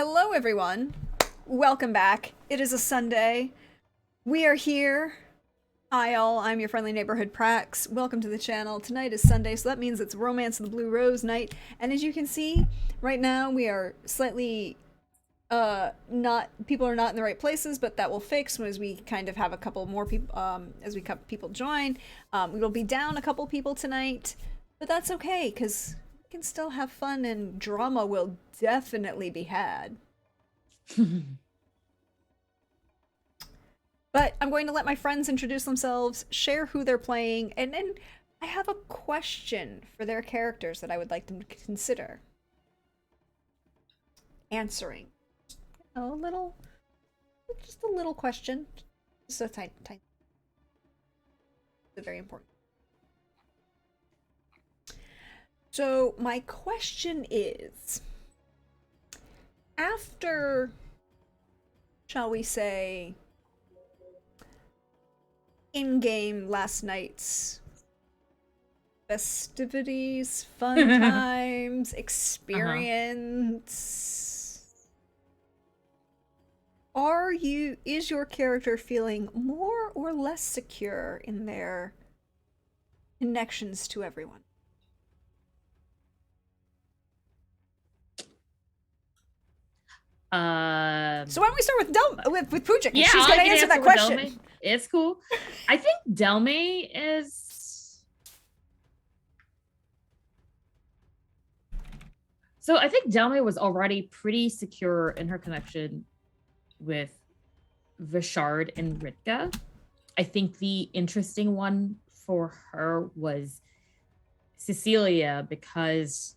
Hello, everyone. Welcome back. It is a Sunday. We are here. Hi, all. I'm your friendly neighborhood Prax. Welcome to the channel. Tonight is Sunday, so that means it's Romance of the Blue Rose night. And as you can see, right now we are slightly not people are not in the right places, but that will fix as we kind of have a couple more people as we people join. We will be down a couple people tonight, but that's okay because we can still have fun and drama will definitely be had. But I'm going to let my friends introduce themselves, share who they're playing, and then I have a question for their characters that I would like them to consider answering. A little, just a little question. Just a tiny, tiny. It's very important. So my question is, after, shall we say, in-game last night's festivities, fun times, experience, is your character feeling more or less secure in their connections to everyone? So why don't we start with Pooja? Yeah, she's gonna answer that question. Delme. It's cool. I think Delme is. So I think Delme was already pretty secure in her connection with Vishard and Ritka. I think the interesting one for her was Cecilia because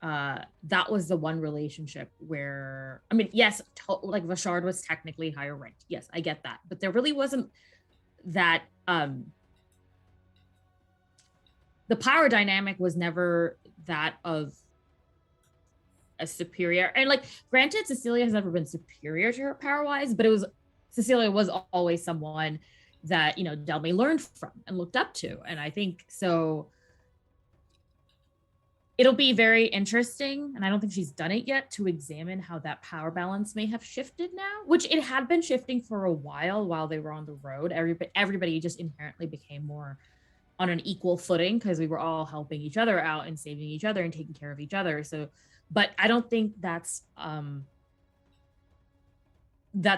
that was the one relationship where, I mean, yes, like Vashard was technically higher ranked. Yes, I get that. But there really wasn't that, the power dynamic was never that of a superior. And like, granted, Cecilia has never been superior to her power wise, but Cecilia was always someone that, Delme learned from and looked up to. And I think so it'll be very interesting, and I don't think she's done it yet, to examine how that power balance may have shifted now, which it had been shifting for a while they were on the road. Everybody just inherently became more on an equal footing because we were all helping each other out and saving each other and taking care of each other. So, but I don't think that's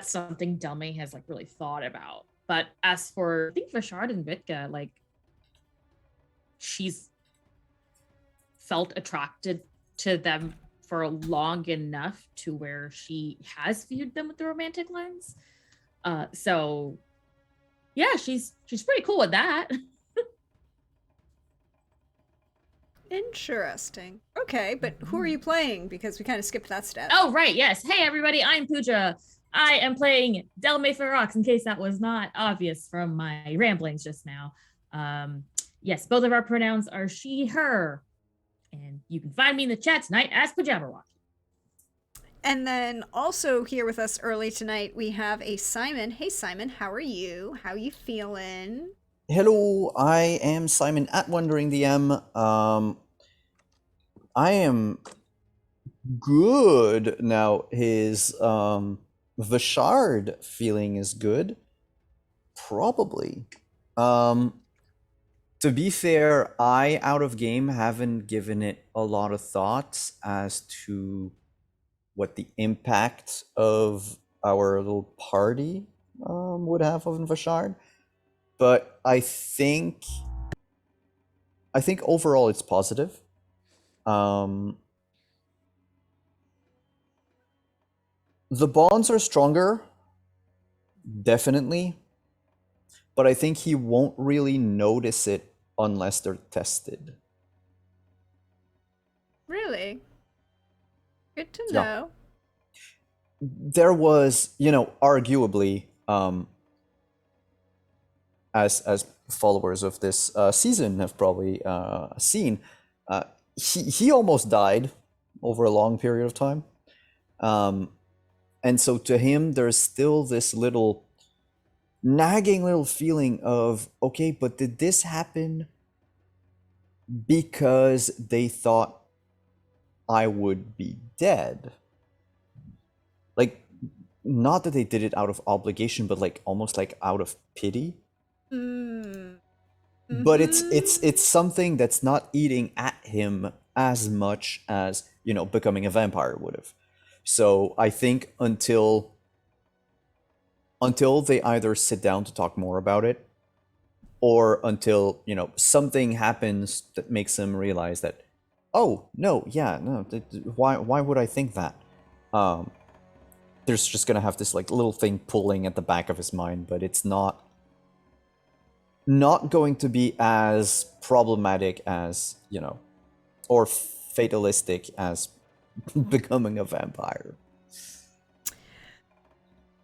something Delme has like really thought about. But as for, I think Vashard and Vitka, like, she's felt attracted to them for long enough to where she has viewed them with the romantic lens. So yeah, she's pretty cool with that. Interesting. Okay, but who are you playing? Because we kind of skipped that step. Oh, right, yes. Hey, everybody, I'm Pooja. I am playing Delme Ferox, in case that was not obvious from my ramblings just now. Yes, both of our pronouns are she, her. And you can find me in the chat tonight as Pajabberwock. And then also here with us early tonight, we have a Simon. Hey, Simon, how are you? How you feeling? Hello, I am Simon at Wondering DM. I am good now. His Vishard feeling is good. Probably. To be fair, I out of game haven't given it a lot of thoughts as to what the impact of our little party would have on Vishard. But I think overall it's positive. The bonds are stronger, definitely, but I think he won't really notice it unless they're tested. Really? Good to know. There was, arguably, as followers of this season have probably seen, he almost died over a long period of time. And so to him, there's still this little nagging little feeling of, okay, but did this happen because they thought I would be dead? not that they did it out of obligation, but like almost like out of pity. Mm. But Mhm. it's something that's not eating at him as much as, you know, becoming a vampire would have. So I think until they either sit down to talk more about it, or until, you know, something happens that makes him realize that, oh no, yeah, no, why would I think that? Um, there's just gonna have this like little thing pulling at the back of his mind, but it's not going to be as problematic as, you know, or fatalistic as becoming a vampire.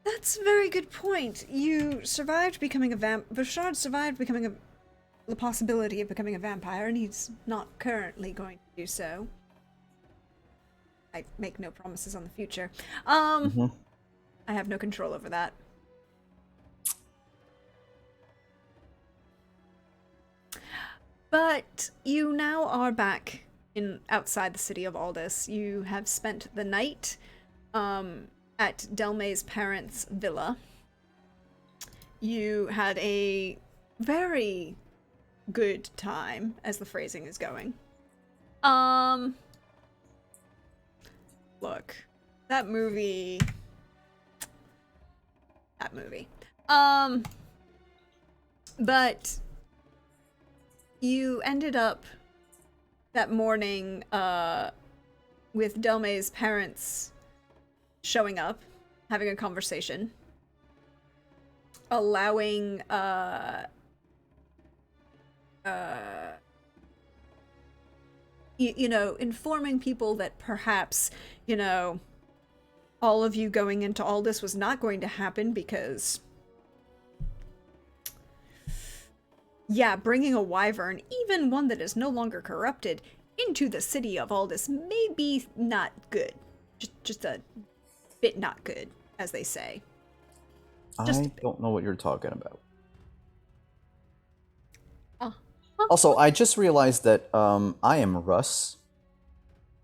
That's a very good point. You survived becoming a Bouchard survived becoming the possibility of becoming a vampire, and he's not currently going to do so. I make no promises on the future. Hmm. I have no control over that. But you now are back in outside the city of Aldous. You have spent the night at Delmay's parents' villa. You had a very good time, as the phrasing is going. Um, look, that movie. That movie. Um, but you ended up that morning with Delmay's parents showing up, having a conversation, allowing you know, informing people that perhaps, you know, all of you going into all this was not going to happen because, yeah, bringing a wyvern, even one that is no longer corrupted, into the city of Aldous may be not good. Just a bit not good, as they say. Just a I bit. don't know what you're talking about. Uh, Also, I just realized that I am Russ.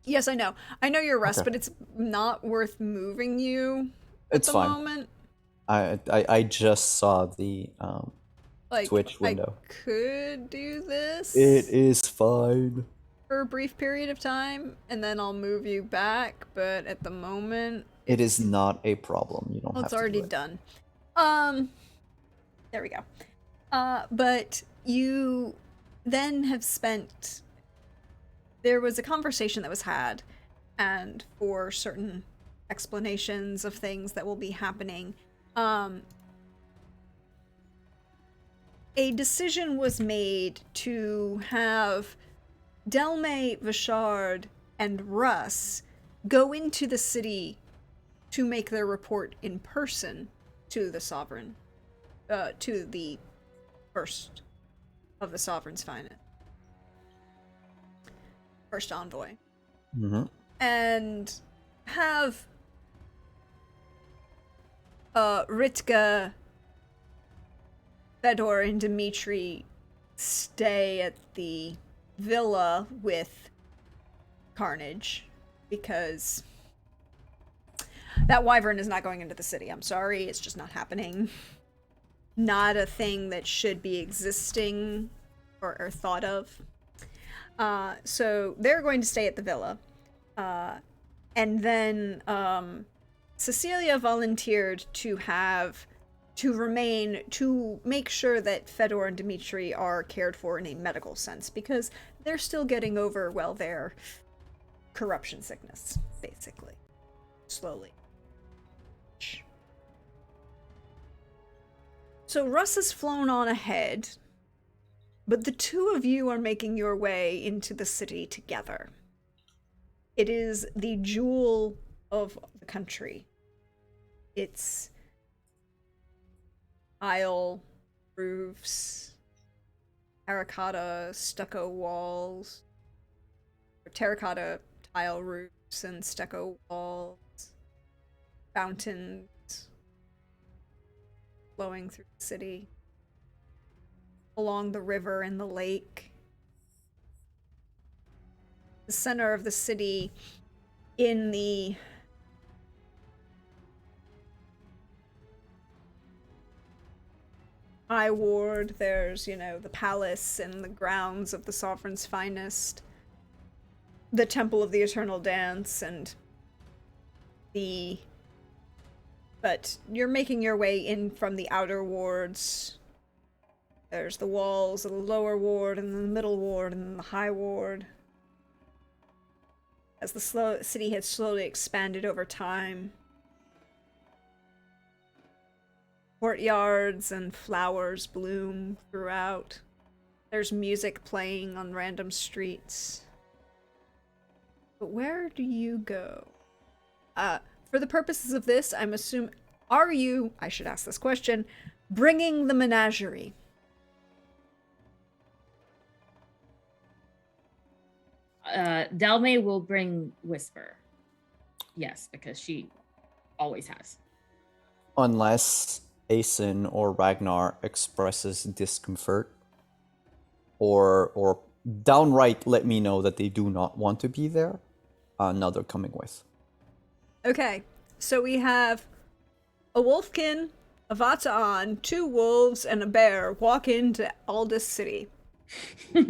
yes, I know. I know you're Russ, Okay, but it's not worth moving you at it's the fine. moment. I just saw the Like, Twitch I window. could do It this is fine. for a brief period of time, and then I'll move you back, but at the moment, It is it's not a problem. You don't well, it's have to do already it. done. Um, there we go. But you then have spent. There was a conversation that was had, and for certain explanations of things that will be happening, um, a decision was made to have Delmay, Vishard, and Russ go into the city to make their report in person to the Sovereign, to the first of the Sovereign's finest, first envoy, Hmm. and have Ritka, Fedor, and Dmitri stay at the villa with Carnage because that wyvern is not going into the city. I'm sorry, it's just not happening. Not a thing that should be existing or thought of. So they're going to stay at the villa. And then Cecilia volunteered to remain to make sure that Fedor and Dmitri are cared for in a medical sense because they're still getting over, well, their corruption sickness, basically. Slowly. So Russ has flown on ahead, but the two of you are making your way into the city together. It is the jewel of the country. It's tile roofs, terracotta stucco walls, or terracotta tile roofs and stucco walls, fountains flowing through the city, along the river and the lake. The center of the city in the High Ward, there's, the palace and the grounds of the Sovereign's Finest, the Temple of the Eternal Dance, and but you're making your way in from the outer wards. There's the walls of the lower ward, and then the middle ward, and then the high ward. As the city has slowly expanded over time. Courtyards and flowers bloom throughout. There's music playing on random streets. But where do you go? For the purposes of this, I'm assuming, are you, I should ask this question, bringing the menagerie? Dalmay will bring Whisper. Yes, because she always has. Unless Asen or Ragnar expresses discomfort, or downright let me know that they do not want to be there, now they're coming with. Okay, so we have a wolfkin, a Vata'an, 2 wolves, and a bear walk into Aldous City. There's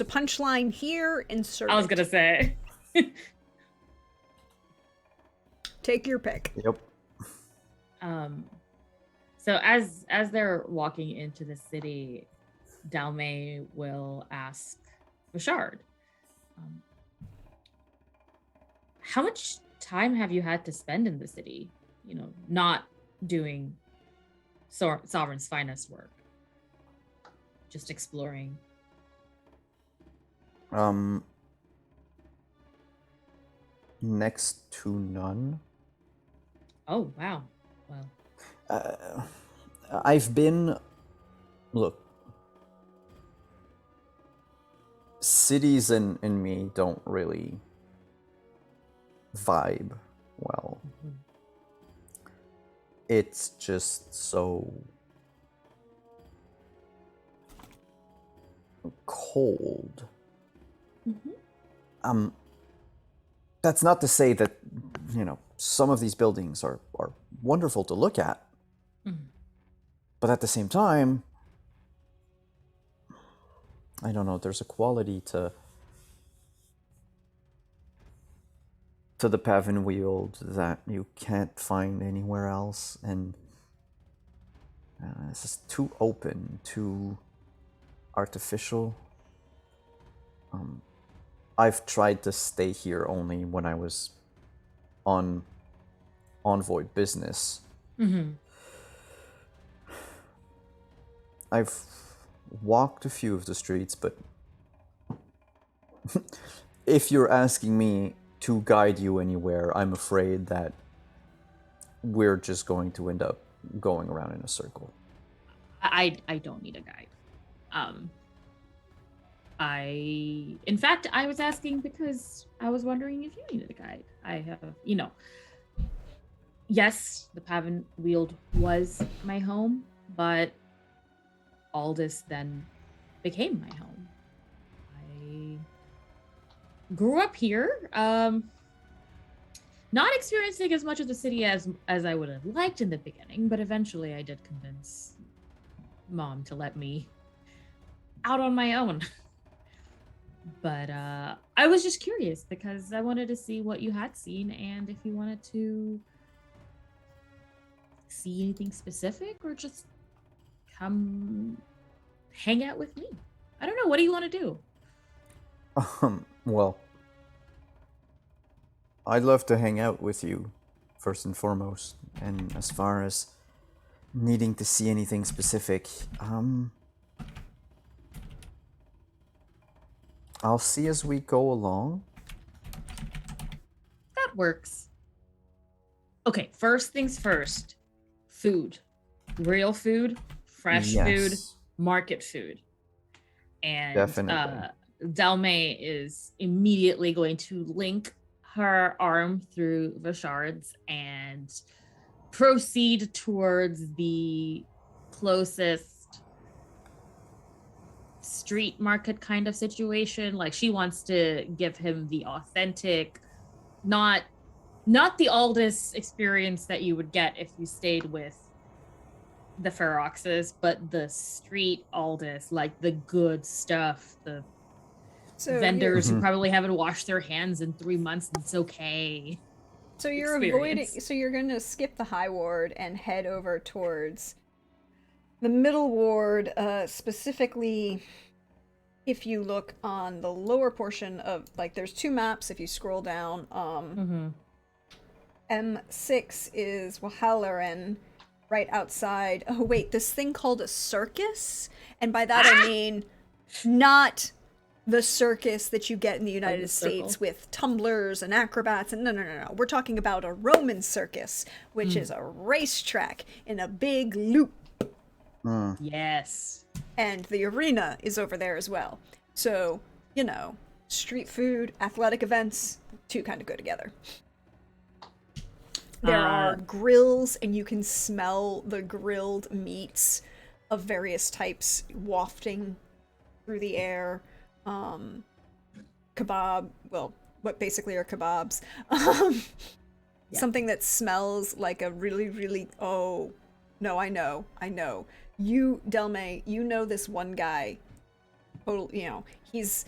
a punchline here, insert I was it. gonna say. Take your pick. Yep. So as they're walking into the city, Dalmay will ask Bashard, how much time have you had to spend in the city? Not doing Sovereign's Finest work, just exploring. Next to none. Oh, wow. Well, I've been... Look. Cities and me don't really vibe well. mhm. It's just so... cold. Mhm. That's not to say that, some of these buildings are wonderful to look at. Mhm. But at the same time, I don't know, there's a quality to the Pavin Weald that you can't find anywhere else, and it's just too open, too artificial. I've tried to stay here only when I was on envoy business. Mhm. I've walked a few of the streets, but if you're asking me to guide you anywhere, I'm afraid that we're just going to end up going around in a circle. I don't need a guide. In fact, I was asking because I was wondering if you needed a guide. I have, yes, the Pavin Weald was my home, but Aldous then became my home. I grew up here, not experiencing as much of the city as I would have liked in the beginning, but eventually I did convince Mom to let me out on my own. But I was just curious because I wanted to see what you had seen and if you wanted to see anything specific or just come hang out with me. I don't know. What do you want to do? Well, I'd love to hang out with you, first and foremost. And as far as needing to see anything specific, I'll see as we go along. That works. Okay, first things first. Food. Real food, fresh food, Yes, market food. And definitely. Dalmay is immediately going to link her arm through Vashard's and proceed towards the closest street market kind of situation. Like she wants to give him the authentic, not the Aldous experience that you would get if you stayed with the Feroxes, but the street Aldous, like the good stuff, the So vendors who Mhm. probably haven't washed their hands in 3 months and it's okay. you're avoiding. Experience. So you're going to skip the high ward and head over towards the middle ward, specifically. If you look on the lower portion of, like, there's two maps if you scroll down. Mm-hmm. M6 is Wahalaran, right outside. Oh, wait, this thing called a circus? And by that I mean not the circus that you get in the United the States circle. with tumblers and acrobats. And no. We're talking about a Roman circus, which is a racetrack in a big loop. Mm. Yes. And the arena is over there as well. So, street food, athletic events, two kind of go together. There are grills, and you can smell the grilled meats of various types wafting through the air. Kebab, well, what basically are kebabs. Something that smells like a really, really, oh, no, I know. You, Delme, you know this one guy. Total, he's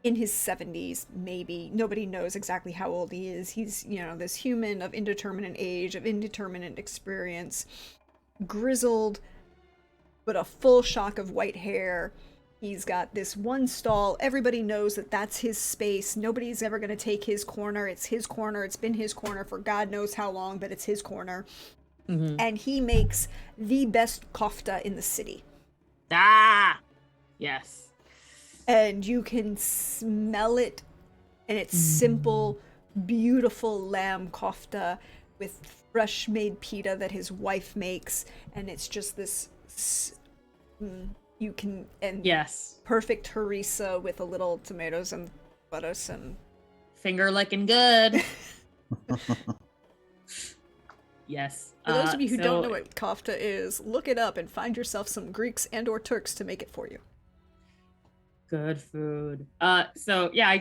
in his 70s, maybe. Nobody knows exactly how old he is. He's, this human of indeterminate age, of indeterminate experience, grizzled, but a full shock of white hair. He's got this one stall. Everybody knows that that's his space. Nobody's ever going to take his corner. It's his corner. It's been his corner for God knows how long, but it's his corner. Mm-hmm. And he makes the best kofta in the city. Yes. And you can smell it, and it's simple, beautiful lamb kofta with fresh made pita that his wife makes, and it's just this you can, and Yes. perfect harissa with a little tomatoes and lettuce and Finger licking good. Yes. for those of you who so- don't know what kofta is, look it up and find yourself some Greeks and or Turks to make it for you. Good food. So yeah, I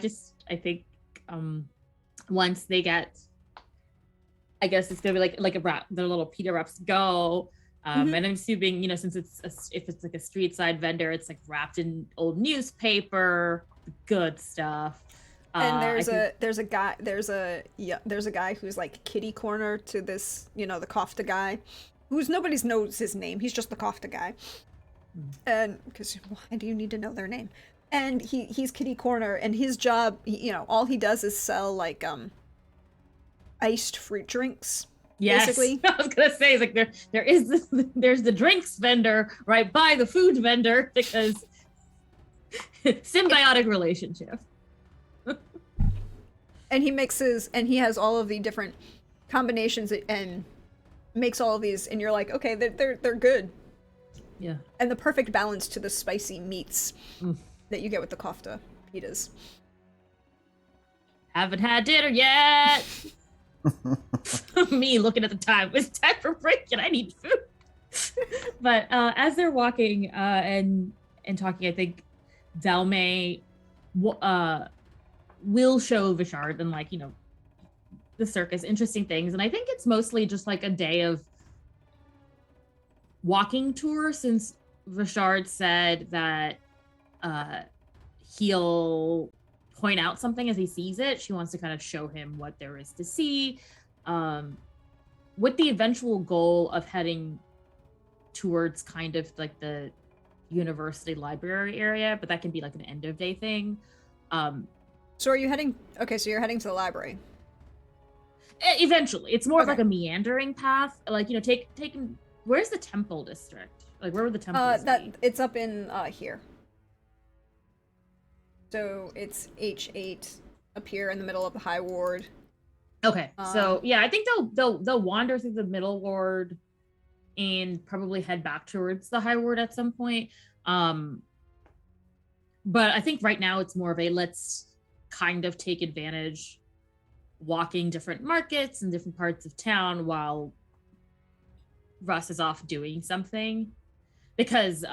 think once they get, I guess it's gonna be like a wrap, the little pita wraps go. And I'm assuming, since if it's like a street side vendor, it's like wrapped in old newspaper, good stuff. And there's a guy who's like kitty corner to this, the kofta guy, who's nobody knows his name. He's just the kofta guy. And because why do you need to know their name? And he's kitty corner, and his job, all he does is sell like iced fruit drinks. Yes, basically. I was gonna say, like there's the drinks vendor right by the food vendor, because symbiotic relationship. And he has all of the different combinations and makes all of these, and you're like, okay, they're good. Yeah. And the perfect balance to the spicy meats that you get with the kofta pitas. Haven't had dinner yet. Me looking at the time. It's time for break and I need food. But as they're walking and talking, I think Delme will show Vishard and the circus interesting things. And I think it's mostly just like a day of walking tour, since Vishard said that he'll point out something as he sees it. She wants to kind of show him what there is to see, with the eventual goal of heading towards kind of like the university library area, but that can be like an end of day thing. So are you heading? Okay, so you're heading to the library. Eventually, it's more of Okay. like a meandering path. Taking. Where's the temple district? Like, where would the temples be? It's up in here. So it's H8 up here in the middle of the high ward. Okay, so yeah, I think they'll wander through the middle ward and probably head back towards the high ward at some point. But I think right now it's more of a let's kind of take advantage, walking different markets and different parts of town while Russ is off doing something. Because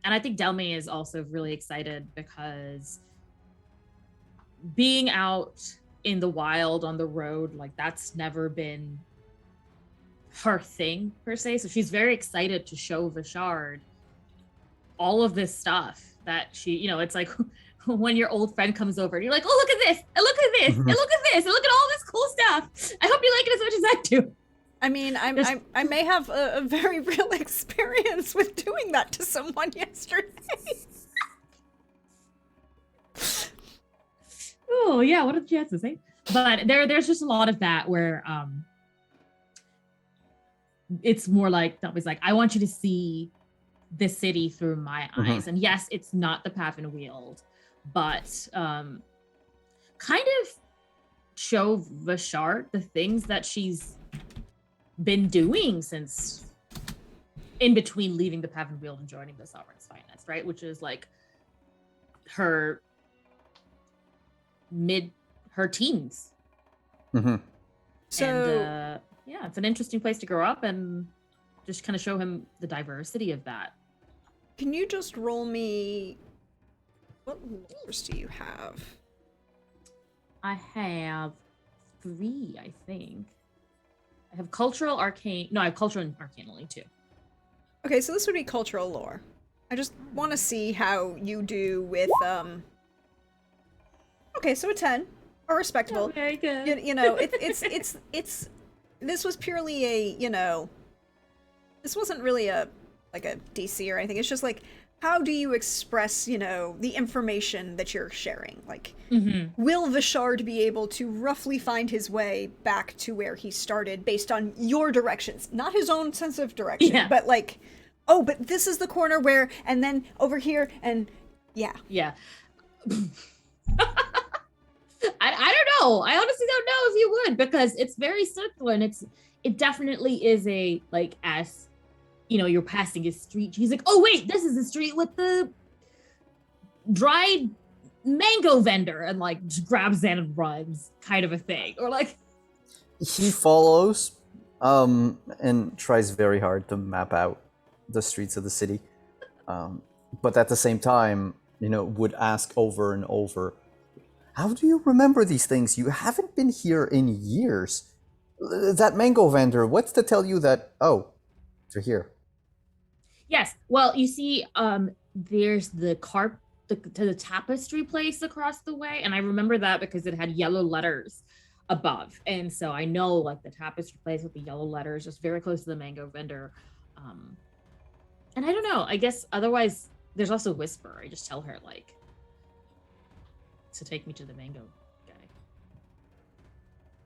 and I think Delme is also really excited because being out in the wild on the road, like that's never been her thing per se. So she's very excited to show Vishard all of this stuff that she, it's like when your old friend comes over and you're like, oh, look at this, and look at this, and look at this, and look at all this cool stuff. I hope you like it as much as I do. I mean, I may have a very real experience with doing that to someone yesterday. Oh yeah, what are the chances, eh? But there's just a lot of that where it's more like that was like, I want you to see the city through my eyes. And yes, it's not the Pavenwield, but kind of show Vishard the things that she's been doing since in between leaving the Pavenwield and joining the Sovereign's Finest, right? Which is like her teens. So and, yeah, it's an interesting place to grow up and just kind of show him the diversity of that. can you just roll me, what lures do you have? I have 3, I think. I have cultural, arcane. No, I have cultural and arcane only 2. Okay, so this would be cultural lore. I just want to see how you do with okay, so a 10, or respectable. Oh, very good. It's this was purely a, this wasn't really a DC or anything. It's just like, how do you express, the information that you're sharing? Like, will Vishard be able to roughly find his way back to where he started based on your directions? Not his own sense of direction, but like, oh, but this is the corner where, and then over here, and yeah. Yeah. I don't know. I honestly don't know if you would, because it's very circular and it definitely is a, like, as you're passing a street, he's like, oh wait, this is the street with the dried mango vendor, and like just grabs it and runs, kind of a thing. Or like he follows and tries very hard to map out the streets of the city, but at the same time, would ask over and over, how do you remember these things? You haven't been here in years. That mango vendor, what's to tell you that, oh, they're here? Yes. Well, you see, there's the the tapestry place across the way, and I remember that because it had yellow letters above, and so I know like the tapestry place with the yellow letters, just very close to the mango vendor. And I don't know. I guess otherwise, there's also Whisper. I just tell her like to take me to the mango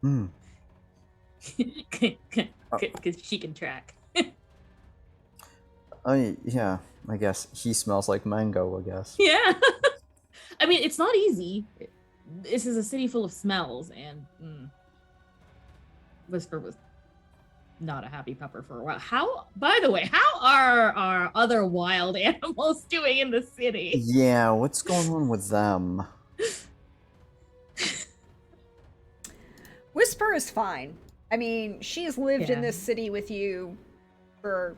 guy. Because she can track. Yeah, I guess he smells like mango, I guess. Yeah. I mean, it's not easy. This is a city full of smells, and Whisper was not a happy pupper for a while. By the way, how are our other wild animals doing in the city? Yeah, what's going on with them? Whisper is fine. I mean, she's lived in this city with you for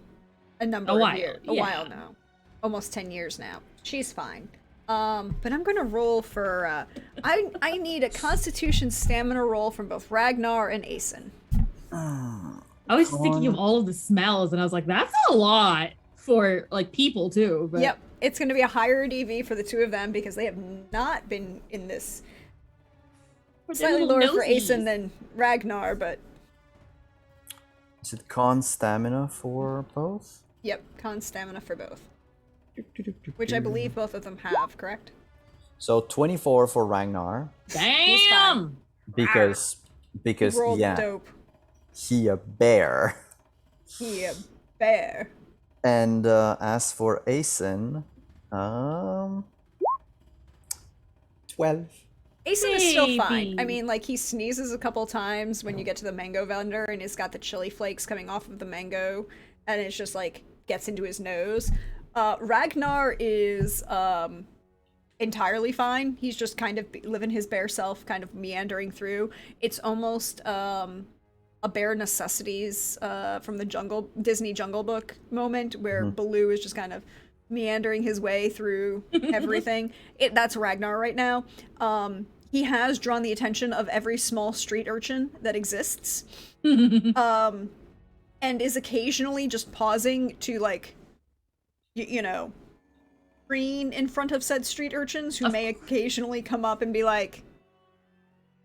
a while now. Almost 10 years now. She's fine. But I'm gonna roll for I need a constitution stamina roll from both Ragnar and Aeson. I was thinking of all of the smells, and I was like, that's a lot for like people too. But... Yep. It's gonna be a higher DV for the two of them because they have not been in this. Slightly lower for Aeson than Ragnar, but is it con stamina for both? Yep, con stamina for both. Which I believe both of them have, correct? So 24 for Ragnar. Damn! Because yeah. Dope. He a bear. He a bear. And as for Aeson, 12. Aeson is still fine. I mean, like, he sneezes a couple times when you get to the mango vendor, and he's got the chili flakes coming off of the mango, and it's just, like, gets into his nose. Ragnar is entirely fine. He's just kind of living his bear self, kind of meandering through. It's almost a Bare Necessities from the Disney Jungle Book moment, where Baloo is just kind of meandering his way through everything. That's Ragnar right now. He has drawn the attention of every small street urchin that exists. and is occasionally just pausing to, like, you know, preen in front of said street urchins who may occasionally come up and be like,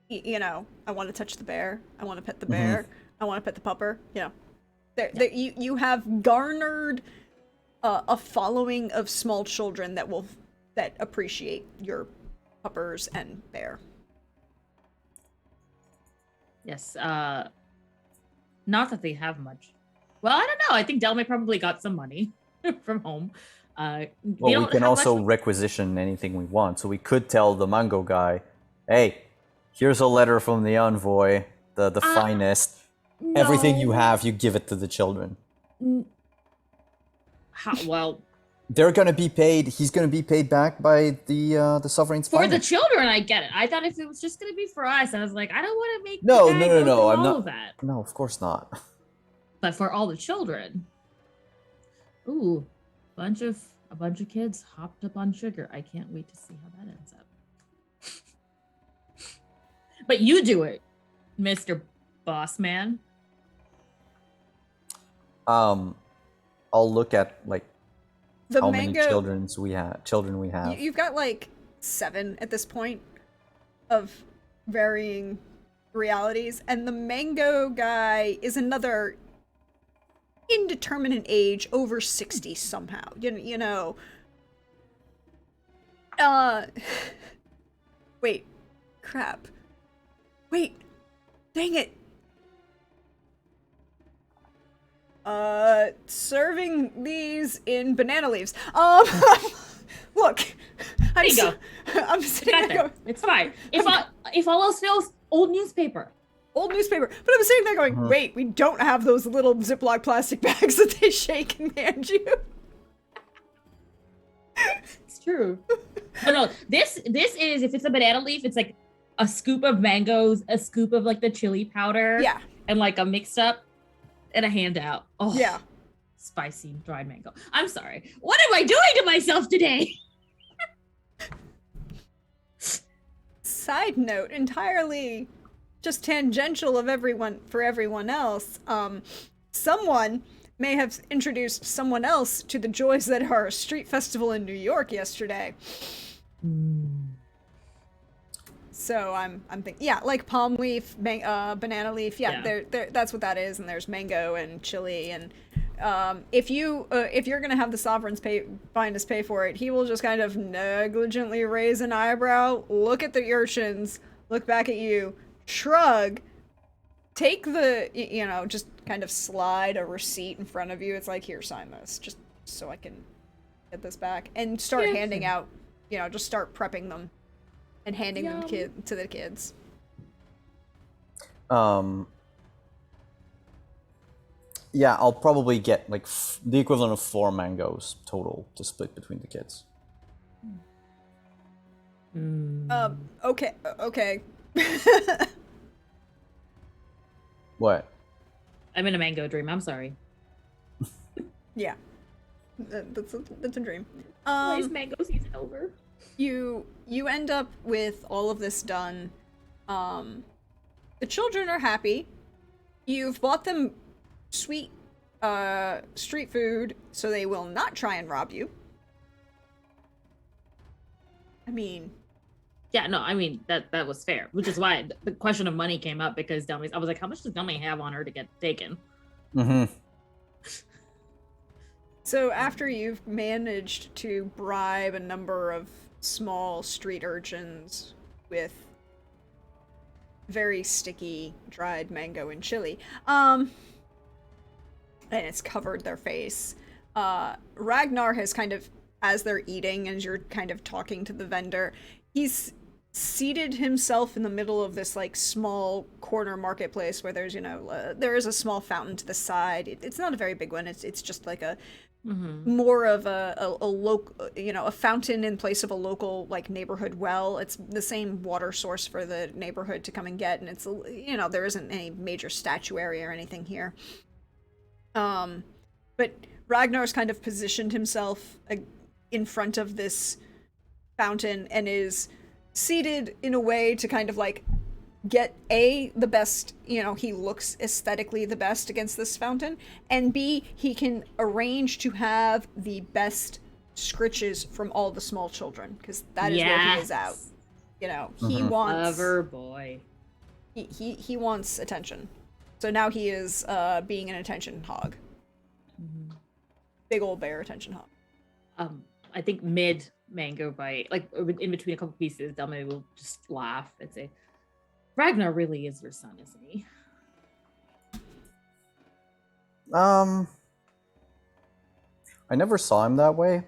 you know, I want to touch the bear, I want to pet the bear, I want to pet the pupper, you know. You have garnered a following of small children that appreciate your puppers and bear. Yes. Not that they have much. Well, I don't know. I think Delmay probably got some money from home. Well, we can also requisition anything we want. So we could tell the mango guy, hey, here's a letter from the envoy, the finest. No. Everything you have, you give it to the children. Well, they're gonna be paid. He's gonna be paid back by the sovereign's for finest. the children. I get it. I thought if it was just gonna be for us, I was like, I don't want to make No. I'm not. of that. No, of course not. But for all the children, ooh, a bunch of kids hopped up on sugar. I can't wait to see how that ends up. But you do it, Mr. Boss Man. I'll look at like The how mango, many children we have. You've got like 7 at this point of varying realities, and the mango guy is another indeterminate age, over 60 somehow. You know. Wait. Crap. Wait. Dang it. Serving these in banana leaves. Look. There you go. I'm sitting there going, It's fine. If all else fails, old newspaper. old newspaper. But I'm sitting there going, wait, we don't have those little Ziploc plastic bags that they shake and hand you. It's true. No, this is, if it's a banana leaf, it's like a scoop of mangoes, a scoop of like the chili powder, Yeah. and like a mix up and a handout. Oh Yeah. Spicy dried mango. I'm sorry. What am I doing to myself today? Side note, entirely just tangential of everyone else. Someone may have introduced someone else to the joys that are a street festival in New York yesterday. So I'm thinking, yeah, like palm leaf, banana leaf, yeah. There, that's what that is. And there's mango and chili, and if you're gonna have the sovereign's finest pay for it, he will just kind of negligently raise an eyebrow, look at the urchins, look back at you, shrug, take the, just kind of slide a receipt in front of you. It's like, here, sign this, just so I can get this back, and start handing out, just start prepping them and handing them to the kids. Yeah, I'll probably get like the equivalent of 4 mangoes total to split between the kids. Okay. What? I'm in a mango dream. I'm sorry. Yeah. That's a dream. Why is mango season over? You end up with all of this done. The children are happy. You've bought them sweet street food, so they will not try and rob you. I mean, that was fair, which is why the question of money came up, because I was like, how much does Dummy have on her to get taken? So after you've managed to bribe a number of small street urchins with very sticky dried mango and chili, and it's covered their face, Ragnar has kind of, as they're eating, as you're kind of talking to the vendor, he's seated himself in the middle of this like small corner marketplace where there's there is a small fountain to the side. It's not a very big one. It's just like a more of a local, a fountain in place of a local like neighborhood well. It's the same water source for the neighborhood to come and get, and it's there isn't any major statuary or anything here. But Ragnar's kind of positioned himself in front of this fountain and is seated in a way to kind of like get A, the best, he looks aesthetically the best against this fountain, and B, he can arrange to have the best scritches from all the small children, because that is where he is out. Yes. He Mhm. wants Clever boy. he wants attention. So now he is being an attention hog. Mhm. Big old bear attention hog. I think mid mango bite, like in between a couple pieces, Delme will just laugh and say, Ragnar really is your son, isn't he? I never saw him that way.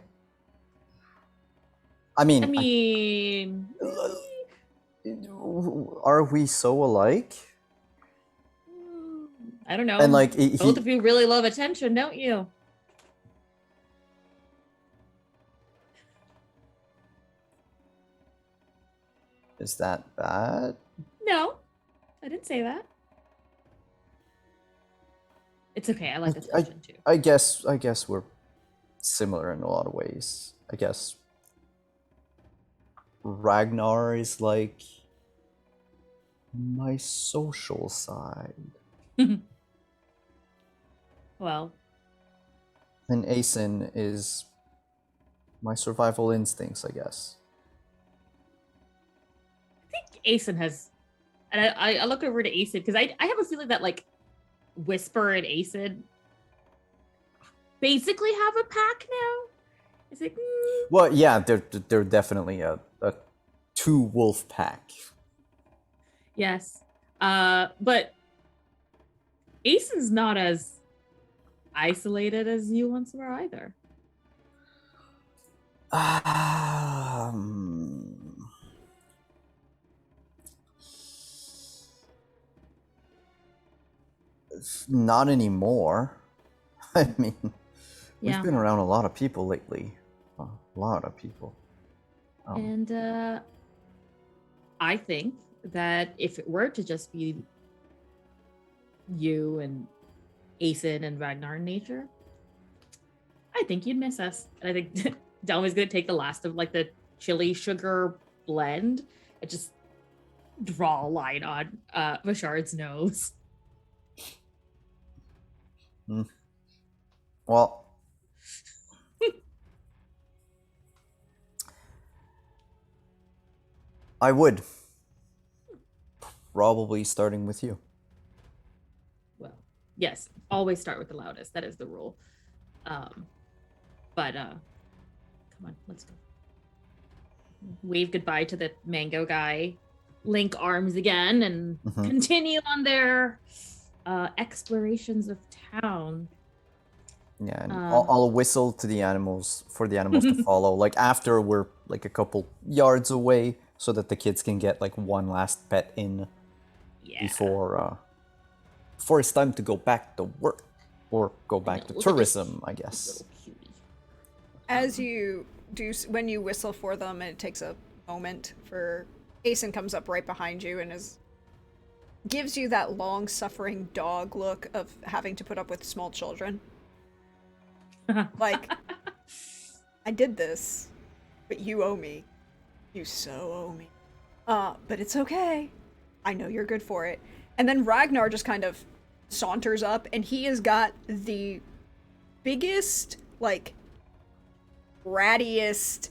I mean, I mean, are we so alike? I don't know. And like Both of you really love attention, don't you? is that bad? No, I didn't say that. It's okay. I like attention too. I guess we're similar in a lot of ways. I guess Ragnar is like my social side, Well, and Asen is my survival instincts, I guess. I think Asen has, and I look over to Asen because I have a feeling that like Whisper and Asen basically have a pack now. It's like, Well, yeah, they're definitely a two wolf pack. yes, but Asen's not as isolated as you once were either. Not anymore. I mean, Yeah. we've been around a lot of people lately. A lot of people. And I think that if it were to just be you and Asen and Ragnar in nature, I think you'd miss us. And I think Delma's gonna take the last of like the chili sugar blend and just draw a line on Vashard's nose. Well, I would. Probably starting with you. Well, yes, always start with the loudest. That is the rule. But come on, let's go. Wave goodbye to the mango guy, link arms again, and Mhm. continue on their explorations of town. Yeah, and Um, I'll whistle to the animals for the animals to follow. Like after we're like a couple yards away, so that the kids can get like one last pet in Yeah. before it's time to go back to work or go back to know, look at this tourism, I guess. Little cutie. As you do, when you whistle for them, and it takes a moment for Asen comes up right behind you and gives you that long-suffering dog look of having to put up with small children. Like, I did this, but you owe me. You so owe me. But it's okay. I know you're good for it. And then Ragnar just kind of saunters up, and he has got the biggest, like, rattiest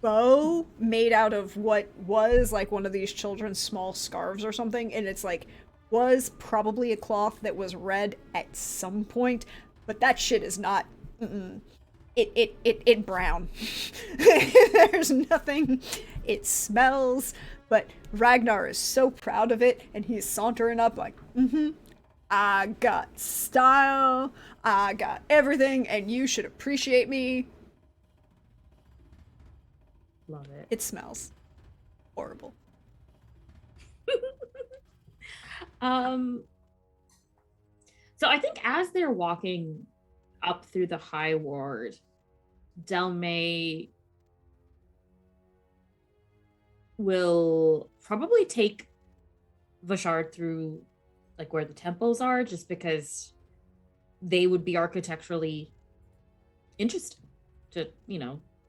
bow made out of what was like one of these children's small scarves or something, and it's like was probably a cloth that was red at some point, but that shit is not it brown. There's nothing. It smells, but Ragnar is so proud of it, and he's sauntering up like, I got style, I got everything, and you should appreciate me. Love it. It smells horrible. So I think as they're walking up through the high ward, Delme will probably take Vashard through like where the temples are, just because they would be architecturally interesting. To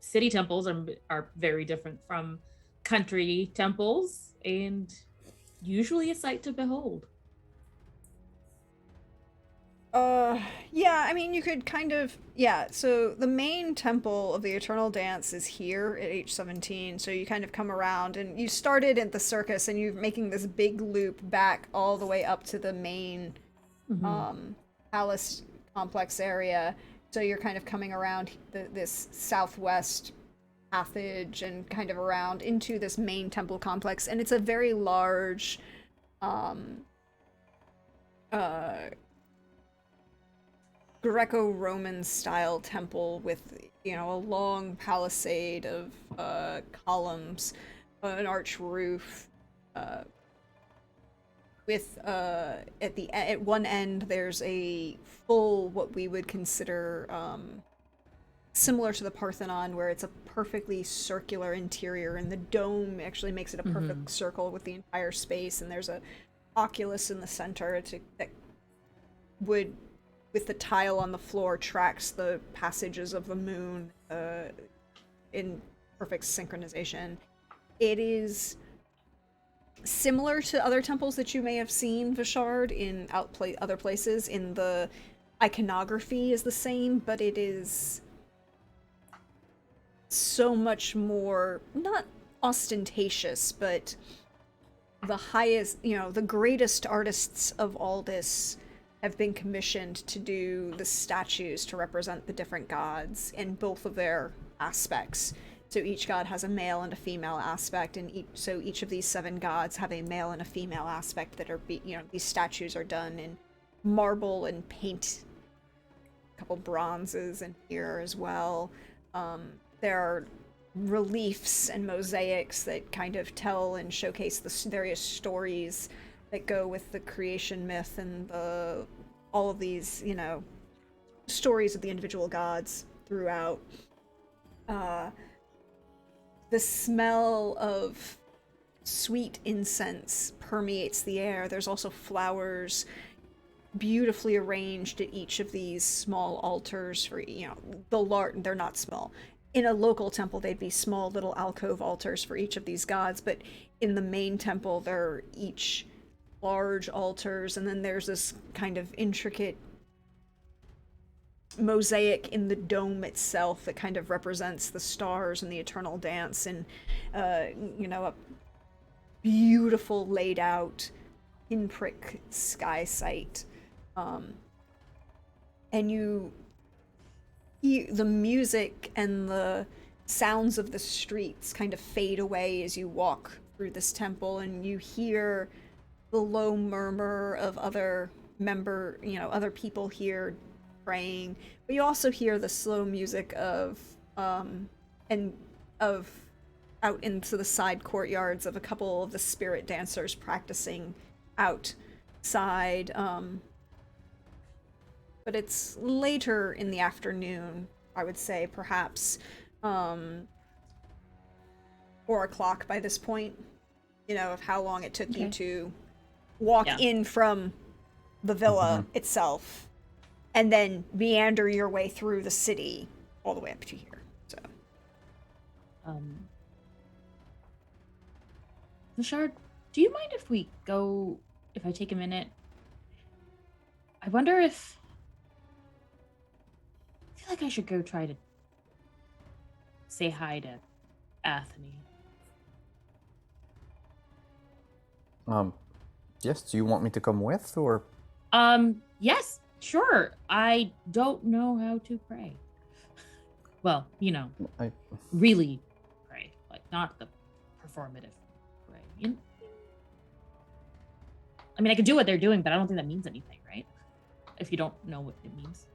city temples are very different from country temples, and usually a sight to behold. Yeah, I mean, you could kind of, yeah, so the main temple of the Eternal Dance is here at H17, so you kind of come around, and you started at the circus, and you're making this big loop back all the way up to the main, palace complex area, so you're kind of coming around this southwest passage and kind of around into this main temple complex, and it's a very large, uh, Greco-Roman style temple with, you know, a long palisade of columns, an arch roof, with at one end there's a full, what we would consider similar to the Parthenon, where it's a perfectly circular interior, and the dome actually makes it a perfect circle with the entire space, and there's a oculus in the center that would, with the tile on the floor, tracks the passages of the moon in perfect synchronization. It is similar to other temples that you may have seen, Vishard, in other places. In the iconography is the same, but it is so much more, not ostentatious, but the highest, you know, the greatest artists of all this have been commissioned to do the statues to represent the different gods in both of their aspects. So each god has a male and a female aspect, and each of these 7 gods have a male and a female aspect that are, you know, these statues are done in marble and paint, a couple bronzes in here as well. There are reliefs and mosaics that kind of tell and showcase the various stories that go with the creation myth and all of these, you know, stories of the individual gods throughout. The smell of sweet incense permeates the air. There's also flowers beautifully arranged at each of these small altars for, you know, they're not small. In a local temple, they'd be small little alcove altars for each of these gods, but in the main temple, they're each large altars, and then there's this kind of intricate mosaic in the dome itself that kind of represents the stars and the eternal dance, and you know, a beautiful laid out pinprick sky sight. And the music and the sounds of the streets kind of fade away as you walk through this temple, and you hear the low murmur of other other people here praying, but you also hear the slow music of out into the side courtyards of a couple of the spirit dancers practicing outside. But it's later in the afternoon, I would say, perhaps 4 o'clock by this point, you know, of how long it took you to walk in from the villa itself and then meander your way through the city all the way up to here. So Vishard, do you mind if I take a minute? I wonder if I feel like I should go try to say hi to Athene. Yes, do you want me to come with, or? Yes, sure. I don't know how to pray. Well, you know, really pray, like not the performative pray. I mean, I could do what they're doing, but I don't think that means anything, right? If you don't know what it means.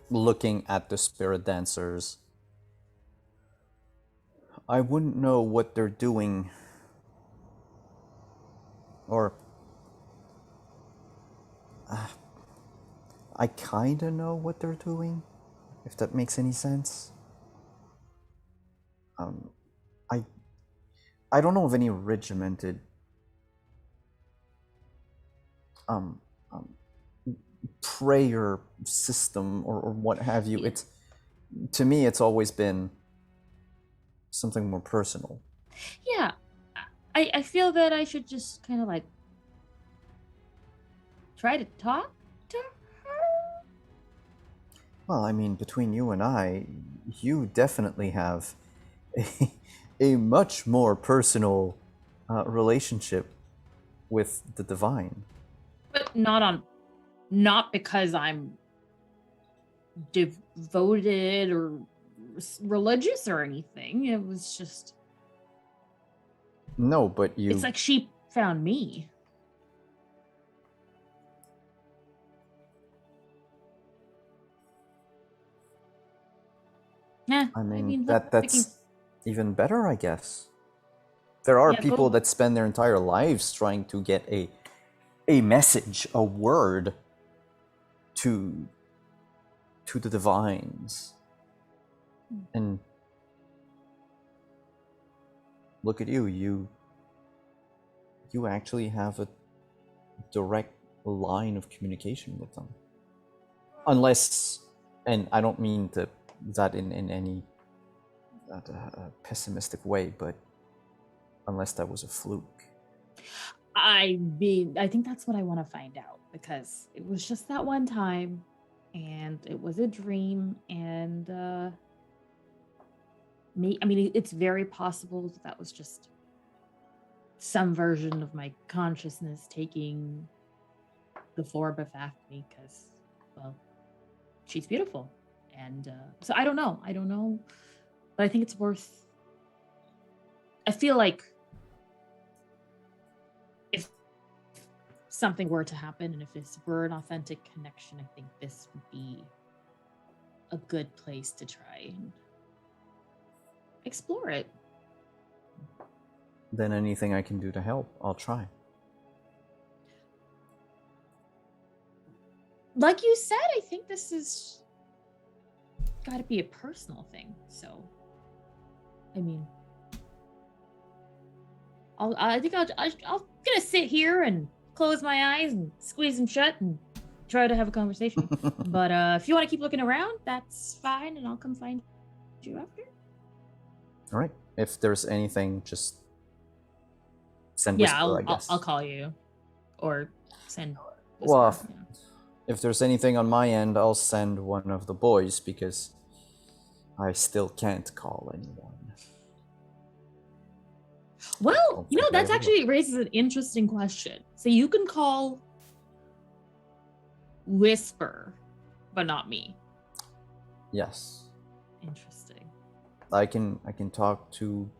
Looking at the spirit dancers, I wouldn't know what they're doing, or I kinda know what they're doing, if that makes any sense. I don't know of any regimented prayer system or what have you. It's, to me, it's always been something more personal. Yeah, I feel that I should just kind of like try to talk to her. Well, I mean, between you and I, you definitely have a, a much more personal relationship with the divine. But not because I'm devoted or religious or anything. It was just, No, but you. it's like she found me. Yeah, I mean, we that's can, even better, I guess. There are yeah, people go. that spend their entire lives trying to get a message, a word to the divines. And look at you, you actually have a direct line of communication with them. Unless, and I don't mean that in any pessimistic way, but unless that was a fluke. I think that's what I want to find out, because it was just that one time and it was a dream, and it's very possible that was just some version of my consciousness taking the form of Acme, because, well, she's beautiful. And so I don't know, but I think it's worth, I feel like if something were to happen and if this were an authentic connection, I think this would be a good place to try and explore it. Then anything I can do to help, I'll try. Like you said, I think this is got to be a personal thing. So, I mean, I'm gonna sit here and close my eyes and squeeze them shut and try to have a conversation. But if you want to keep looking around, that's fine, and I'll come find you after. All right. If there's anything, just send Yeah, whisper, I guess. I'll call you, or send. Well, whisper, yeah. if there's anything on my end, I'll send one of the boys because I still can't call anyone. Well, Don't think that's I will. actually raises an interesting question. So you can call Whisper, but not me. Yes. Interesting. I can talk to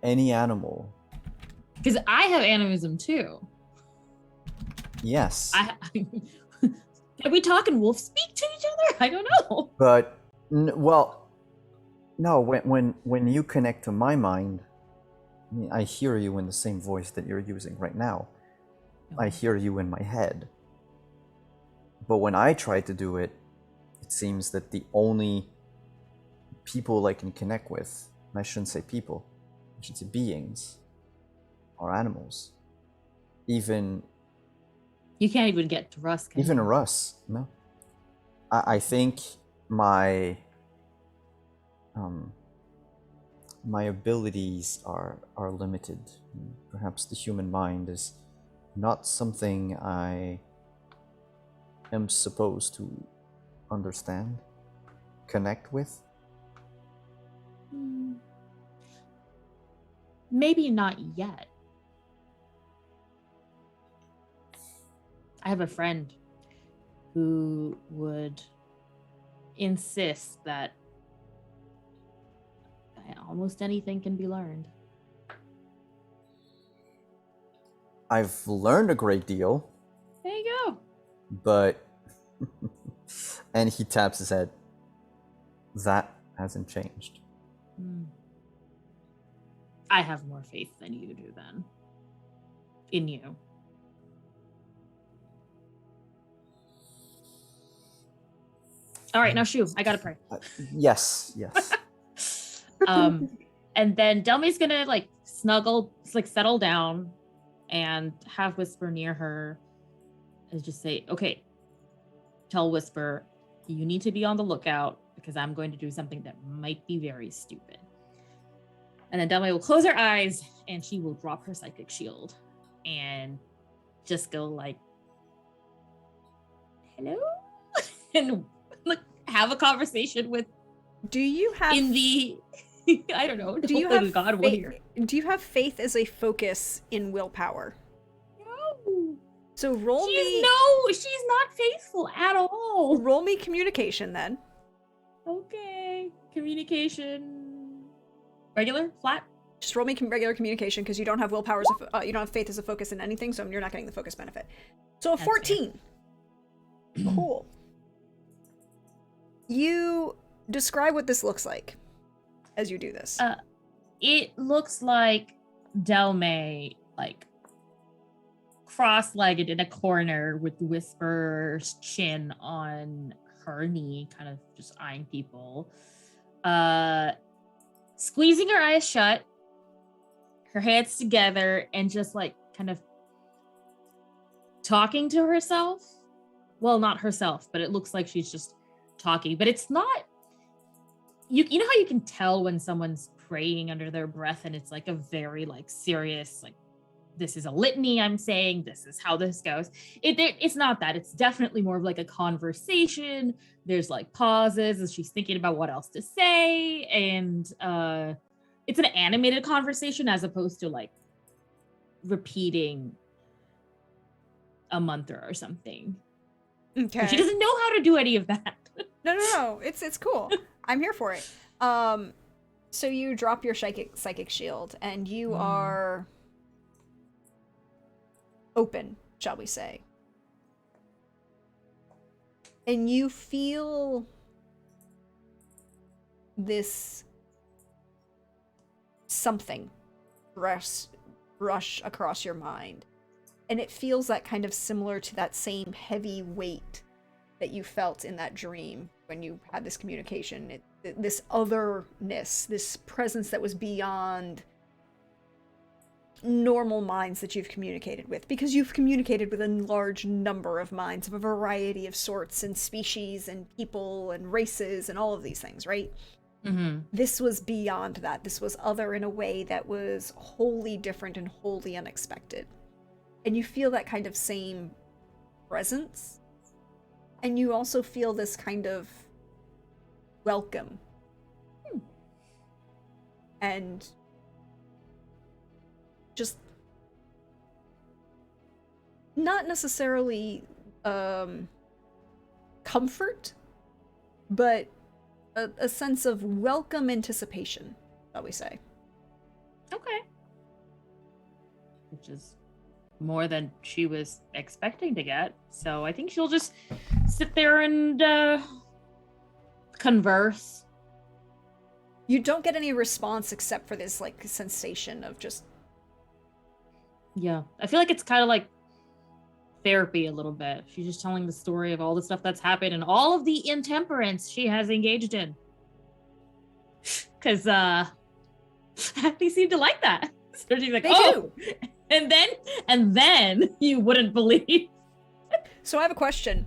any animal. Because I have animism too. Yes. Are we talking wolf speak to each other? I don't know. But well, no. When you connect to my mind, I mean, I hear you in the same voice that you're using right now. I hear you in my head. But when I try to do it, it seems that the only people I can connect with, and I shouldn't say people, I should say beings, are animals. Even You can't even get to Russ. Can even you? Russ, no. I think my my abilities are limited. Perhaps the human mind is not something I am supposed to understand, connect with. Maybe not yet. I have a friend who would insist that almost anything can be learned. I've learned a great deal, There you go. but and he taps his head. That hasn't changed. I have more faith than you do then. In you. All right, now Shu, I gotta pray. Yes. And then Delmi's gonna settle down and have Whisper near her and just say, okay, tell Whisper, you need to be on the lookout because I'm going to do something that might be very stupid. And then Delme will close her eyes and she will drop her psychic shield and just go like, hello? And like have a conversation with Do you have in the I don't know. do you hopefully have God will hear. do you have faith as a focus in willpower? No. So roll me She's not faithful at all. roll me communication then. Okay. Communication. Regular? Flat? Just roll me regular communication because you don't have willpower you don't have faith as a focus in anything, so you're not getting the focus benefit. So a That's 14. Cool. You describe what this looks like as you do this. It looks like Delme, like cross-legged in a corner with Whisper's chin on her knee, kind of just eyeing people. Squeezing her eyes shut, her hands together, and just like kind of talking to herself. Well, not herself, but it looks like she's just talking. But it's not. You know how you can tell when someone's praying under their breath, and it's like a very like serious, like this is a litany I'm saying, this is how this goes. It's not that. It's definitely more of like a conversation. There's like pauses as she's thinking about what else to say, and it's an animated conversation as opposed to like repeating a mantra or something. Okay. But she doesn't know how to do any of that. No. It's cool. I'm here for it. So you drop your psychic shield and you are open, shall we say. And you feel this something rush across your mind. And it feels that kind of similar to that same heavy weight that you felt in that dream when you had this communication. This otherness, this presence that was beyond normal minds that you've communicated with, because you've communicated with a large number of minds of a variety of sorts and species and people and races and all of these things, right? Mm-hmm. This was beyond that. This was other in a way that was wholly different and wholly unexpected. And you feel that kind of same presence. And you also feel this kind of welcome. And just not necessarily comfort, but a sense of welcome anticipation, shall we say. Okay. Which is more than she was expecting to get. So I think she'll just sit there and converse. You don't get any response except for this like sensation of just... Yeah. I feel like it's kind of like therapy a little bit. She's just telling the story of all the stuff that's happened and all of the intemperance she has engaged in. Because they seem to like that. So she's like, They oh! Do. And then you wouldn't believe. So I have a question.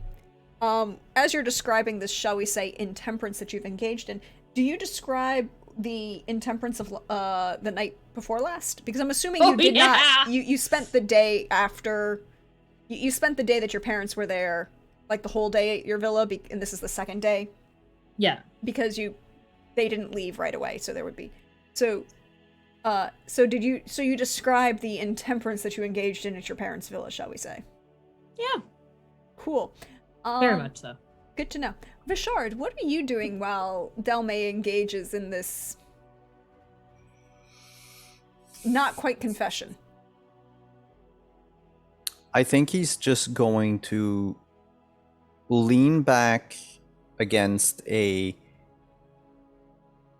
As you're describing this, shall we say, intemperance that you've engaged in, do you describe the intemperance of the night before last? Because I'm assuming you did not. You spent the day after. You spent the day that your parents were there, like the whole day at your villa, and this is the second day. Yeah. Because they didn't leave right away, so there would be. So you describe the intemperance that you engaged in at your parents' villa, shall we say? Yeah. Cool. Very much so. Good to know. Vishard, what are you doing while Delme engages in this not quite confession? I think he's just going to lean back against a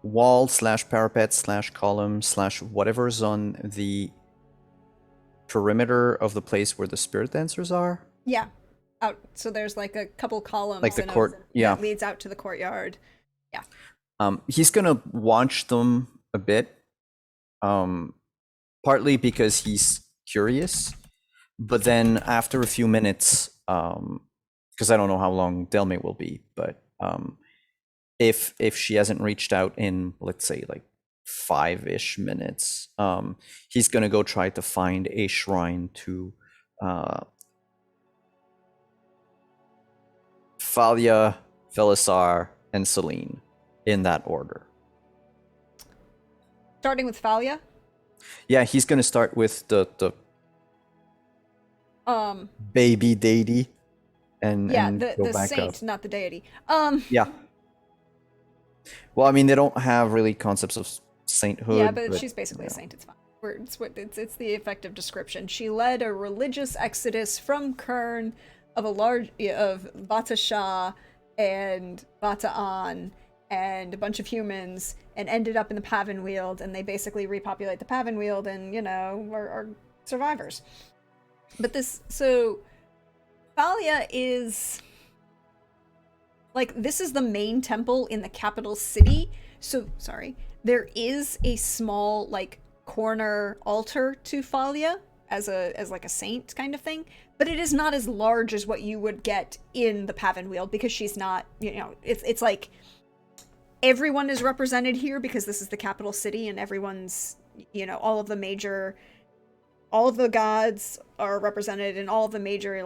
wall / parapet / column / whatever's on the perimeter of the place where the spirit dancers are. Yeah. Out. So there's like a couple columns. Like the court. Yeah. That leads out to the courtyard. Yeah. He's gonna watch them a bit. Partly because he's curious, but then after a few minutes, because I don't know how long Delme will be, but if she hasn't reached out in, let's say, like 5-ish minutes. He's gonna go try to find a shrine to Thalia, Velisar, and Celine in that order. Starting with Thalia. Yeah, he's gonna start with the baby deity, and go the back saint, up. not the deity. Yeah. Well, I mean, they don't have really concepts of sainthood. Yeah, but she's basically a saint. It's fine. It's the effective description. She led a religious exodus from Kern of Bata Shah and Bata An and a bunch of humans, and ended up in the Pavenweald, and they basically repopulate the Pavenweald, and are survivors. But Thalia is this is the main temple in the capital city. So sorry, there is a small corner altar to Thalia as a saint kind of thing, but it is not as large as what you would get in the Pavenweald, because she's not, it's like everyone is represented here because this is the capital city, and everyone's, all of the gods are represented, and all of the major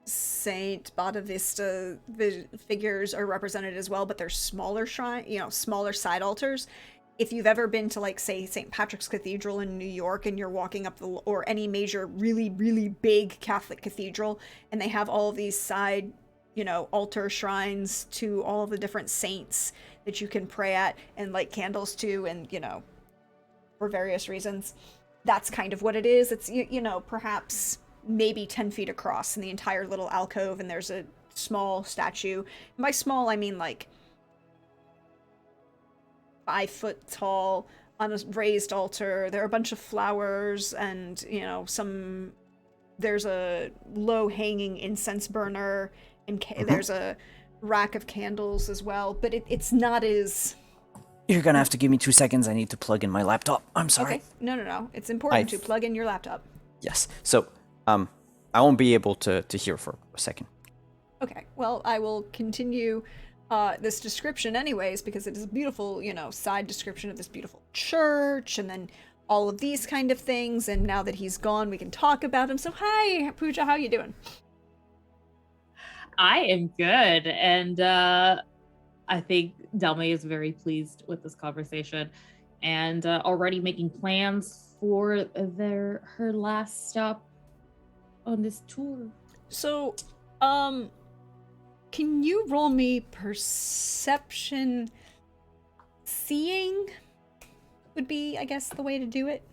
Saint Bata Vista figures are represented as well, but they're smaller smaller side altars. If you've ever been to say St. Patrick's Cathedral in New York, and you're walking up or any major really, really big Catholic cathedral, and they have all of these side, altar shrines to all of the different saints that you can pray at and light candles to, and, for various reasons. That's kind of what it is. It's, perhaps maybe 10 feet across in the entire little alcove, and there's a small statue. And by small, I mean 5 foot tall on a raised altar. There are a bunch of flowers, and there's a low hanging incense burner, and there's a rack of candles as well, but it's not as... You're gonna have to give me 2 seconds. I need to plug in my laptop. I'm sorry. Okay. No. It's important to plug in your laptop. Yes. So, I won't be able to hear for a second. Okay. Well, I will continue this description anyways, because it is a beautiful, side description of this beautiful church, and then all of these kind of things. And now that he's gone, we can talk about him. So, hi, Pooja, how you doing? I am good, and I think Delme is very pleased with this conversation, and already making plans for her last stop on this tour. So, can you roll me perception? Seeing would be, I guess, the way to do it.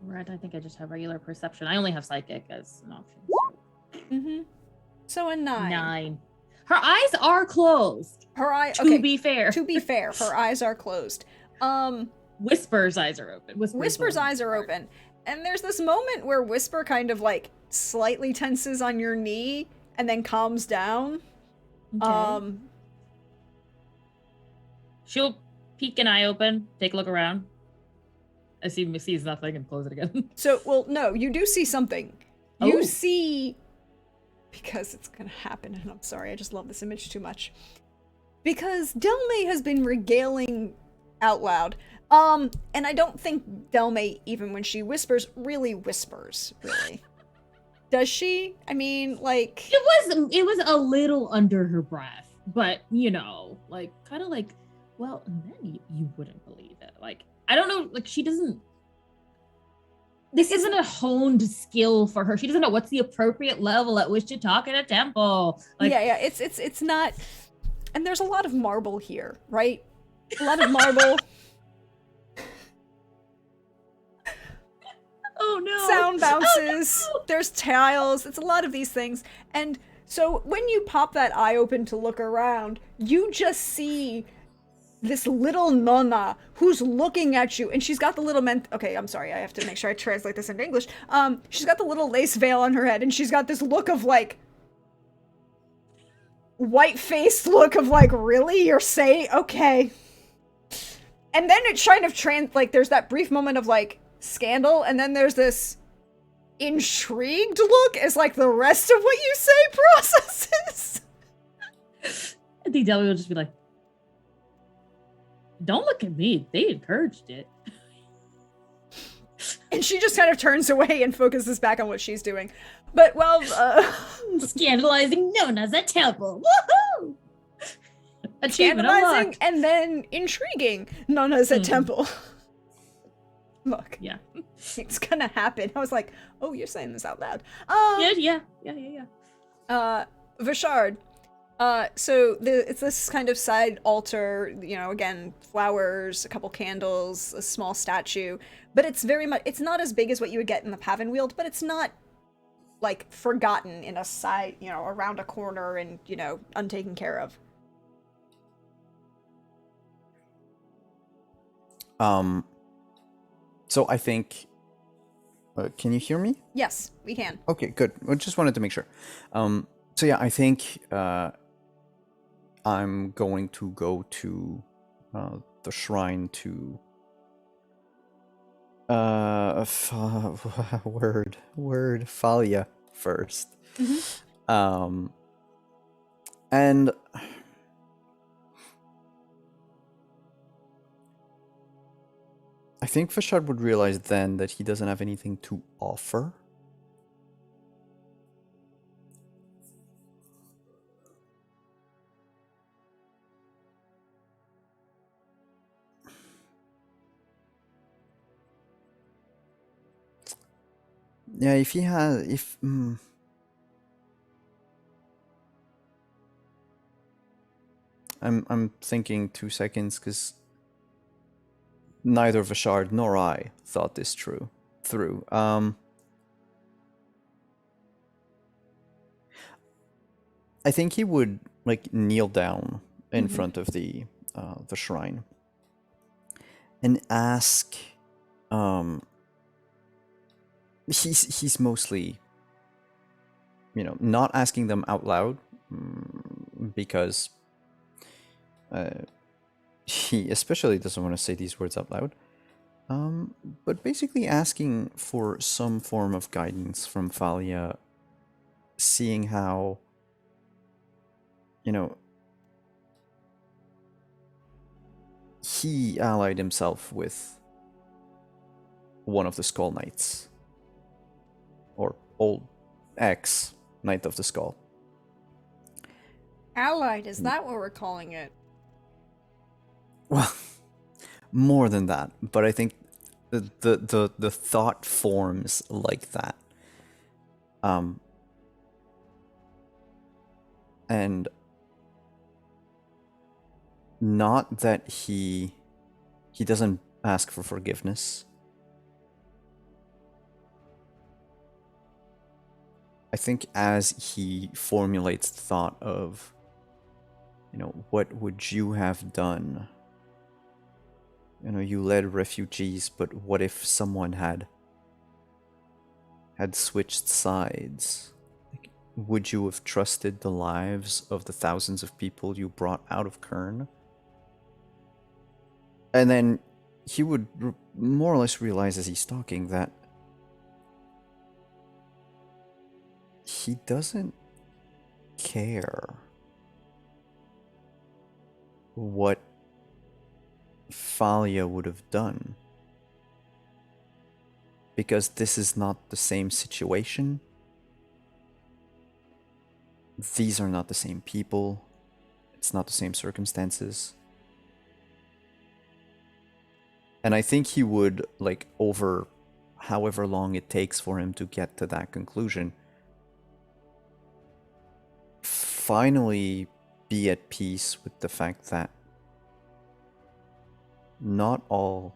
Right, I think I just have regular perception. I only have psychic as an option. Mm-hmm. So a 9. 9. Her eyes are closed. To be fair. To be fair, her eyes are closed. Whisper's eyes are open. Whisper's eyes are open. And there's this moment where Whisper kind of slightly tenses on your knee and then calms down. Okay. She'll peek an eye open, take a look around. I sees nothing and close it again. So, well, no, you do see something. You see, because it's gonna happen, and I'm sorry, I just love this image too much. Because Delme has been regaling out loud. And I don't think Delme, even when she whispers, really whispers, really. Does she? I mean, It was a little under her breath, but, kind of well, and then you wouldn't believe it. I don't know, she doesn't... This isn't a honed skill for her. She doesn't know what's the appropriate level at which to talk in a temple. Yeah, it's not... And there's a lot of marble here, right? A lot of marble. Oh no. Sound bounces. Oh, no. There's tiles. It's a lot of these things. And so when you pop that eye open to look around, you just see this little nonna who's looking at you, and she's got the little okay, I'm sorry, I have to make sure I translate this into English. She's got the little lace veil on her head, and she's got this look of white-faced look of really? You're saying? Okay. And then it kind of there's that brief moment of scandal, and then there's this intrigued look as the rest of what you say processes. I think Delia will just be Don't look at me. They encouraged it. And she just kind of turns away and focuses back on what she's doing. But, well, Scandalizing Nona's at temple. Woohoo! Achievement scandalizing unlocked. and then intriguing Nona's at temple. Look, Yeah. it's gonna happen. I was like, oh, you're saying this out loud. Yeah. Vashard. So it's this kind of side altar, you know, again, flowers, a couple candles, a small statue, but it's very much, it's not as big as what you would get in the Pavenwield, but it's not, like, forgotten in a side, you know, around a corner and, you know, untaken care of. So I think, can you hear me? Yes, we can. Okay, good. I just wanted to make sure. So yeah, I think I'm going to go to the shrine to word Thalia first. And I think Vashard would realize then that he doesn't have anything to offer. Yeah, if he has, I'm thinking 2 seconds because neither Vashard nor I thought this through. I think he would like kneel down in front of the shrine and ask. He's mostly, you know, not asking them out loud because he especially doesn't want to say these words out loud. But basically asking for some form of guidance from Thalia, seeing how, you know, he allied himself with one of the Skull Knights, or old ex Knight of the Skull. Allied, is that what we're calling it? Well, more than that, but I think the thought forms like that. And not that he doesn't ask for forgiveness. I think as he formulates the thought of, you know, what would you have done? You know, you led refugees, but what if someone had switched sides? Like, would you have trusted the lives of the thousands of people you brought out of Kern? And then he would more or less realize as he's talking that he doesn't care what Thalia would have done, because this is not the same situation. These are not the same people. It's not the same circumstances. And I think he would, like, over however long it takes for him to get to that conclusion, finally be at peace with the fact that not all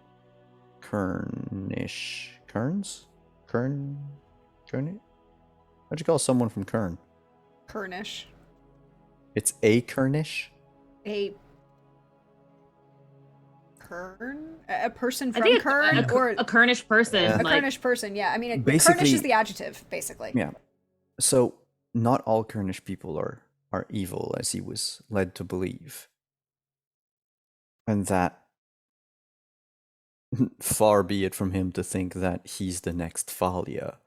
Kernish... Kerns? How'd you call someone from Kern? Kernish. It's a Kernish? A Kern? A person I from think Kern? a Kernish person. Yeah. a Like, Kernish person, yeah. I mean, Basically- Kernish is the adjective, basically. Yeah. So, not all Kernish people are evil, as he was led to believe. And that, far be it from him to think that he's the next Thalia.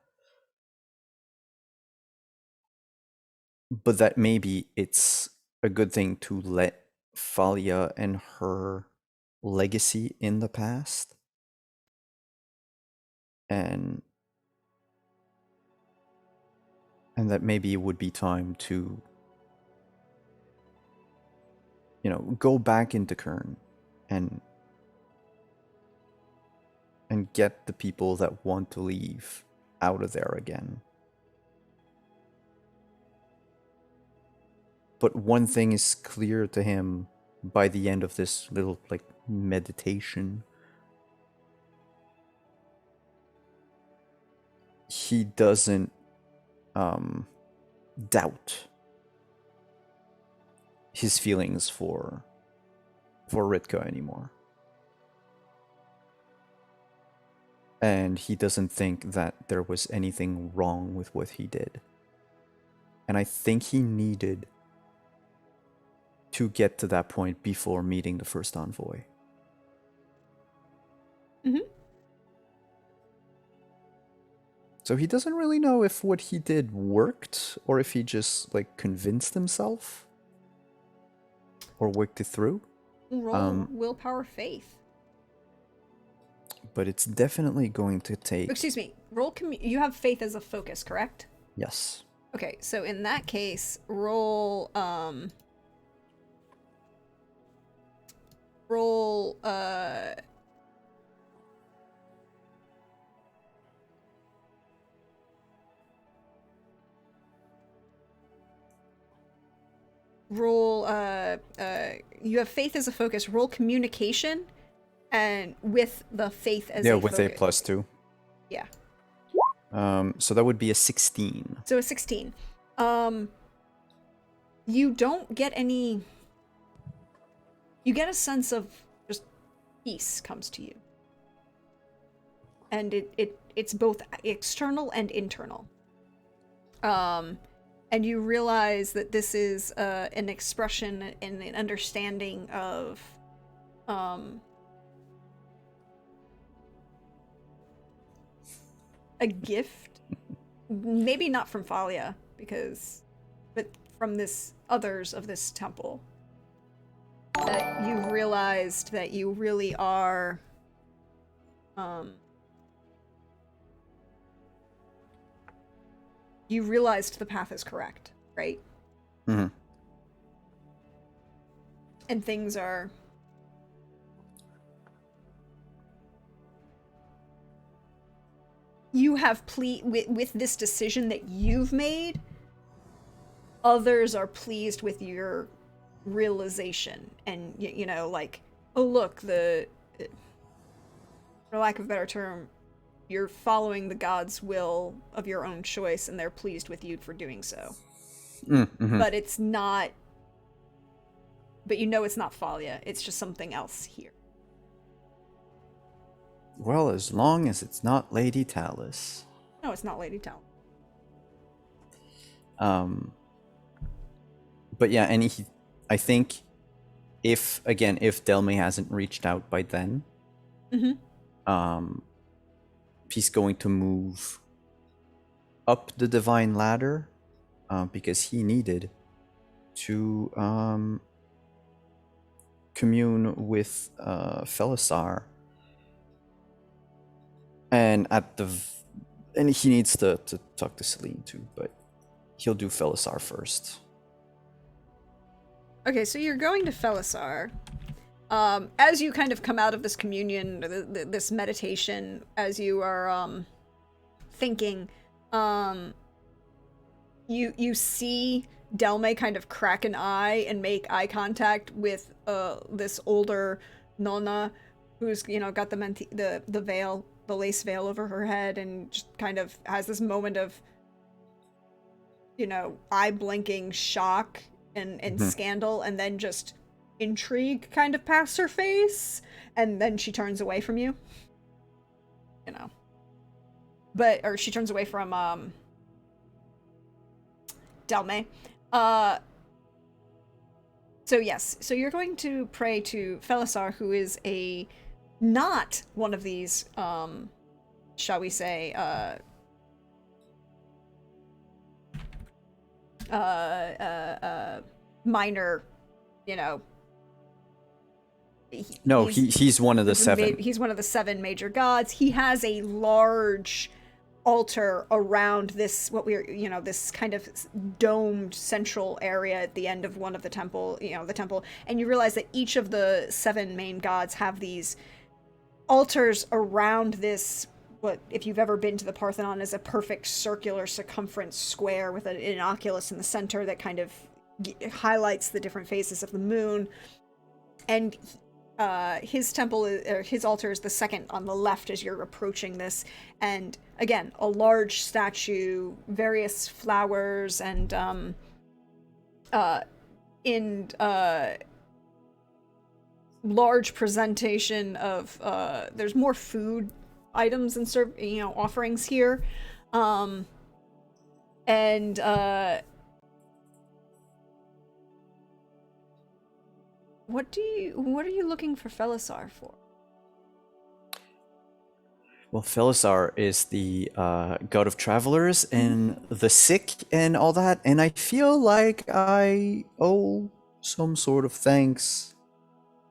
But that maybe it's a good thing to let Thalia and her legacy in the past, and that maybe it would be time to, go back into Kern and get the people that want to leave out of there again. But one thing is clear to him by the end of this little meditation. He doesn't doubt his feelings for Ritka anymore. And he doesn't think that there was anything wrong with what he did. And I think he needed to get to that point before meeting the first envoy. Mm-hmm. So he doesn't really know if what he did worked or if he just convinced himself or worked it through. Roll willpower faith. But it's definitely going to take... Excuse me. You have faith as a focus, correct? Yes. Okay, so in that case, roll you have faith as a focus. Roll communication, and with the faith as a with focus. a +2. Yeah. So that would be a 16. So a 16. You don't get any. You get a sense of just peace comes to you, and it's both external and internal. And you realize that this is an expression and an understanding of a gift, maybe not from Thalia, but from this others of this temple. That you realized that you really are you realized the path is correct, right? Mm-hmm. And things are you have with this decision that you've made, others are pleased with your realization, and oh look, for lack of a better term, you're following the god's will of your own choice, and they're pleased with you for doing so. Mm-hmm. But it's not, but it's not Thalia, it's just something else here. Well, as long as it's not Lady Talus. No, it's not Lady Tal. But yeah, and I think if Delme hasn't reached out by then, he's going to move up the divine ladder, because he needed to commune with Felisar, and he needs to talk to Celine too, but he'll do Felisar first. Okay, so you're going to Felisar. As you kind of come out of this communion, this meditation, as you are thinking, you see Delme kind of crack an eye and make eye contact with this older nonna who's got the veil, the lace veil over her head, and just kind of has this moment of eye blinking shock and scandal, and then just intrigue kind of past her face, and then she turns away from you. Or she turns away from Delme. So yes, so you're going to pray to Felisar, who is not one of these shall we say minor, No, he's he's one of the the ma- seven. he's one of the 7 major gods. He has a large altar around this, what we're, this kind of domed central area at the end of one of the temple, and you realize that each of the 7 main gods have these altars around this, what, if you've ever been to the Parthenon, is a perfect circular circumference square with an oculus in the center that kind of highlights the different phases of the moon. And his temple or his altar is the second on the left as you're approaching this, and again, a large statue, various flowers, and large presentation of there's more food items and offerings here, and what are you looking for Felisar for? Well, Felisar is the god of travelers and the sick and all that, and I feel like I owe some sort of thanks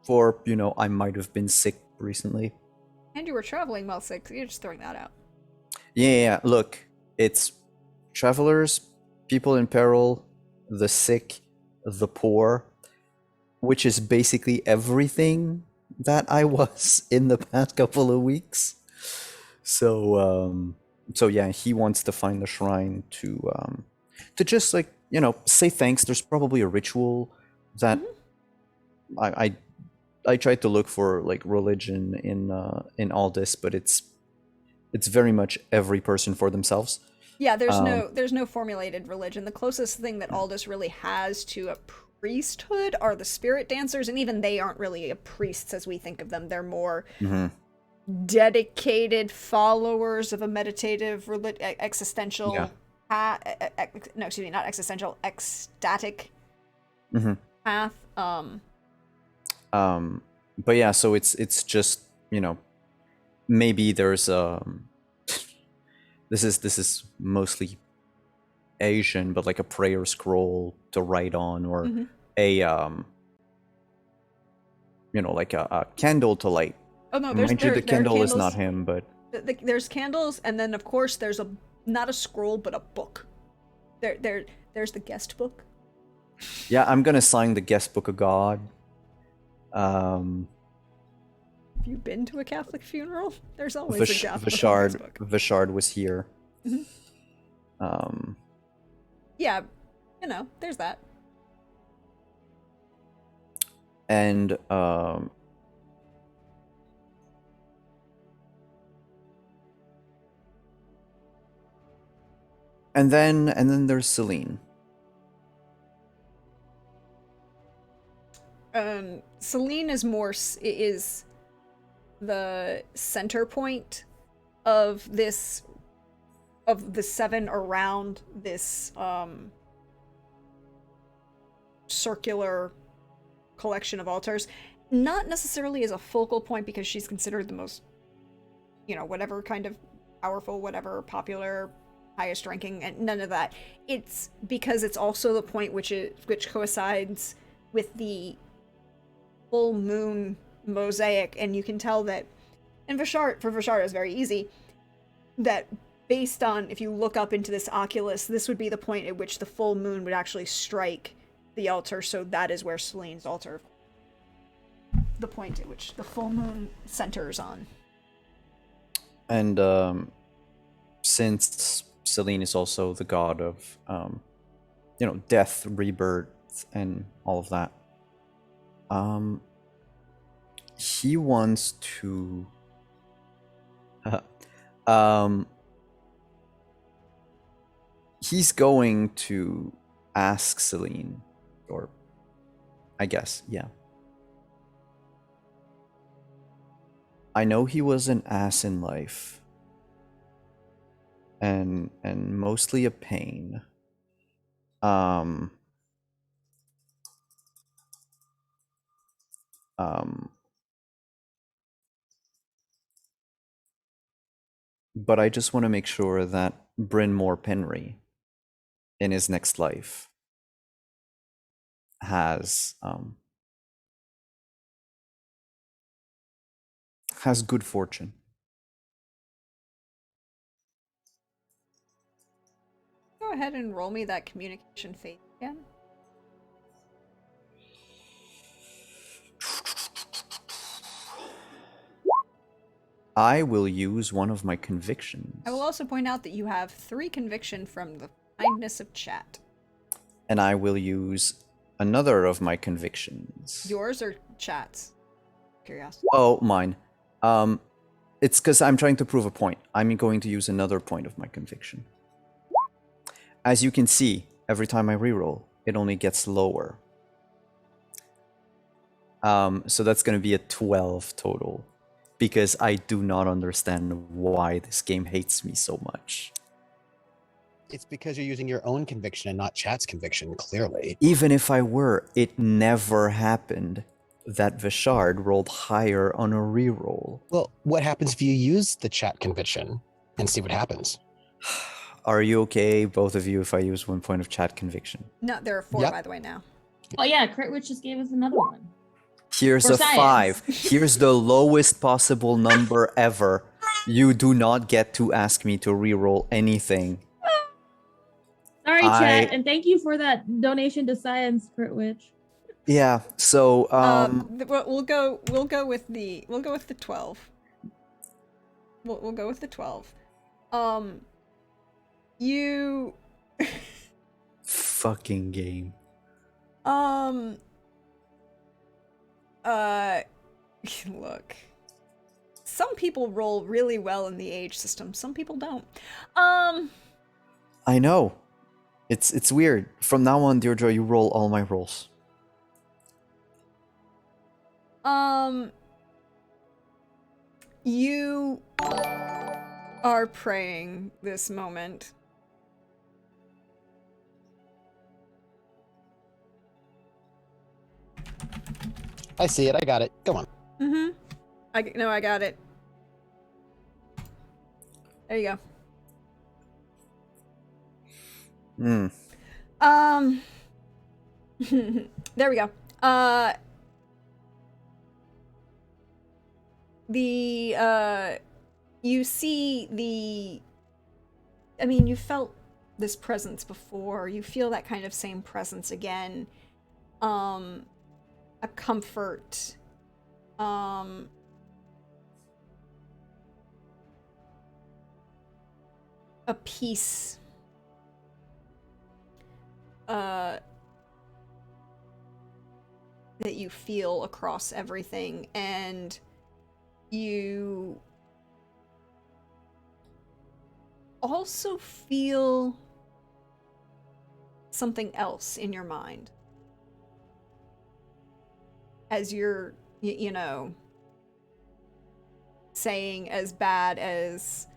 for, I might have been sick recently. And you were traveling while sick, so you're just throwing that out. Yeah, look, it's travelers, people in peril, the sick, the poor, which is basically everything that I was in the past couple of weeks. So yeah, he wants to find the shrine to just like, say thanks. There's probably a ritual that I tried to look for like religion in all this, but it's very much every person for themselves. Yeah, there's no formulated religion. The closest thing that Aldous really has to a priesthood are the spirit dancers, and even they aren't really a priests as we think of them. They're more dedicated followers of a meditative existential not existential, ecstatic path. But yeah, so it's just, maybe there's this is mostly Asian, but like a prayer scroll to write on, or a like a candle to light. Oh no, Mind you, the candle is not him, but there's candles, and then of course there's not a scroll but a book. There's the guest book. Yeah, I'm gonna sign the guest book of God. Have you been to a Catholic funeral? There's always a Catholic book. Vishard was here. Yeah, there's that. And and then there's Celine. Celine is the center point of the 7 around this circular collection of altars. Not necessarily as a focal point, because she's considered the most, whatever kind of powerful, whatever popular, highest ranking, and none of that. It's because it's also the point which coincides with the full moon mosaic, and you can tell that, and for Vishard is very easy, that based on, if you look up into this oculus, this would be the point at which the full moon would actually strike the altar, so that is where Celine's altar, the point at which the full moon centers on. And since Celine is also the god of death, rebirth, and all of that, he wants to he's going to ask Celine, or I guess, yeah. I know he was an ass in life, and mostly a pain. But I just want to make sure that Bryn Mawr Penry, in his next life, has has good fortune. Go ahead and roll me that communication phase again. I will use one of my convictions. I will also point out that you have 3 conviction from the kindness of chat. And I will use another of my convictions. Yours or chat's? Curiosity. Oh, mine. It's because I'm trying to prove a point. I'm going to use another point of my conviction. As you can see, every time I reroll, it only gets lower. So that's going to be a 12 total. Because I do not understand why this game hates me so much. It's because you're using your own conviction and not chat's conviction, clearly. Even if I were, it never happened that Vishard rolled higher on a reroll. Well, what happens if you use the chat conviction and see what happens? Are you okay, both of you, if I use 1 point of chat conviction? No, there are 4 Yep. by the way now. Oh yeah, Crit Witch just gave us another one. Here's For a science. 5. Here's the lowest possible number ever. You do not get to ask me to reroll anything. Sorry, I- chat, and thank you for that donation to science, Crit Witch. Yeah, so We'll go with the 12. We'll go with the 12. You fucking game. look. Some people roll really well in the age system, some people don't. I know. It's weird. From now on, Deirdre, you roll all my rolls. You are praying this moment. I see it. I got it. Go on. Mm-hmm. I got it. There you go. There we go. You see I mean, you felt this presence before. You feel that kind of same presence again. A comfort. A peace. That you feel across everything, and you also feel something else in your mind as you're, you know, saying as bad as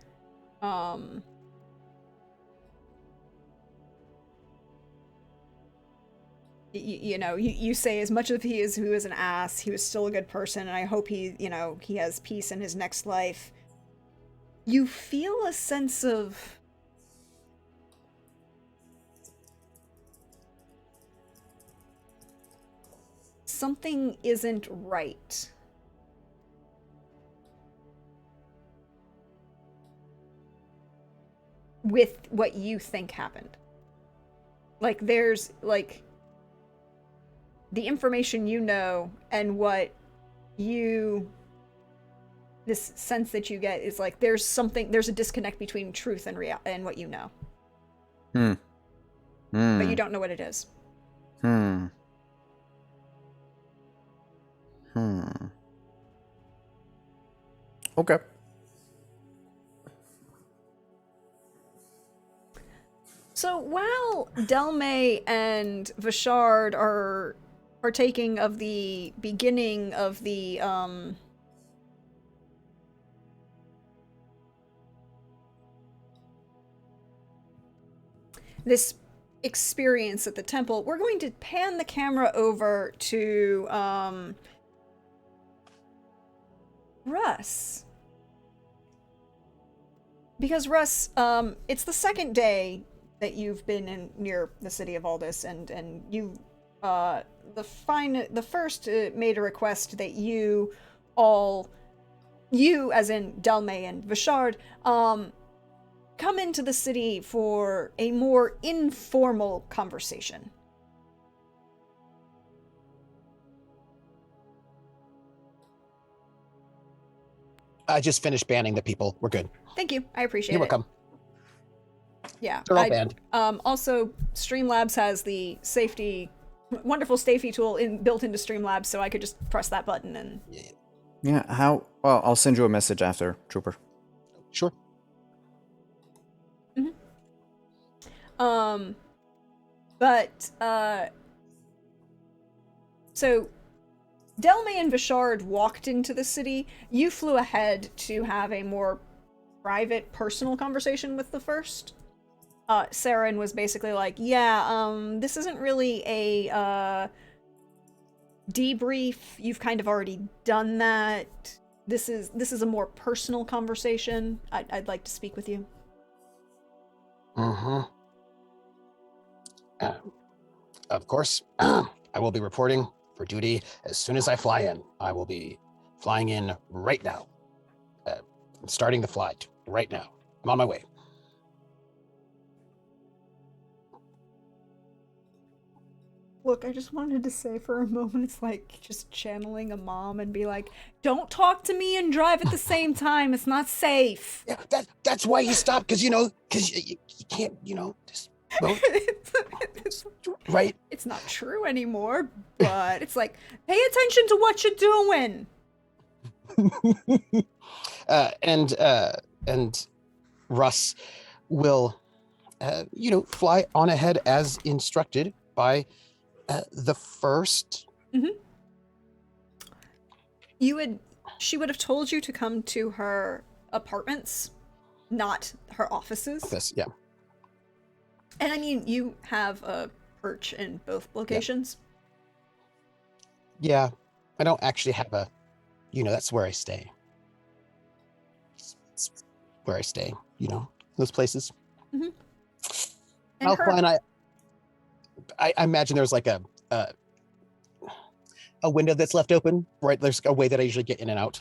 you know, you say as much as he is who is an ass, he was still a good person, and I hope he, you know, he has peace in his next life. You feel a sense of something isn't right. With what you think happened. Like, there's, like, the information you know and what you, this sense that you get is like there's a disconnect between truth and and what you know. But you don't know what it is. Okay. So while Delmay and Vishard are partaking of the beginning of the this experience at the temple, we're going to pan the camera over to Russ. Because Russ, it's the second day that you've been near the city of Aldous, and you the first made a request that you all you, as in Delme and Vishard, come into the city for a more informal conversation. I just finished banning the people. We're good. Thank you. I appreciate You're it. welcome. Yeah. They're all banned. Also, Streamlabs has the wonderful safety tool built into Streamlabs, so I could just press that button and. Yeah, how? Well, I'll send you a message after, Trooper. Sure. So Delme and Vishard walked into the city. You flew ahead to have a more private, personal conversation with the first. Saren was basically like, yeah, this isn't really a debrief. You've kind of already done that. This is a more personal conversation. I'd like to speak with you. Of course, I will be reporting for duty as soon as I fly in. I will be flying in right now. I'm starting the flight right now. I'm on my way. Look, I just wanted to say for a moment, it's like just channeling a mom and be like, don't talk to me and drive at the same time. It's not safe. Yeah, that's why you stopped, because you can't, just well, right? It's not true anymore, but it's like, pay attention to what you're doing. And Russ will, fly on ahead as instructed by the first. She would have told you to come to her apartments, not her offices. Office, yeah. And I mean, you have a perch in both locations. Yeah, I don't actually have a, that's where I stay. It's where I stay, those places. And I'll fly, and I imagine there's like a window that's left open, right? There's a way that I usually get in and out.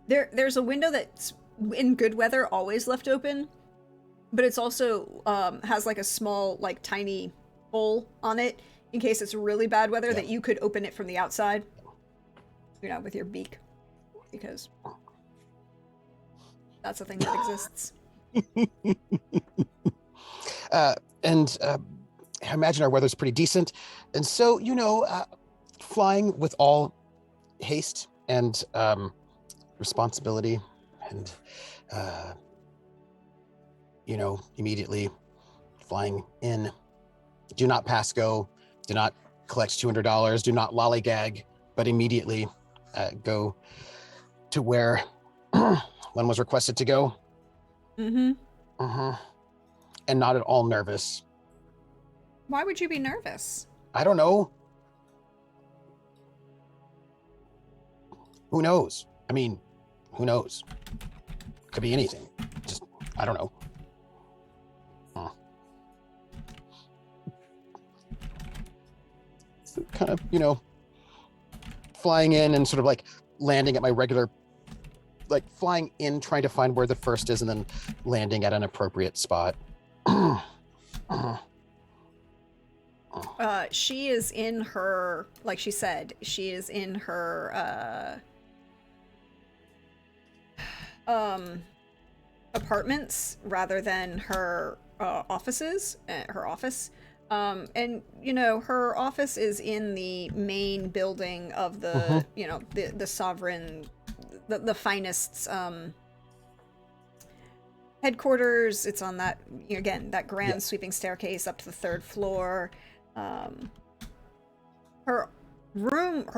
There's a window that's in good weather always left open, but it's also has like a small, like tiny hole on it in case it's really bad weather that you could open it from the outside, with your beak, because that's a thing that exists. And I imagine our weather's pretty decent, and so flying with all haste and responsibility, and immediately flying in. Do not pass go. Do not collect $200. Do not lollygag, but immediately go to where one was requested to go. And not at all nervous. Why would you be nervous? I don't know. Who knows? I mean, who knows? Could be anything. Just, I don't know. So kind of, flying in and sort of like landing at my regular, like flying in, trying to find where the first is, and then landing at an appropriate spot. She is in her, like she said, she is in her apartments rather than her offices, her office. And her office is in the main building of the the sovereign, the finest headquarters. It's on that, again, that grand sweeping staircase up to the 3rd floor. Her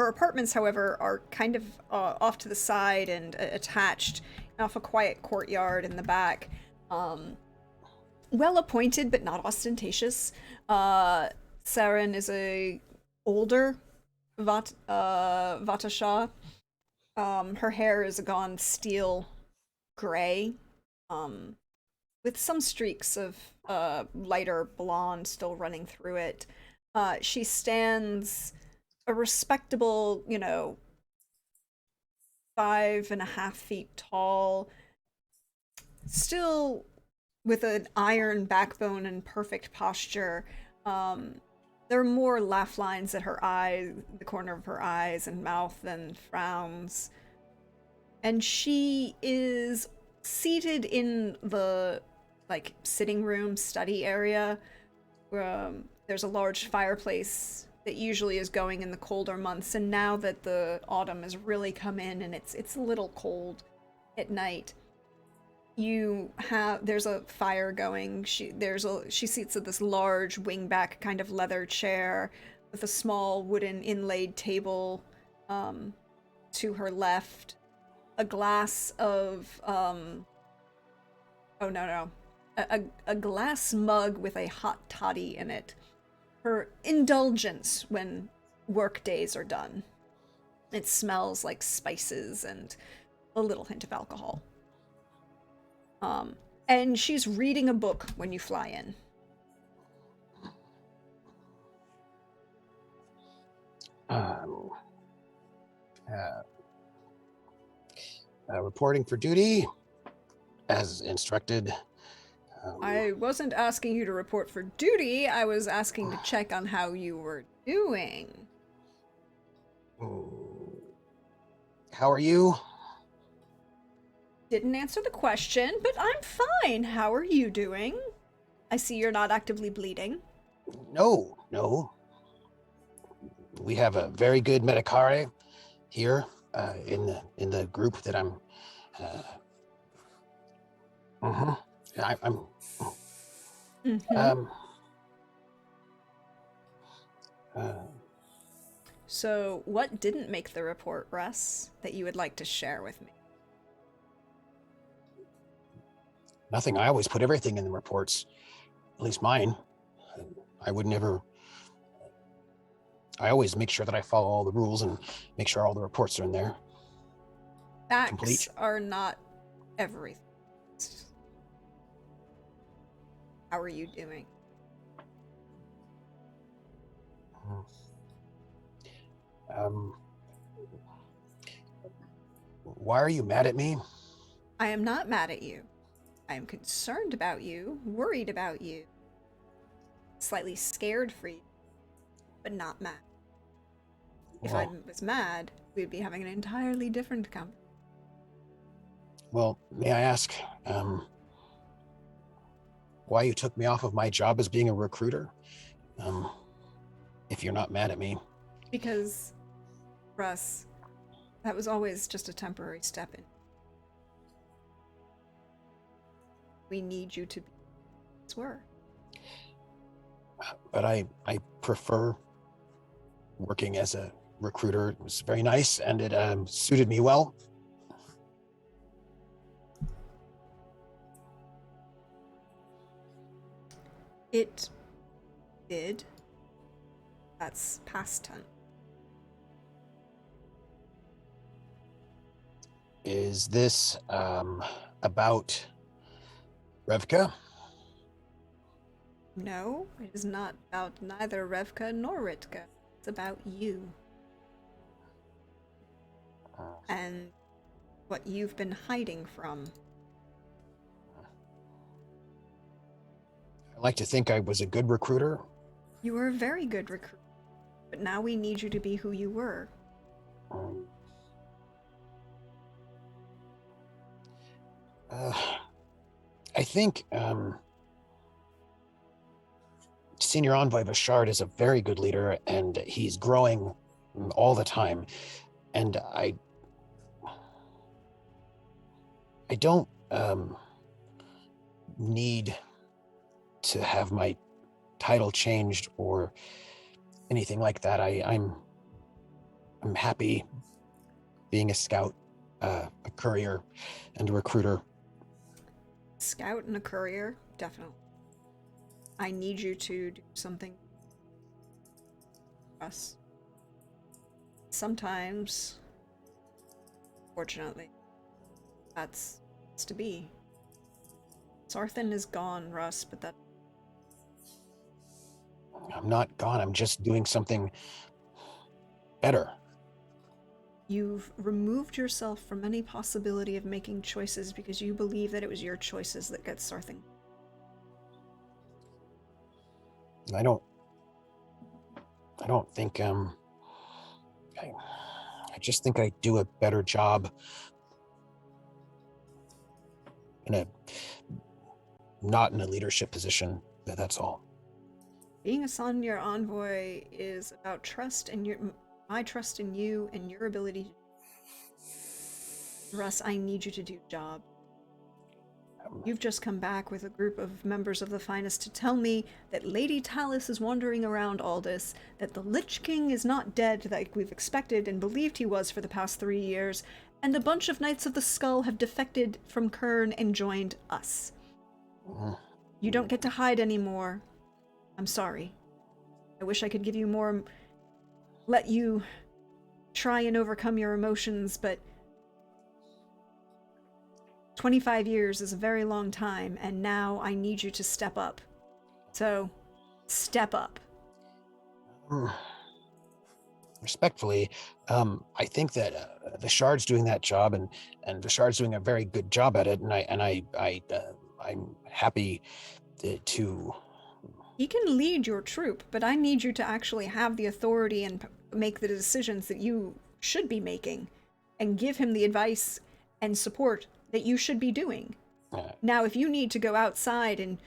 apartments, however, are kind of off to the side and attached off a quiet courtyard in the back. Well appointed, but not ostentatious. Saren is a older Vatashah. Her hair is a gone steel gray, with some streaks of lighter blonde still running through it. She stands a respectable, 5.5 feet tall, still with an iron backbone and perfect posture. There are more laugh lines at her eyes, the corner of her eyes and mouth, than frowns. And she is seated in the sitting room study area. There's a large fireplace that usually is going in the colder months, and now that the autumn has really come in and it's a little cold at night, there's a fire going. She seats at this large wingback kind of leather chair with a small wooden inlaid table to her left, a glass of a glass mug with a hot toddy in it, her indulgence when work days are done. It smells like spices and a little hint of alcohol. And she's reading a book when you fly in. Reporting for duty, as instructed. I wasn't asking you to report for duty, I was asking to check on how you were doing. How are you? Didn't answer the question, but I'm fine. How are you doing? I see you're not actively bleeding. No. We have a very good medicare here in the group that I'm. So, what didn't make the report, Russ, that you would like to share with me? Nothing. I always put everything in the reports, at least mine. I would never. I always make sure that I follow all the rules and make sure all the reports are in there. Facts Complete. are not everything. How are you doing? Why are you mad at me? I am not mad at you. I am concerned about you, worried about you, slightly scared for you, but not mad. If I was mad, we'd be having an entirely different conversation. Well, may I ask why you took me off of my job as being a recruiter? If you're not mad at me. Because, Russ, that was always just a temporary step in. We need you to be as were. But I prefer working as a recruiter. It was very nice and it suited me well. It did. That's past tense. Is this about Revka? No, it is not about neither Revka nor Ritka. It's about you. And what you've been hiding from. I like to think I was a good recruiter. You were a very good recruit, but now we need you to be who you were. I think Senior Envoy Vashard is a very good leader, and he's growing all the time. And I don't need to have my title changed or anything like that. I'm happy being a scout, a courier, and a recruiter. Scout and a courier, definitely. I need you to do something for us. Sometimes, fortunately, that's to be. Sarthan is gone, Russ, but that... I'm not gone. I'm just doing something better. You've removed yourself from any possibility of making choices because you believe that it was your choices that got Sarthing. I don't think I just think I do a better job not in a leadership position. That's all. Being a Sanya envoy is about trust and my trust in you and your ability. Russ, I need you to do the job. You've just come back with a group of members of the finest to tell me that Lady Talus is wandering around Aldous, that the Lich King is not dead like we've expected and believed he was for the past 3 years, and a bunch of Knights of the Skull have defected from Kern and joined us. You don't get to hide anymore. I'm sorry. I wish I could give you more, let you try and overcome your emotions, but 25 years is a very long time, and now I need you to step up. So, step up. Respectfully, I think that Vishard's doing that job, and Vishard's doing a very good job at it, and I'm happy to. He can lead your troop, but I need you to actually have the authority and make the decisions that you should be making, and give him the advice and support that you should be doing. Now, if you need to go outside and,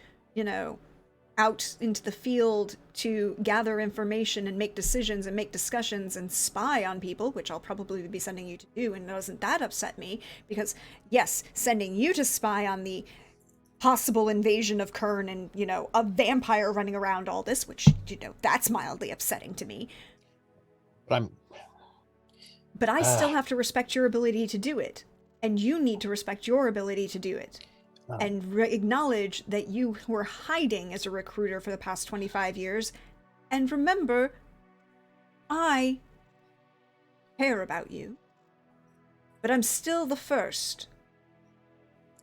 out into the field to gather information and make decisions and make discussions and spy on people, which I'll probably be sending you to do, and doesn't that upset me? Because, yes, sending you to spy on the possible invasion of Kern and, a vampire running around all this, which, that's mildly upsetting to me. But I still have to respect your ability to do it. And you need to respect your ability to do it. And acknowledge that you were hiding as a recruiter for the past 25 years. And remember, I care about you. But I'm still the first.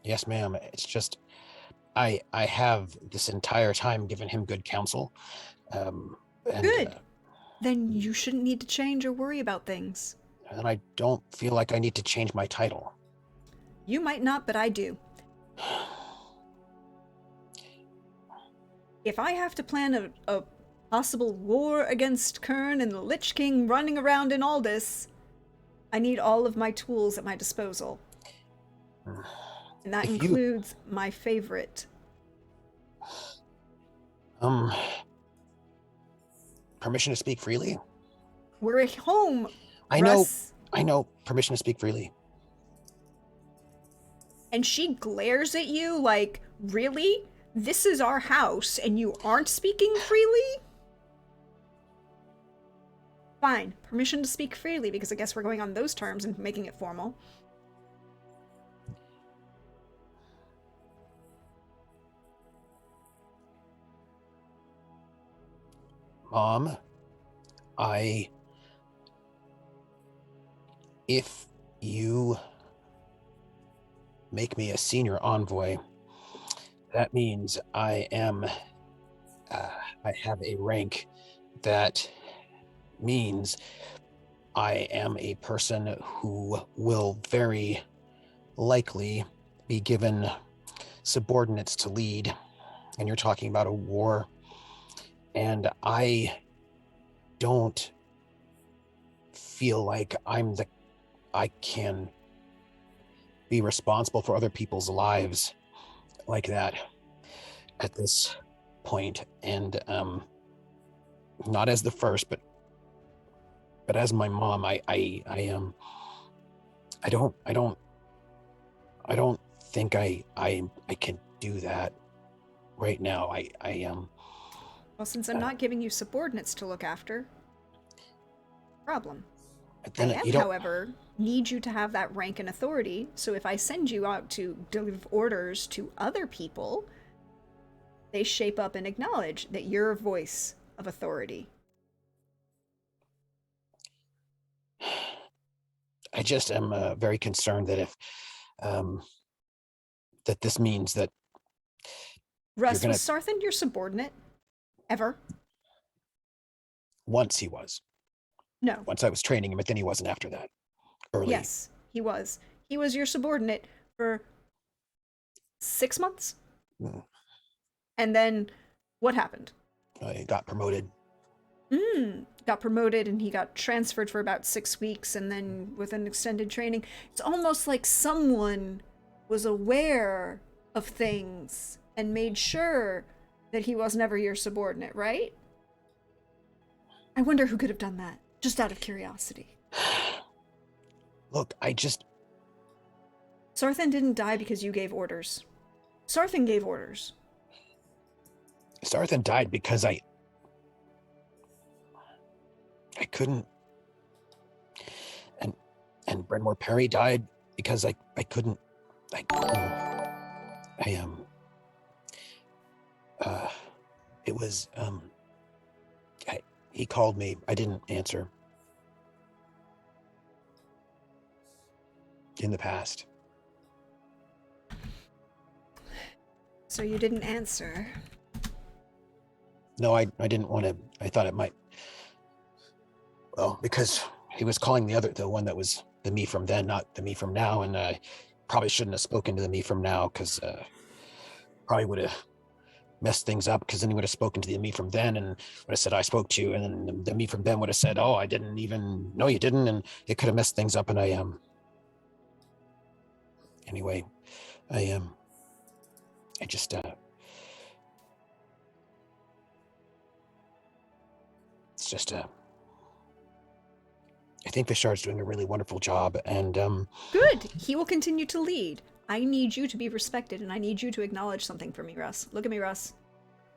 Yes, ma'am. It's just, I have this entire time given him good counsel. Good. Then you shouldn't need to change or worry about things. And I don't feel like I need to change my title. You might not, but I do. If I have to plan a possible war against Kern and the Lich King running around in Aldous, I need all of my tools at my disposal. And that includes my favorite. Permission to speak freely? We're at home, I Russ. know. Permission to speak freely. And she glares at you like, really? This is our house and you aren't speaking freely? Fine, permission to speak freely, because I guess we're going on those terms and making it formal. Mom, if you make me a senior envoy, that means I have a rank that means I am a person who will very likely be given subordinates to lead. And you're talking about a war. And I don't feel like I can be responsible for other people's lives like that at this point. And not as the first, but as my mom, I don't think I can do that right now. Well, since I'm not giving you subordinates to look after, problem. Then I am, however, need you to have that rank and authority, so if I send you out to deliver orders to other people, they shape up and acknowledge that you're a voice of authority. I just am very concerned that if that this means that Russ, was Sarthan your subordinate? Ever? Once he was. No. Once I was training him, but then he wasn't after that. early. Yes, he was. He was your subordinate for 6 months? Mm. And then what happened? I got promoted. Got promoted and he got transferred for about 6 weeks and then with an extended training. It's almost like someone was aware of things and made sure that he was never your subordinate, right? I wonder who could have done that, just out of curiosity. Look, Sarthan didn't die because you gave orders. Sarthan gave orders. Sarthan died because I couldn't, and Brenmore Perry died because I couldn't, it was, he called me, I didn't answer. In the past. So you didn't answer. No, I didn't want to, I thought it might, well, because he was calling the one that was the me from then, not the me from now, and I probably shouldn't have spoken to the me from now, because probably would have messed things up, because then he would have spoken to the me from then and would have said, I spoke to you, and then the me from then would have said, oh, I didn't even know you didn't, and it could have messed things up, and anyway, I just, it's just, I think Vishard's doing a really wonderful job, and Good! He will continue to lead. I need you to be respected, and I need you to acknowledge something for me, Russ. Look at me, Russ.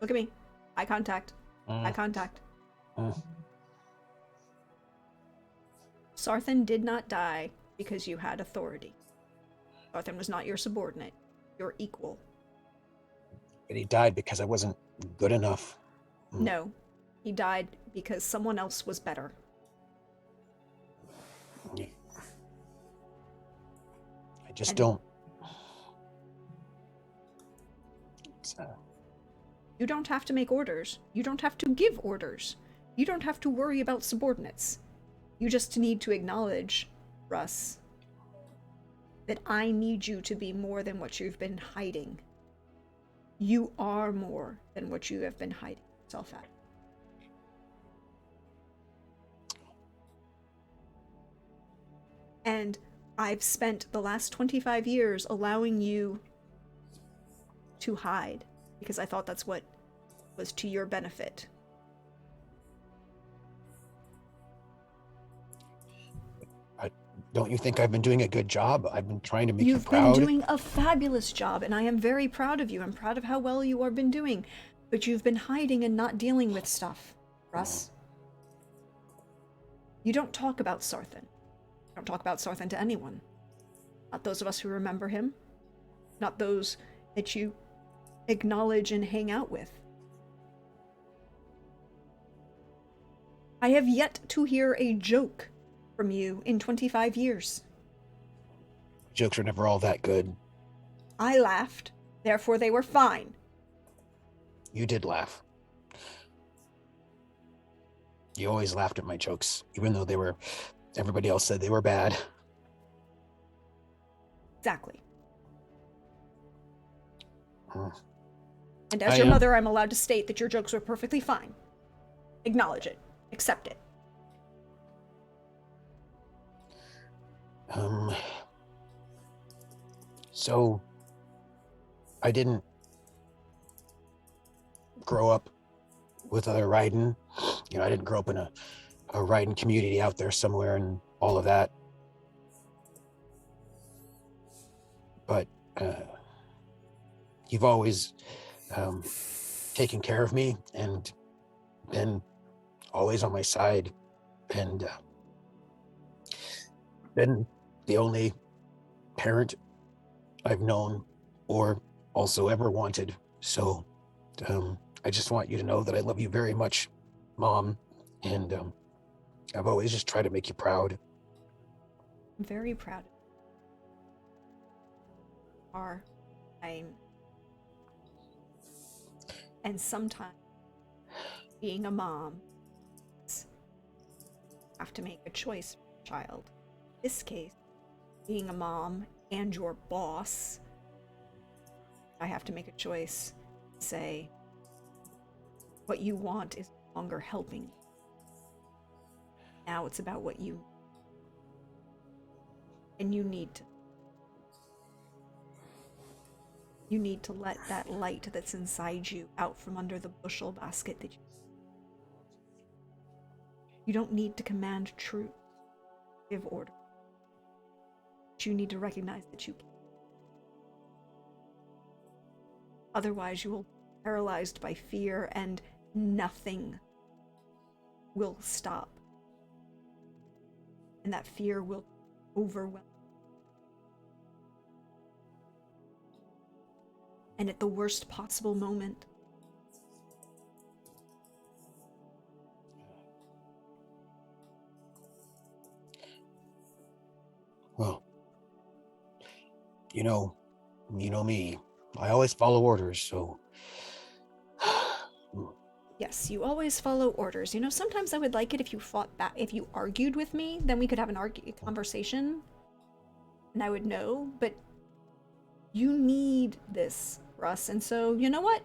Look at me. Eye contact. Eye contact. Sarthan did not die because you had authority. Sarthan was not your subordinate. Your equal. But he died because I wasn't good enough. No. He died because someone else was better. I just don't. You don't have to make orders. You don't have to give orders. You don't have to worry about subordinates. You just need to acknowledge, Russ, that I need you to be more than what you've been hiding. You are more than what you have been hiding yourself at. And I've spent the last 25 years allowing you to hide because I thought that's what was to your benefit. Don't you think I've been doing a good job? I've been trying to make you proud. You've been doing a fabulous job, and I am very proud of you. I'm proud of how well you have been doing. But you've been hiding and not dealing with stuff, Russ. You don't talk about Sarthan. You don't talk about Sarthan to anyone. Not those of us who remember him. Not those that you acknowledge and hang out with. I have yet to hear a joke from you in 25 years. Jokes are never all that good. I laughed, therefore they were fine. You did laugh. You always laughed at my jokes, even though everybody else said they were bad. Exactly. Hmm. And as your mother, I'm allowed to state that your jokes were perfectly fine. Acknowledge it. Accept it. So I didn't grow up with other Raiden. You know, I didn't grow up in a Raiden community out there somewhere and all of that. But you've always taken care of me and been always on my side, and been the only parent I've known or also ever wanted. So I just want you to know that I love you very much, Mom, and I've always just tried to make you proud. I'm very proud of you. And sometimes being a mom, have to make a choice for a child. this case, being a mom and your boss, I have to make a choice. Say, what you want is no longer helping you. Now it's about what you... And you need to let that light that's inside you out from under the bushel basket that you don't need to command truth, give order. But you need to recognize that you can. Otherwise, you will be paralyzed by fear and nothing will stop. And that fear will overwhelm. And at the worst possible moment, Well, you know me. I always follow orders, so yes, you always follow orders. Sometimes I would like it if you fought back, if you argued with me, then we could have a conversation and I would know, but you need this, Russ, and so, you know what?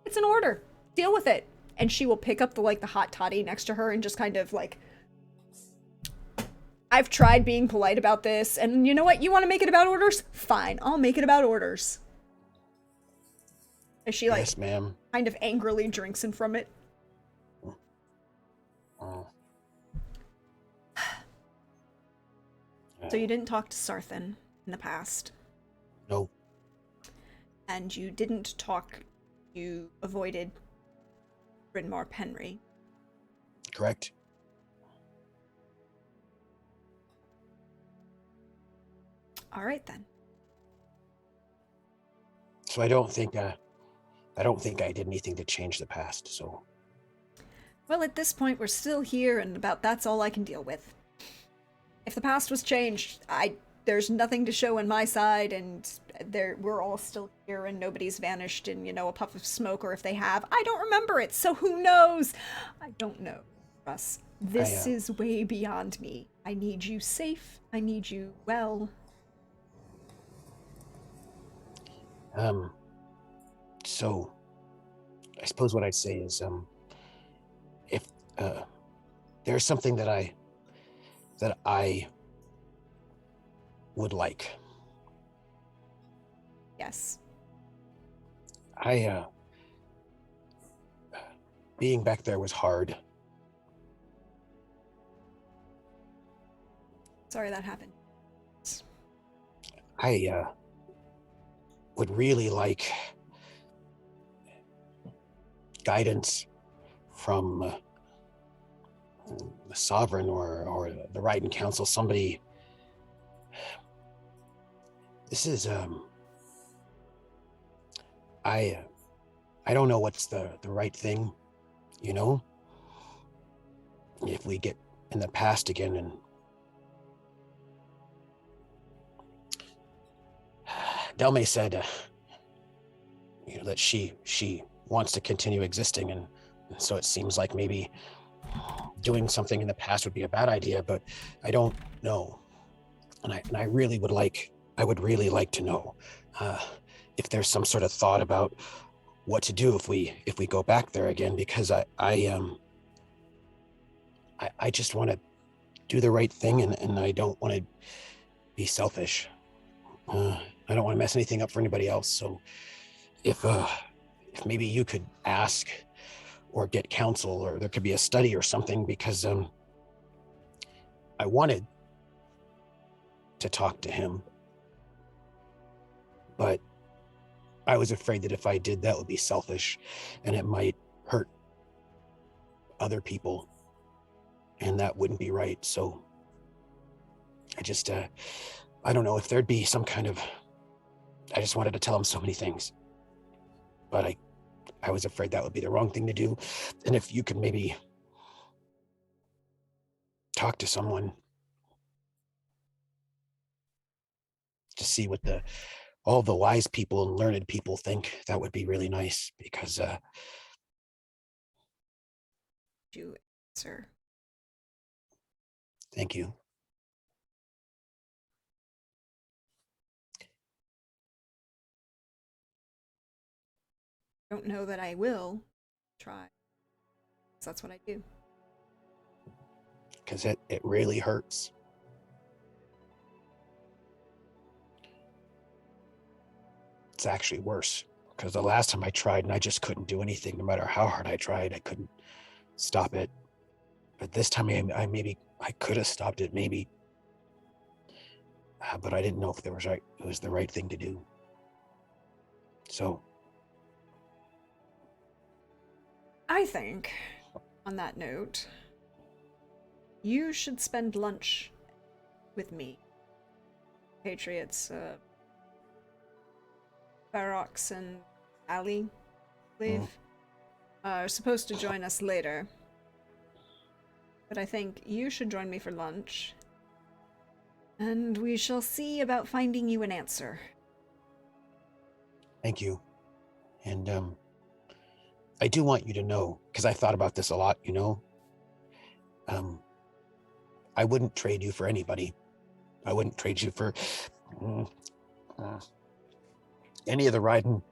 It's an order. Deal with it. And she will pick up the hot toddy next to her and just kind of I've tried being polite about this, and you know what? You want to make it about orders? Fine, I'll make it about orders. As she yes, ma'am. kind of angrily drinks in from it. Oh. So you didn't talk to Sarthan in the past. No. And you didn't talk, you avoided Bryn Mawr Penry. Correct. All right then. So I don't think I did anything to change the past, so. Well, at this point, we're still here, and about that's all I can deal with. If the past was changed, there's nothing to show on my side, and we're all still here, and nobody's vanished in, a puff of smoke, or if they have, I don't remember it, so who knows? I don't know, Russ. This is way beyond me. I need you safe. I need you well. So I suppose what I'd say is, if there's something that I would like. Yes. Being back there was hard. Sorry that happened. I would really like guidance from the Sovereign or the Raiden Council, somebody. This is I don't know what's the right thing, if we get in the past again. And Delme said that she wants to continue existing, and so it seems like maybe doing something in the past would be a bad idea, but I don't know. And I really would really like to know if there's some sort of thought about what to do if we go back there again, because I just want to do the right thing, and I don't want to be selfish. I don't want to mess anything up for anybody else. So if maybe you could ask or get counsel, or there could be a study or something, because I wanted to talk to him, but I was afraid that if I did, that would be selfish and it might hurt other people, and that wouldn't be right. So I just I don't know if there'd be some kind of, I just wanted to tell him so many things, but I was afraid that would be the wrong thing to do. And if you could maybe talk to someone to see what all the wise people and learned people think, that would be really nice, because You answer. thank you. don't know that I will try. 'Cause that's what I do. Because it really hurts. It's actually worse. Because the last time I tried and I just couldn't do anything. No matter how hard I tried, I couldn't stop it. But this time I could have stopped it, maybe. But I didn't know if it was the right thing to do. So I think, on that note, you should spend lunch with me. Patriots, Ferox and Ali, I believe, are supposed to join us later. But I think you should join me for lunch. And we shall see about finding you an answer. thank you. And I do want you to know, because I thought about this a lot, I wouldn't trade you for anybody. I wouldn't trade you for any of the riding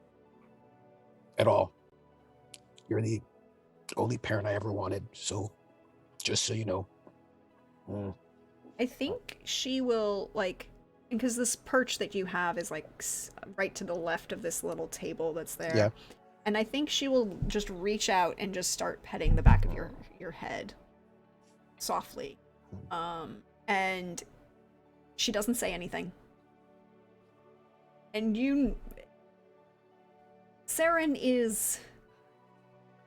at all. You're the only parent I ever wanted, so just so you know. I think she will, like, because this perch that you have is, like, right to the left of this little table that's there. Yeah. And I think she will just reach out and just start petting the back of your head softly. And she doesn't say anything. And Saren is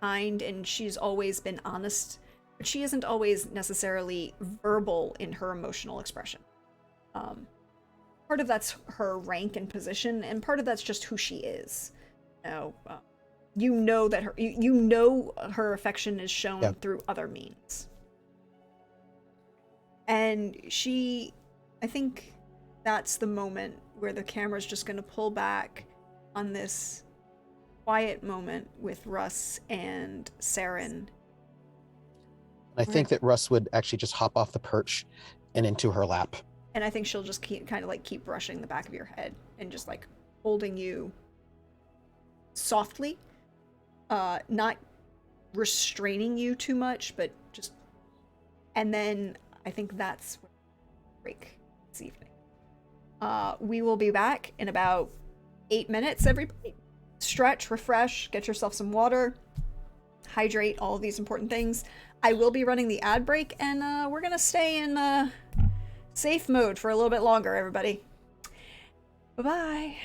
kind and she's always been honest, but she isn't always necessarily verbal in her emotional expression. Part of that's her rank and position, and part of that's just who she is. You know that her affection is shown through other means. And I think that's the moment where the camera's just going to pull back on this quiet moment with Russ and Saren. I think that Russ would actually just hop off the perch and into her lap. And I think she'll just keep brushing the back of your head and just like holding you softly, not restraining you too much, but just. And then I think that's what we'll break this evening. We will be back in about 8 minutes. Everybody, stretch, refresh, get yourself some water, hydrate, all of these important things. I will be running the ad break, and we're gonna stay in safe mode for a little bit longer, everybody. Bye-bye.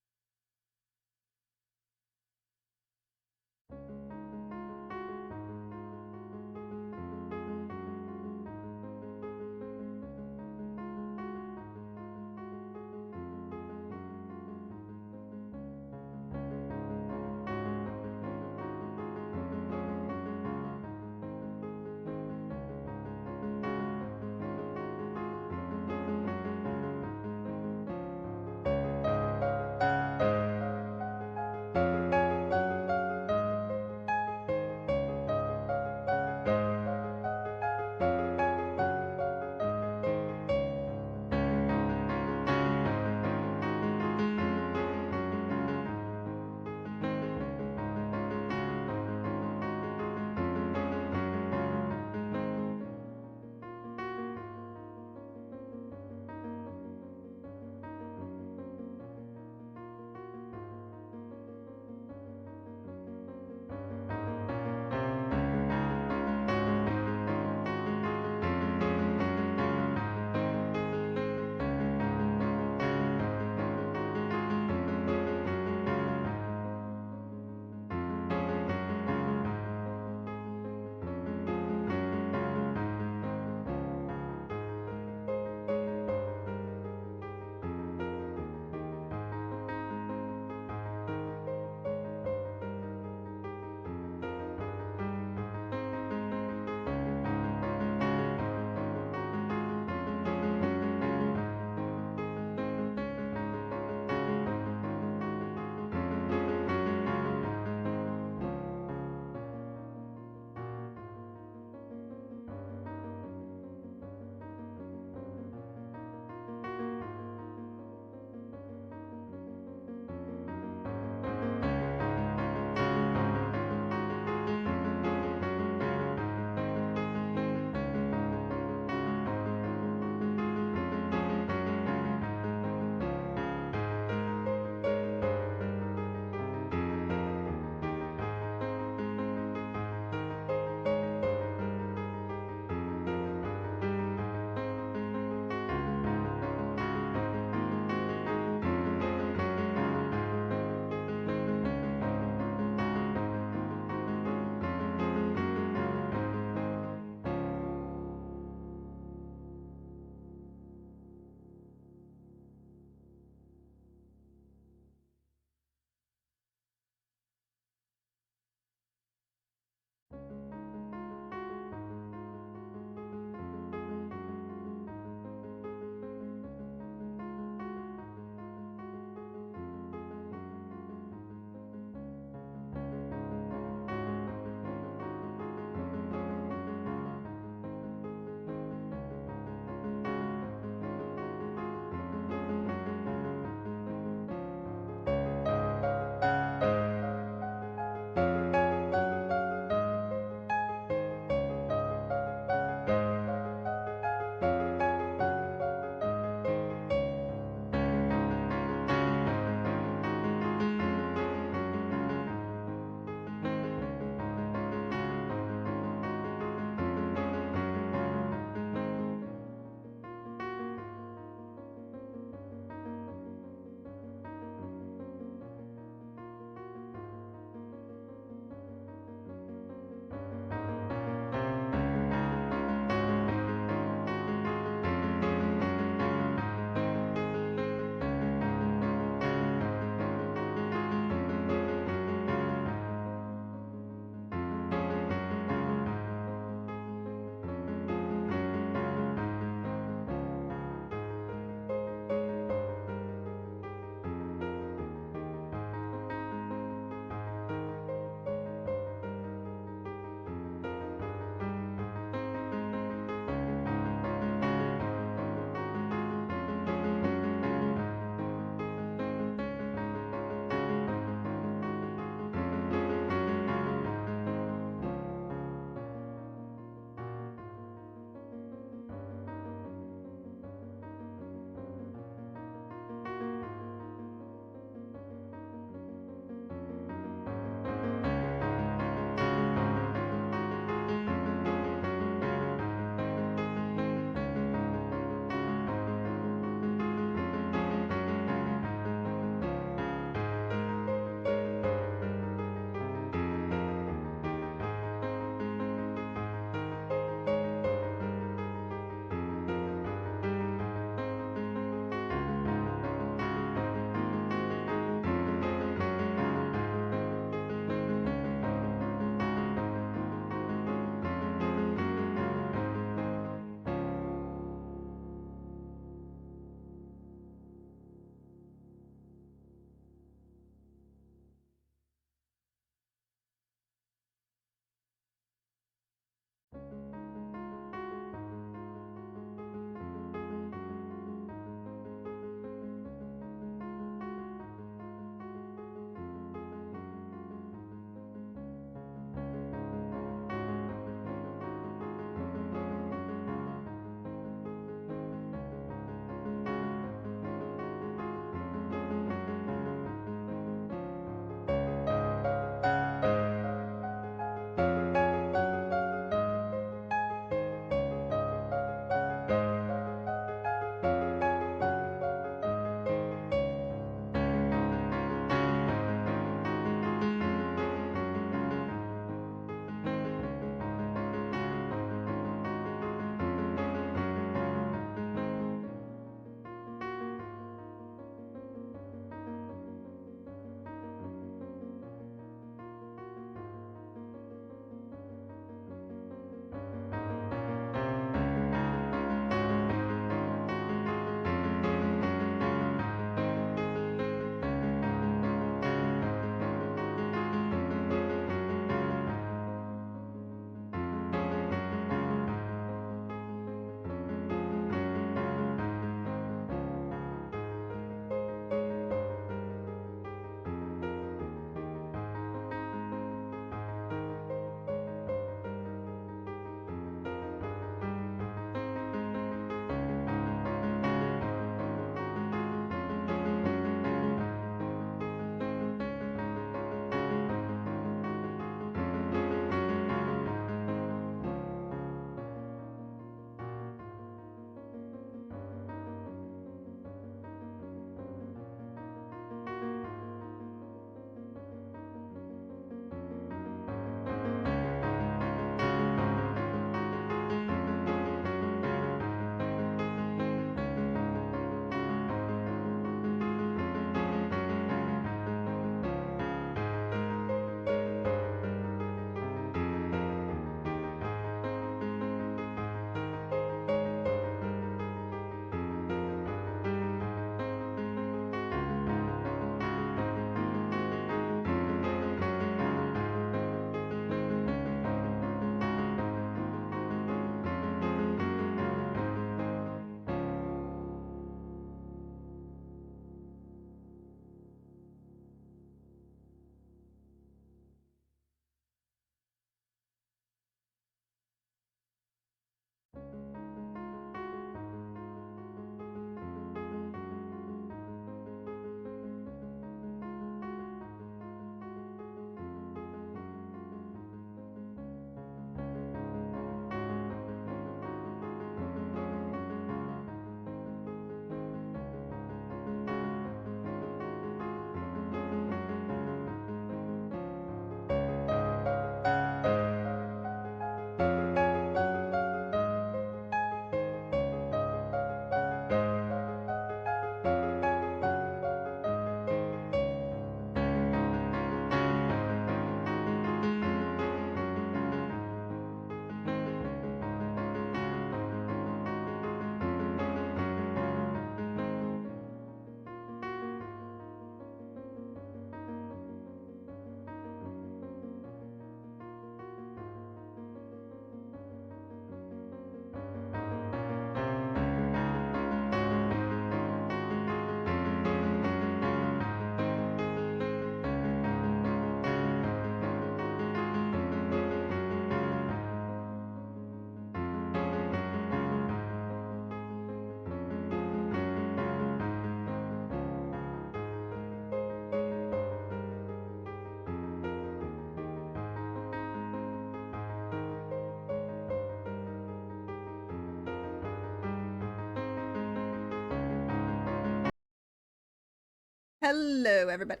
Hello, everybody.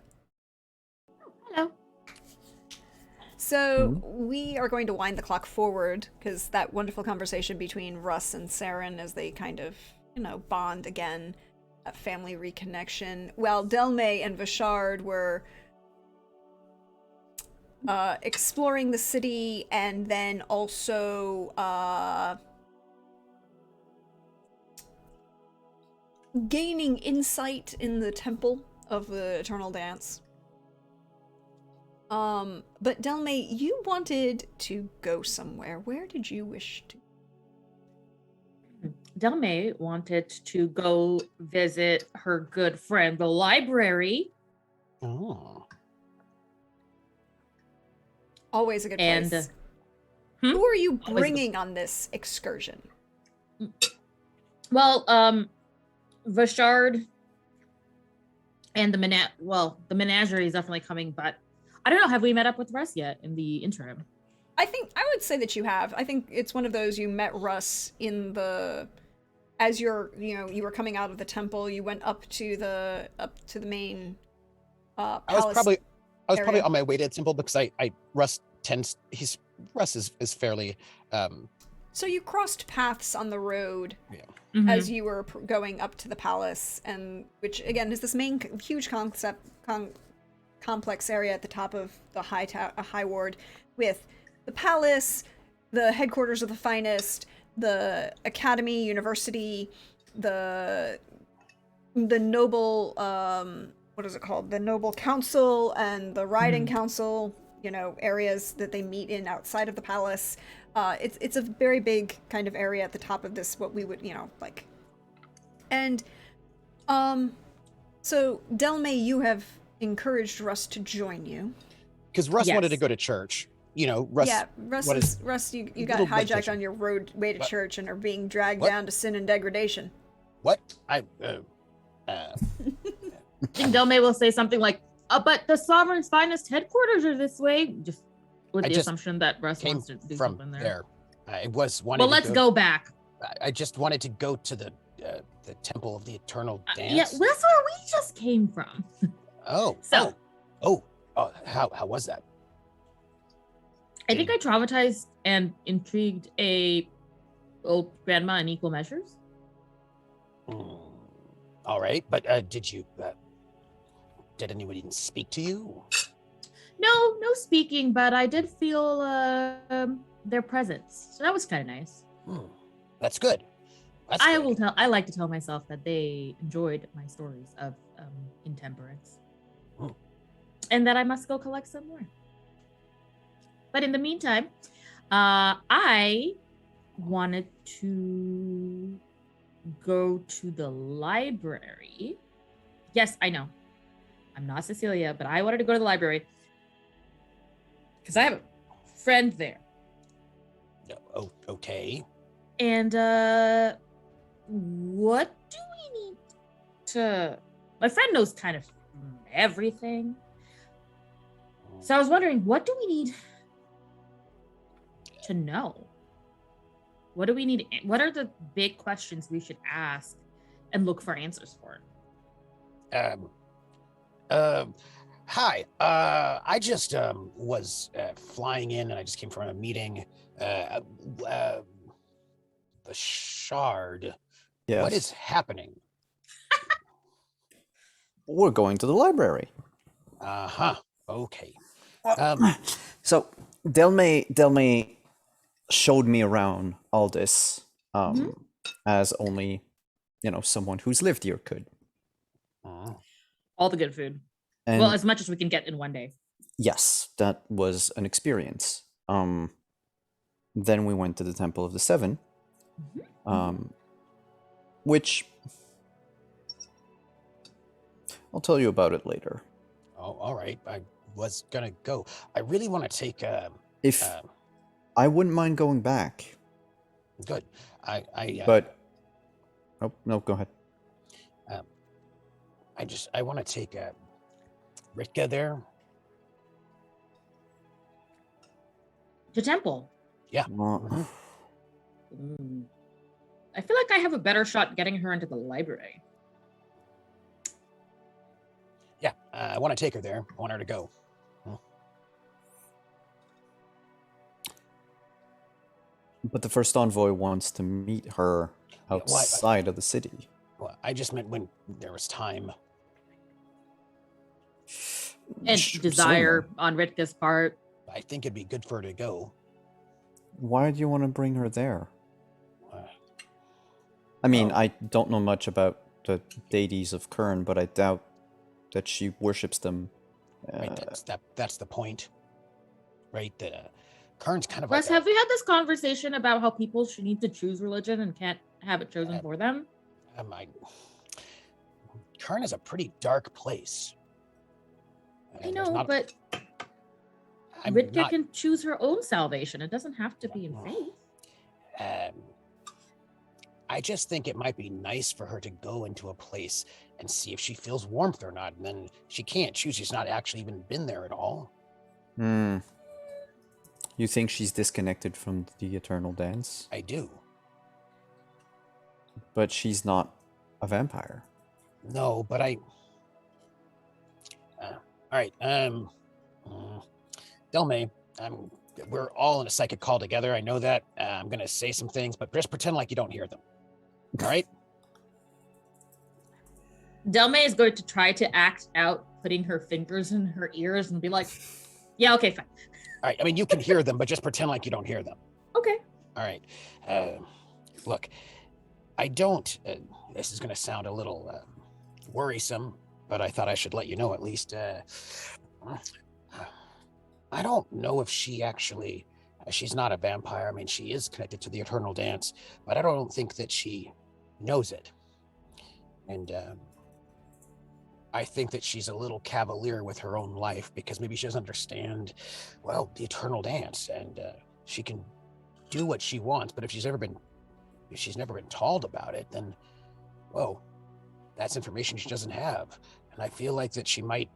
Hello. So we are going to wind the clock forward because that wonderful conversation between Russ and Saren as they kind of, bond again, that family reconnection. While Delme and Vishard were exploring the city and then also gaining insight in the temple of the Eternal Dance. But Delme, you wanted to go somewhere. Where did you wish to? Delme wanted to go visit her good friend, the library. Oh. Always a good And, place. Who are you Always a- bringing on this excursion? Well, Vashard and the menagerie is definitely coming, but I don't know. Have we met up with Russ yet in the interim? I would say that you have. I think it's one of those you met Russ as you were coming out of the temple. You went up to the main palace. I was probably area. on my way to the temple because Russ is fairly So you crossed paths on the road Mhm. as you were going up to the palace, and which again is this main huge complex area at the top of the high ward with the palace, the headquarters of the finest, the academy, university, the noble what is it called? The noble council and the riding council, areas that they meet in outside of the palace. It's a very big kind of area at the top of this, what we would, like. And so Delme, you have encouraged Russ to join you. because Russ wanted to Yes. go to church. Russ. Yeah, Russ, what is- you got little hijacked meditation. on your way to What? church and are being dragged What? down to sin and degradation. What? I think Delme will say something like, but the Sovereign's finest headquarters are this way, just with I the just assumption that Russ came wants to do from something there. there. I was wanting. Well, to let's go back. I just wanted to go to the temple of the Eternal Dance. Yeah, that's where we just came from. Oh. So- How was that? I think I traumatized and intrigued a old grandma in equal measures. Hmm. All right, but did anybody speak to you? No speaking, but I did feel their presence, so that was kind of nice. That's good. I like to tell myself that they enjoyed my stories of intemperance, and that I must go collect some more. But in the meantime, I wanted to go to the library. Yes, I know. I'm not Cecilia, but I wanted to go to the library because I have a friend there. Oh, okay. And what do we need to... My friend knows kind of everything. So I was wondering, what do we need to know? What do we need? What are the big questions we should ask and look for answers for? Hi. I just was flying in, and I just came from a meeting. The Shard. Yes. What is happening? We're going to the library. Okay. So Delme showed me around all this as only someone who's lived here could. All the good food. And Well, as much as we can get in one day. yes, that was an experience. Then we went to the Temple of the Seven, which I'll tell you about it later. Oh, all right. I was gonna go. I really want to take. If I wouldn't mind going back, Good. but no, go ahead. I want to take Ritka there. To temple. Yeah. Uh, I feel like I have a better shot getting her into the library. Yeah. I want to take her there. I want her to go. But the first envoy wants to meet her Yeah, why- outside of the city. Well, I just meant when there was time. And desire on Ritka's part. I think it'd be good for her to go. Why do you want to bring her there? Uh, I mean, Oh. I don't know much about the deities of Kern, but I doubt that she worships them. right, that's the point. Right? That Kern's kind of Russ, like have we had this conversation about how people should need to choose religion and can't have it chosen for them? Kern is a pretty dark place. I And there's know, not- but I'm Ritka not- can choose her own salvation. It doesn't have to be in faith. I just think it might be nice for her to go into a place and see if she feels warmth or not. And then she can't choose. She's not actually even been there at all. Hmm. You think she's disconnected from the Eternal Dance? I do. But she's not a vampire. No, but I. All right. Delme, we're all in a psychic call together. I know that. I'm gonna say some things, but just pretend like you don't hear them. All right. Delme is going to try to act out putting her fingers in her ears and be like, yeah, okay, fine. All right. I mean, you can hear them, but just pretend like you don't hear them. Okay. All right. Look, I don't. This is going to sound a little worrisome, but I thought I should let you know at least. I don't know if she actually. She's not a vampire. I mean, she is connected to the Eternal Dance, but I don't think that she knows it. And I think that she's a little cavalier with her own life because maybe she doesn't understand, well, the Eternal Dance, and she can do what she wants. But if she's never been told about it, then, whoa, that's information she doesn't have. And I feel like that she might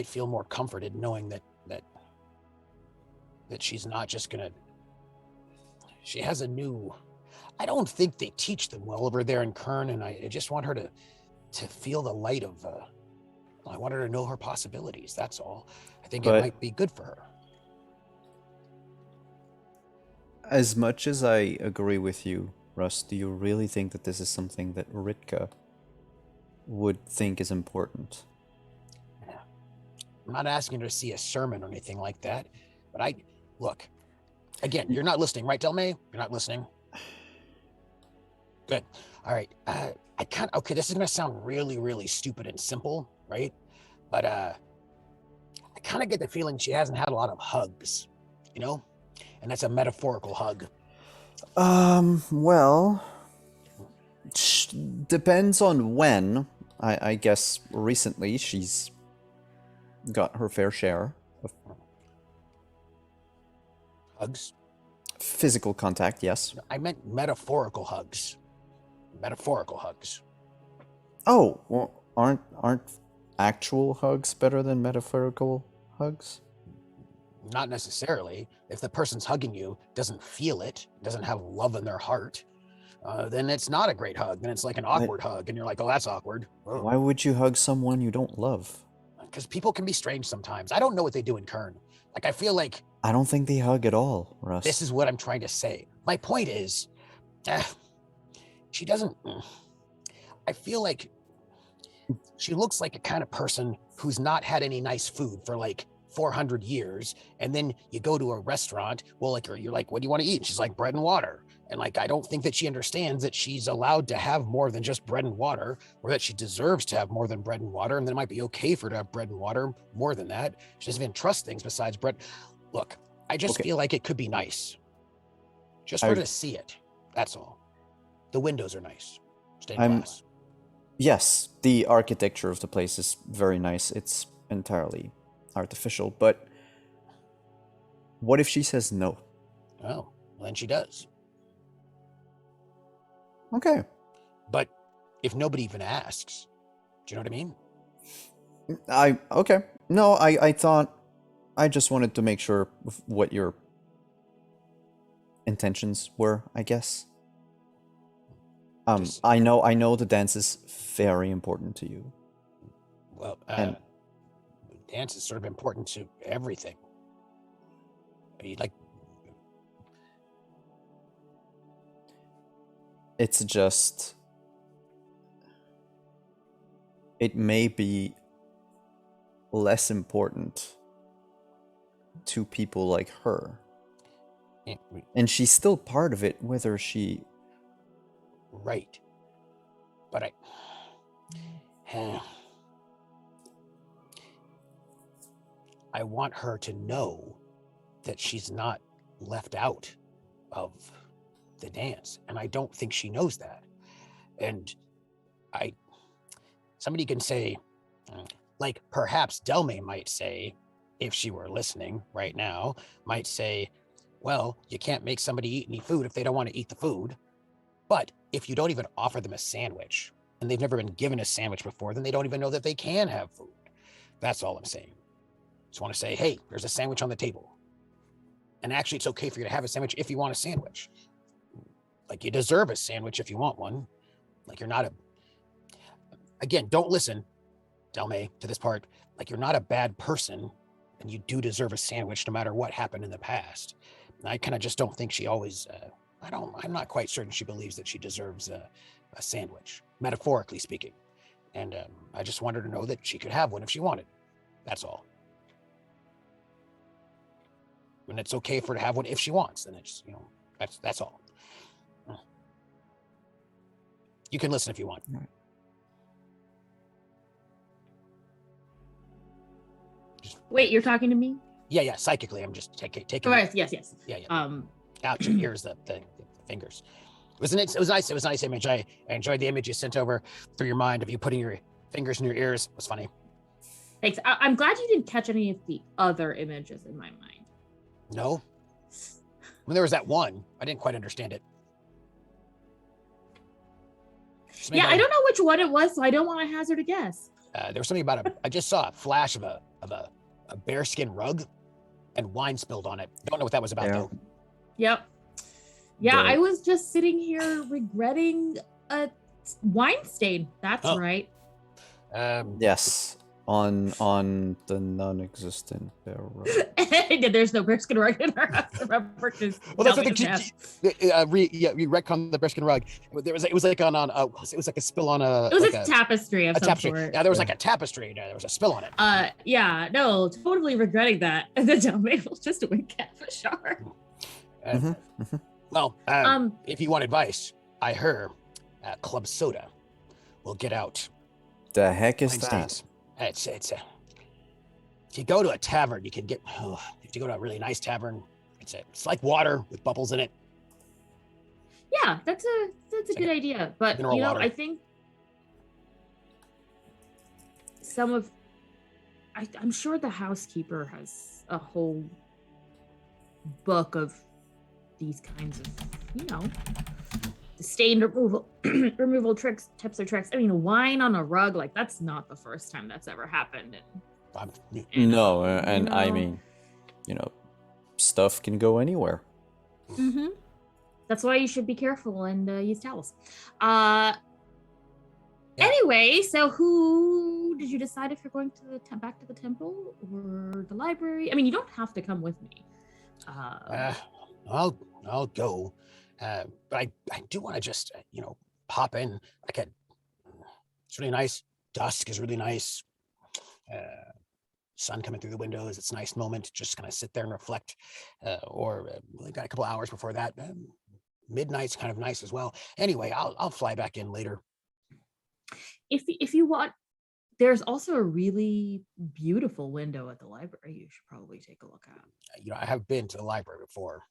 feel more comforted knowing that she's not just gonna. She has a new. I don't think they teach them well over there in Kern, and I just want her to feel the light of. I want her to know her possibilities. That's all. I think it might be good for her. As much as I agree with you, Russ, do you really think that this is something that Ritka would think is important? I'm not asking her to see a sermon or anything like that, but look. Again, you're not listening, right, Delme? You're not listening. Good. All right. Okay, this is gonna sound really, really stupid and simple, right? But I kind of get the feeling she hasn't had a lot of hugs, you know? And that's a metaphorical hug. Well, depends on when. I guess recently she's got her fair share of Hugs? physical contact, yes. I meant metaphorical hugs. Metaphorical hugs. Oh, well, aren't actual hugs better than metaphorical hugs? Not necessarily. If the person's hugging you doesn't feel it, doesn't have love in their heart, then it's not a great hug. Then it's like an awkward hug, and you're like, oh, that's awkward. Why would you hug someone you don't love? Because people can be strange sometimes. I don't know what they do in Kern. Like, I feel like I don't think they hug at all, Russ. this is what I'm trying to say. My point is, she doesn't. I feel like she looks like a kind of person who's not had any nice food for like 400 years, and then you go to a restaurant, well, like, you're like, what do you want to eat? And she's like, bread and water. And like, I don't think that she understands that she's allowed to have more than just bread and water, or that she deserves to have more than bread and water, and then it might be okay for her to have bread and water more than that. She doesn't even trust things besides bread. Look, I just feel like it could be nice, just for her to see it. That's all. The windows are nice, stained glass. Yes, the architecture of the place is very nice. It's entirely artificial, but what if she says no? Oh, well, then she does. Okay. But if nobody even asks, do you know what I mean? Okay. No, I thought I just wanted to make sure of what your intentions were, I guess. I know the dance is very important to you. Well, And- dance is sort of important to everything. I mean, like, it's just it may be less important to people like her, eh, and she's still part of it whether she right. But I want her to know that she's not left out of the dance, and I don't think she knows that. And somebody can say, like perhaps Delme might say, if she were listening right now, might say, well, you can't make somebody eat any food if they don't want to eat the food. But if you don't even offer them a sandwich and they've never been given a sandwich before, then they don't even know that they can have food. That's all I'm saying. Just want to say, hey, there's a sandwich on the table. And actually, it's okay for you to have a sandwich if you want a sandwich. Like, you deserve a sandwich if you want one. Like, you're not a... Again, don't listen, Delme, to this part. Like, you're not a bad person, and you do deserve a sandwich no matter what happened in the past. And I kind of just don't think she always... I'm not quite certain she believes that she deserves a sandwich, metaphorically speaking. And I just want her to know that she could have one if she wanted. That's all. And it's okay for her to have one if she wants. And it's, that's all. You can listen if you want. Right. Wait, you're talking to me? Yeah, psychically, I'm just taking. Oh, right, yes. Yeah. Ouch. Here's the fingers. It was nice. It was a nice image. I enjoyed the image you sent over through your mind of you putting your fingers in your ears. It was funny. Thanks. I'm glad you didn't catch any of the other images in my mind. No? When there was that one, I didn't quite understand it. Yeah, I don't know which one it was, so I don't want to hazard a guess. There was something about I just saw a flash of a bearskin rug and wine spilled on it. Don't know what that was about, Yeah. though. Yep. Yeah, The- I was just sitting here regretting a wine stain. That's Oh. right. Yes, on the non-existent barrel. There's no bearskin rug in our house. Remember, 'cause Well, that's what Delme we doesn't have- we retconned the bearskin rug. It was like it was like a spill on a. It was like a tapestry of a some tapestry. sort. Yeah, there was like a tapestry. There was a spill on it. Yeah, no, totally regretting that. And then Delme will just wink at Bashar. Uh, Mhm. Well, if you want advice, I heard Club Soda will get out. The heck is wine that? stains. It's if you go to a tavern, you can get. If you go to a really nice tavern, it's like water with bubbles in it. Yeah, that's a like good idea. But mineral water. I think I'm sure the housekeeper has a whole book of these kinds of, the stain removal tricks, tips or tricks. I mean, wine on a rug, like that's not the first time that's ever happened. No, and I know. mean, stuff can go anywhere. Mm-hmm. That's why you should be careful and use towels. Anyway, so who did you decide if you're going to back to the temple or the library? I mean, you don't have to come with me. I'll go, but I do want to just pop in. It's really nice. Dusk is really nice. Sun coming through the windows. It's a nice moment. Just kind of sit there and reflect. We got a couple hours before that. Midnight's kind of nice as well. Anyway, I'll fly back in later. If you want, there's also a really beautiful window at the library you should probably take a look at. I have been to the library before.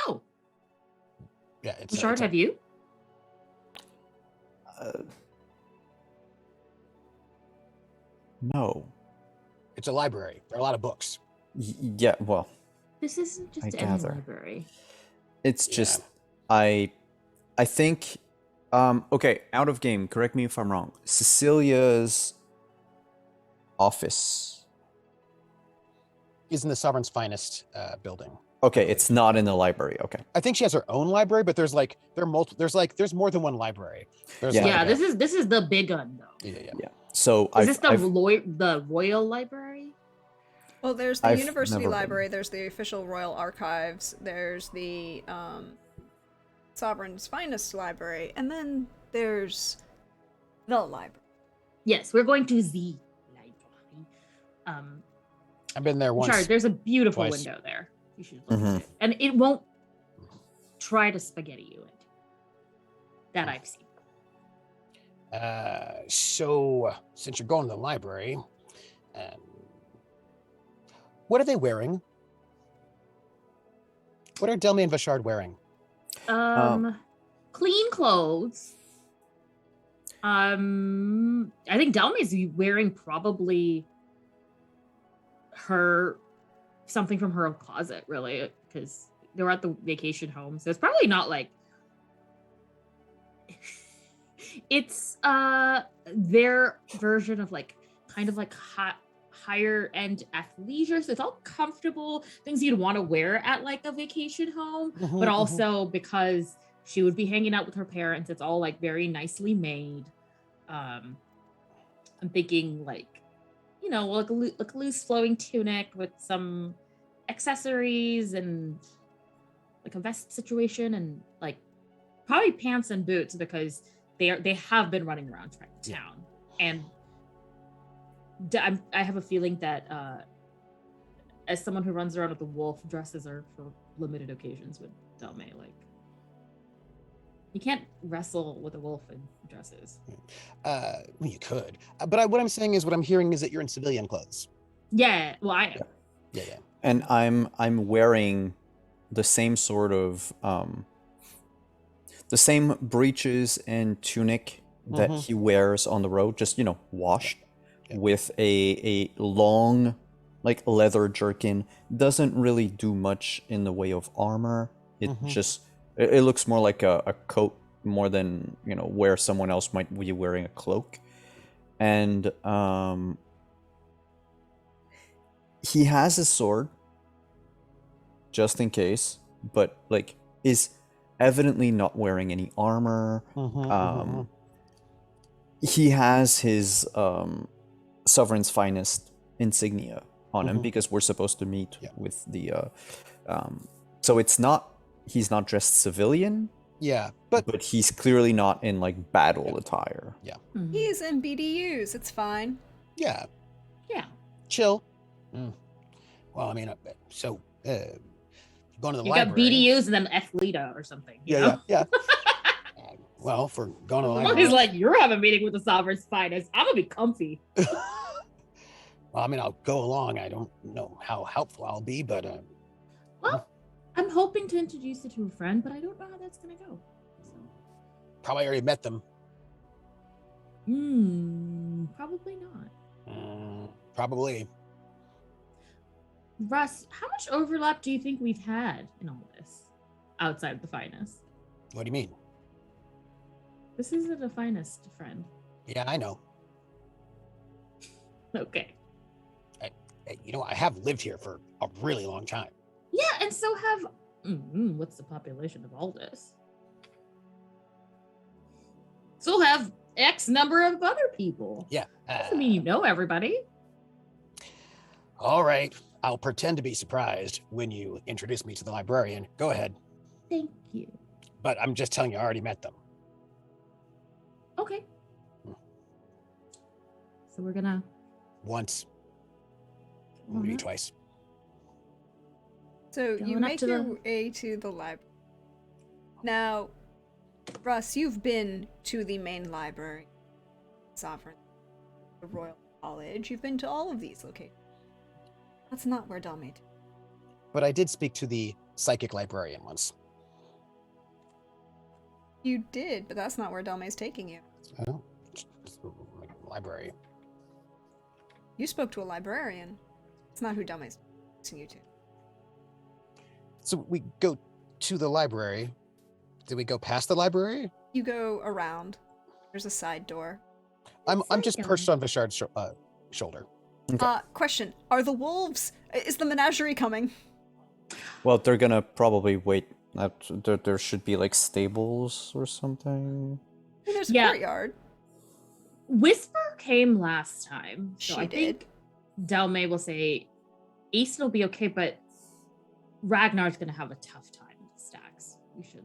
Oh, Yeah, Bashard, have you? No. It's a library. There are a lot of books. Yeah, well, This isn't just I any gather. library. it's Yeah. just I think okay, out of game, correct me if I'm wrong. Cecilia's office. Is in the Sovereign's Finest building. Okay, it's not in the library. Okay. I think she has her own library, but there's more than one library. There's Yeah. Yeah, like a- this is the big one though. yeah. Yeah. So Is this I've the Royal Library? Well, there's the I've University never been. Library, there's the official Royal Archives, there's the Sovereign's Finest Library, and then there's the library. Yes, we're going to the library. I've been there once. Sorry, there's a beautiful twice. window there. You should look Mhm. at it. And it won't try to spaghetti you it. That I've seen. So since you're going to the library, what are they wearing? What are Delmy and Vashard wearing? Clean clothes. I think Delmy's wearing probably something from her closet, really, because they were at the vacation home. So it's probably not like it's their version of like kind of like higher end athleisure. So it's all comfortable things you'd want to wear at like a vacation home, but also because she would be hanging out with her parents, it's all like very nicely made. I'm thinking like, you know, like a loose flowing tunic with some accessories and like a vest situation, and like probably pants and boots because they have been running around town. And I have a feeling that as someone who runs around with a wolf, dresses are for limited occasions with Delme. Like, you can't wrestle with a wolf in dresses. Well, you could, but what I'm saying is, what I'm hearing is that you're in civilian clothes. Yeah, well, I am. Yeah. and I'm wearing the same sort of the same breeches and tunic that he wears on the road, just washed, with a long like leather jerkin. Doesn't really do much in the way of armor. It just it looks more like a coat more than where someone else might be wearing a cloak. And he has a sword just in case, but like is evidently not wearing any armor. He has his Sovereign's Finest insignia on him because we're supposed to meet with the so he's not dressed civilian, but he's clearly not in like battle attire. Mhm. He's in BDUs, it's fine. Yeah, chill. Well, I mean, so going to the You library. got BDUs and then Athleta or something. You know? Yeah. Well, for going to the He's library. like, you're having a meeting with the Sovereign's Finest. I'm gonna be comfy. Well, I mean, I'll go along. I don't know how helpful I'll be, but Well, I'm hoping to introduce you to a friend, but I don't know how that's gonna go. So. probably already met them. Probably not. Probably. Russ, how much overlap do you think we've had in all this outside of the Finest? What do you mean? This isn't a Finest friend. Yeah, I know. Okay. Hey, I have lived here for a really long time. Yeah, and so have. What's the population of Aldous? So have X number of other people. Yeah. Doesn't mean you know everybody. All right. I'll pretend to be surprised when you introduce me to the librarian. Go ahead. Thank you. But I'm just telling you, I already met them. Okay. So we're gonna. Once. Maybe twice. So you Going up make to your the- way to the library. Now, Russ, you've been to the main library, Sovereign, the Royal College. You've been to all of these locations. That's not where Dalmate. But I did speak to the psychic librarian once. You did, but that's not where Dalmate's taking you. Oh, library. You spoke to a librarian. It's not who Dalmate's taking you to. So we go to the library. Did we go past the library? You go around. There's a side door. I'm just perched on Vashard's shoulder. Question. Are the wolves... Is the menagerie coming? Well, they're gonna probably wait. There should be like stables or something. I mean, there's a Yeah. courtyard. Whisper came last time, so She I did. think Delmay will say Aeson will be okay, but Ragnar's gonna have a tough time with the stacks. We should.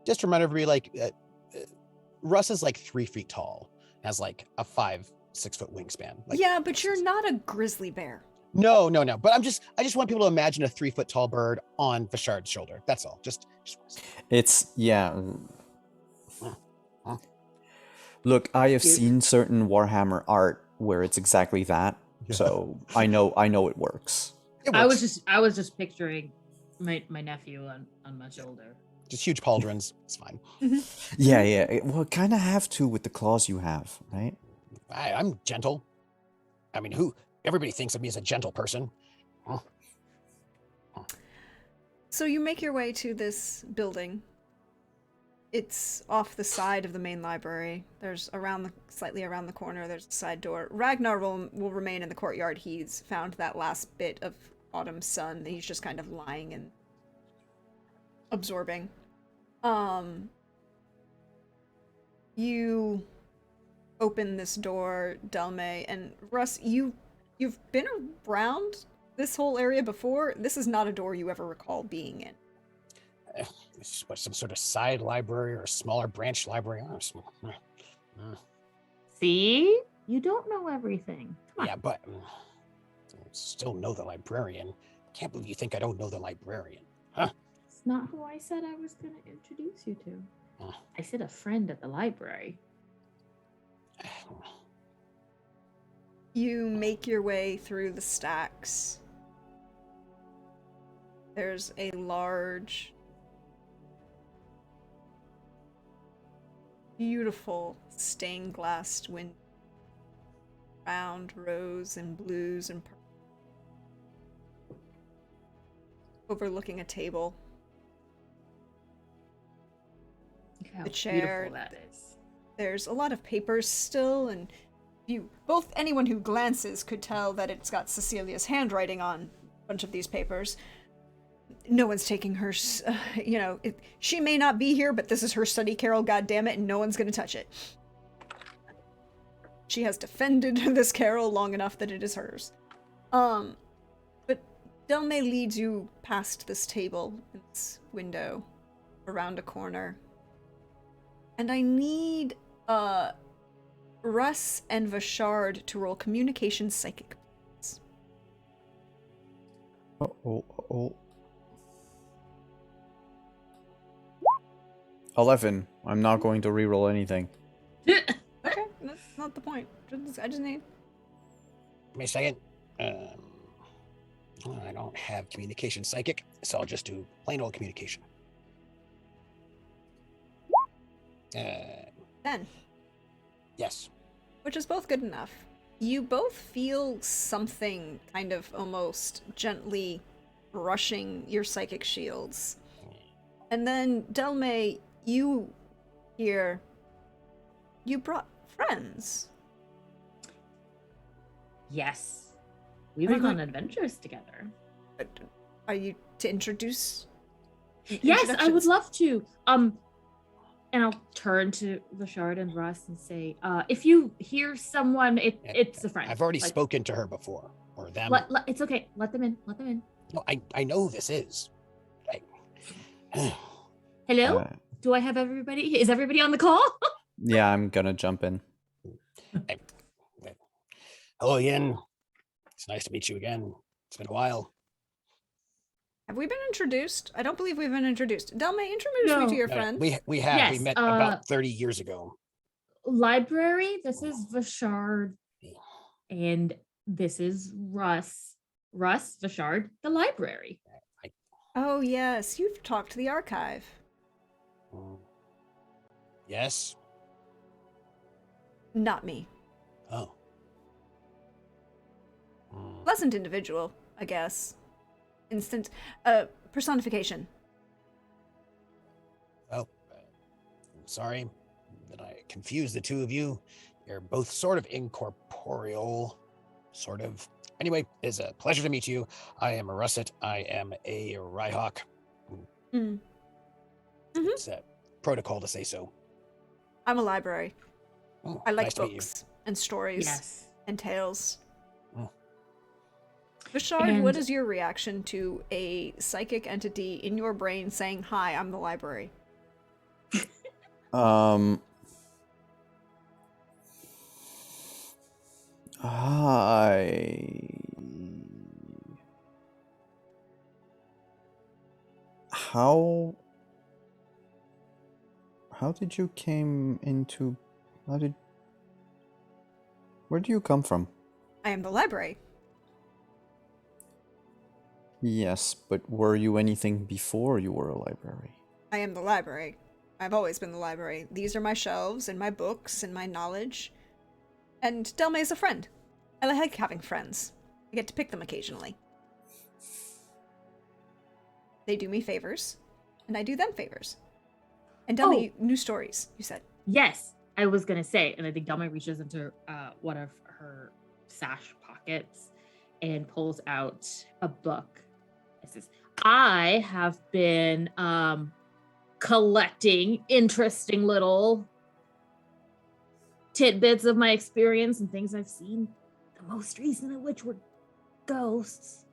Just remind everybody, Russ is like 3 feet tall, has like a 5-6 foot wingspan. Like, Yeah, but you're not a grizzly bear. No. But I just want people to imagine a 3 foot tall bird on Vashard's shoulder. That's all. Just It's yeah. Look, I have Cute. seen certain Warhammer art where it's exactly that, so I know it works. it I works. was just picturing my nephew on my shoulder. Just huge pauldrons. It's fine. Yeah. Well, kind of have to with the claws you have, right? I'm gentle. I mean, everybody thinks of me as a gentle person. So you make your way to this building. It's off the side of the main library. There's slightly around the corner, there's a side door. Ragnar will remain in the courtyard. He's found that last bit of autumn sun that he's just kind of lying and absorbing. You open this door, Delmay, and Russ, you've been around this whole area before. This is not a door you ever recall being in. It's what, some sort of side library or a smaller branch library. See, you don't know everything. Come on. Yeah, but I still know the librarian. Can't believe you think I don't know the librarian. It's not who I said I was going to introduce you to. I said a friend at the library. You make your way through the stacks. There's a large, beautiful stained glass window. Round rows and blues and purple. Overlooking a table. Look how The chair. beautiful that is. There's a lot of papers still, and anyone who glances could tell that it's got Cecilia's handwriting on a bunch of these papers. No one's taking her, she may not be here, but this is her study, Carol, goddammit, and no one's gonna touch it. She has defended this Carol long enough that it is hers. But Delmay leads you past this table, this window, around a corner. And I need, Russ and Vashard to roll communication psychic. Oh. 11. I'm not going to reroll anything. Okay, that's not the point. I just need... Give me a second. I don't have communication psychic, so I'll just do plain old communication. 10. Yes. Which is both good enough. You both feel something kind of almost gently brushing your psychic shields. And then, Delmay, you hear... You brought friends. Yes. We've Are you been on going- adventures together. Are you to introduce? Yes, I would introductions? love to. And I'll turn to Vashard and Russ and say, if you hear someone, it's a friend. I've already Like, spoken to her before, or them. It's okay. Let them in. Let them in. No, I know who this is. Hello? Uh, Do I have everybody? Is everybody on the call? yeah, I'm gonna jump in. Hello, Yin. It's nice to meet you again. It's been a while. Have we been introduced? I don't believe we've been introduced. Delmay, introduce me No. to your No, friend. we have. We Yes, met about 30 years ago. Library. This is Vashard. And this is Russ. Russ, Vashard, the library. Oh yes, you've talked to the archive. Yes. Not me. Oh. Pleasant individual, I guess. Instant personification. Oh, I'm sorry that I confused the two of you. You're both sort of incorporeal, sort of. Anyway, it's a pleasure to meet you. I am a Russet. I am a Rhyhawk. Mm. It's a protocol to say so. I'm a library. Oh, I like nice to meet you. books and stories Yes. and tales. Oh. Bashard, what And- is your reaction to a psychic entity in your brain saying, "Hi, I'm the library"? I how did you came into where do you come from? I am the library. Yes, but were you anything before you were a library? I am the library. I've always been the library. These are my shelves and my books and my knowledge. And Delme is a friend. I like having friends. I get to pick them occasionally. They do me favors, and I do them favors. And Delme, new stories, you said. Yes, I was gonna say, and I think Delma reaches into one of her sash pockets and pulls out a book. It says, "I have been collecting interesting little tidbits of my experience and things I've seen. The most recent of which were ghosts.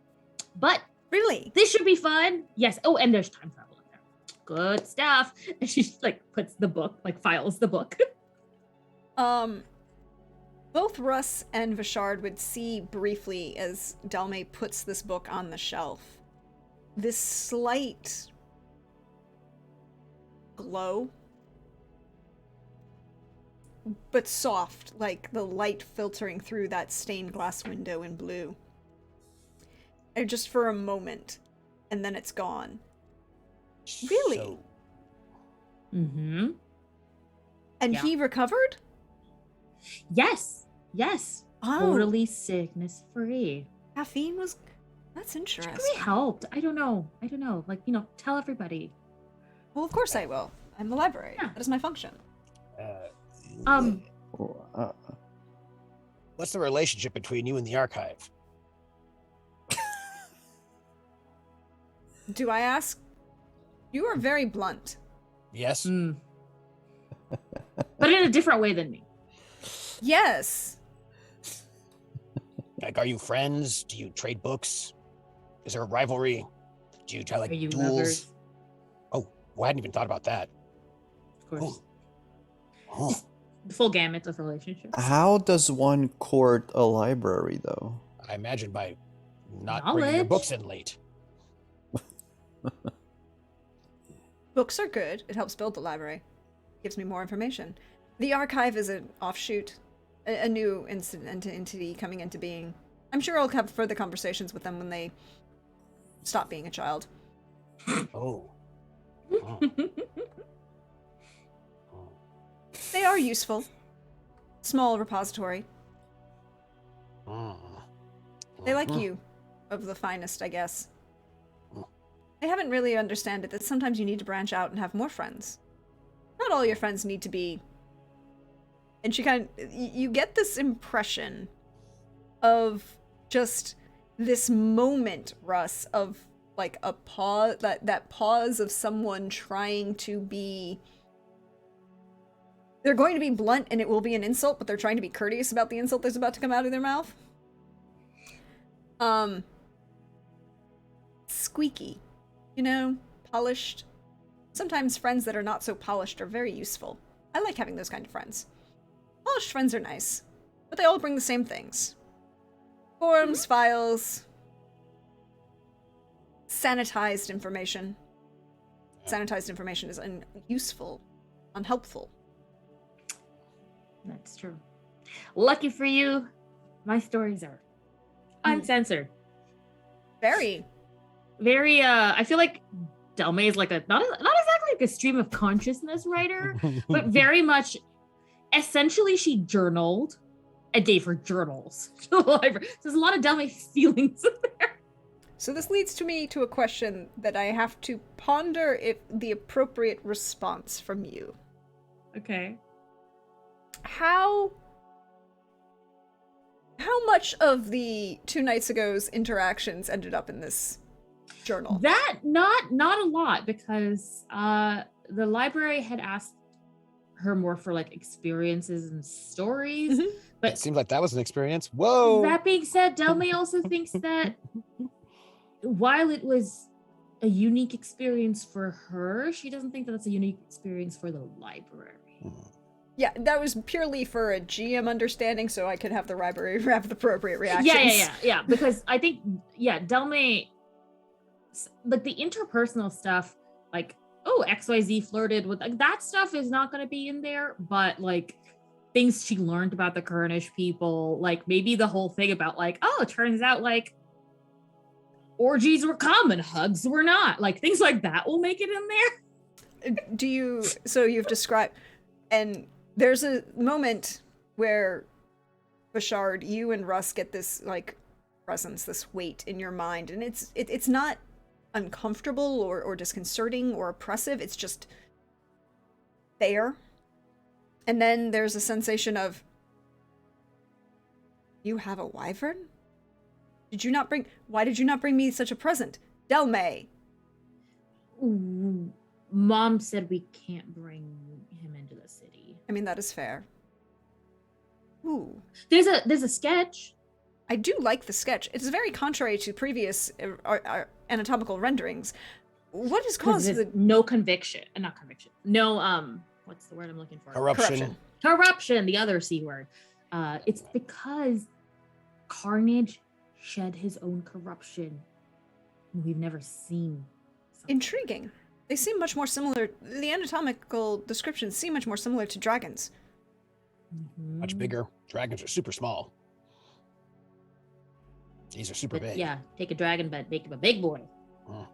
But Really? this should be fun. Yes. Oh, and there's time travel in there. Good stuff." And she like puts the book, like files the book. Both Russ and Vishard would see briefly as Delme puts this book on the shelf. This slight glow, but soft, like the light filtering through that stained glass window in blue. And just for a moment, and then it's gone. Really? So, Mm-hmm. And Yeah. he recovered? Yes. Yes. Oh, Totally sickness free. caffeine was... That's Which interesting. really helped. I don't know. Like, tell everybody. Well, of course I will. I'm the library. Yeah. That is my function. Um, what's the relationship between you and the archive? Do I ask? You are very blunt. Yes. mm. But in a different way than me. Yes. Like, are you friends? Do you trade books? Is there a rivalry? Do you try like Are you duels? lovers? Oh, well, I hadn't even thought about that. Of course. Oh. The full gamut of relationships. How does one court a library, though? I imagine by not bringing your Knowledge. books in late. Books are good. It helps build the library. Gives me more information. The archive is an offshoot, a new entity coming into being. I'm sure I'll have further conversations with them when they stop being a child. Oh. They are useful. Small repository. They like you, of the finest, I guess. I haven't really understand it that sometimes you need to branch out and have more friends. Not all your friends need to be. And she kind of, you get this impression of just this moment, Russ, of like a pause, that pause of someone trying to be. They're going to be blunt and it will be an insult, but they're trying to be courteous about the insult that's about to come out of their mouth. Squeaky. Polished. Sometimes friends that are not so polished are very useful. I like having those kind of friends. Polished friends are nice, but they all bring the same things. Forms, files, sanitized information. Sanitized information is unuseful, unhelpful. That's true. Lucky for you, my stories are uncensored. Very. Very I feel like Delme is like not exactly like a stream of consciousness writer, but very much essentially she journaled a day for journals. There's a lot of Delme feelings in there. So this leads to me to a question that I have to ponder if the appropriate response from you. Okay. How much of the 2 nights ago's interactions ended up in this journal? That not a lot, because the library had asked her more for like experiences and stories. Mhm. But It seems like that was an experience. Whoa. that being said, Delme also thinks that while it was a unique experience for her, she doesn't think that it's a unique experience for the library. Yeah, that was purely for a GM understanding, so I could have the library have the appropriate reactions. Yeah. Because I think, Delme, like the interpersonal stuff, like, oh, XYZ flirted with, like, that stuff is not going to be in there, but like things she learned about the Kurnish people, like maybe the whole thing about like, oh, it turns out like orgies were common, hugs were not, like things like that will make it in there. So you've described, and there's a moment where Bashard, you and Russ get this like presence, this weight in your mind, and it's not uncomfortable or disconcerting or oppressive, it's just there. And then there's a sensation of, you have a wyvern? Why did you not bring me such a present? Delme! Ooh, Mom said we can't bring him into the city. I mean, that is fair. Ooh. There's a sketch. I do like the sketch. It's very contrary to previous anatomical renderings. What has caused There's the no conviction, not conviction. No, what's the word I'm looking for? Corruption. Corruption, the other C word. It's because Carnage shed his own corruption. We've never seen something. Intriguing. They seem much more similar. The anatomical descriptions seem much more similar to dragons. Much bigger. Dragons are super small. These are super But big. yeah, take a dragon, but make him a big boy. Mm.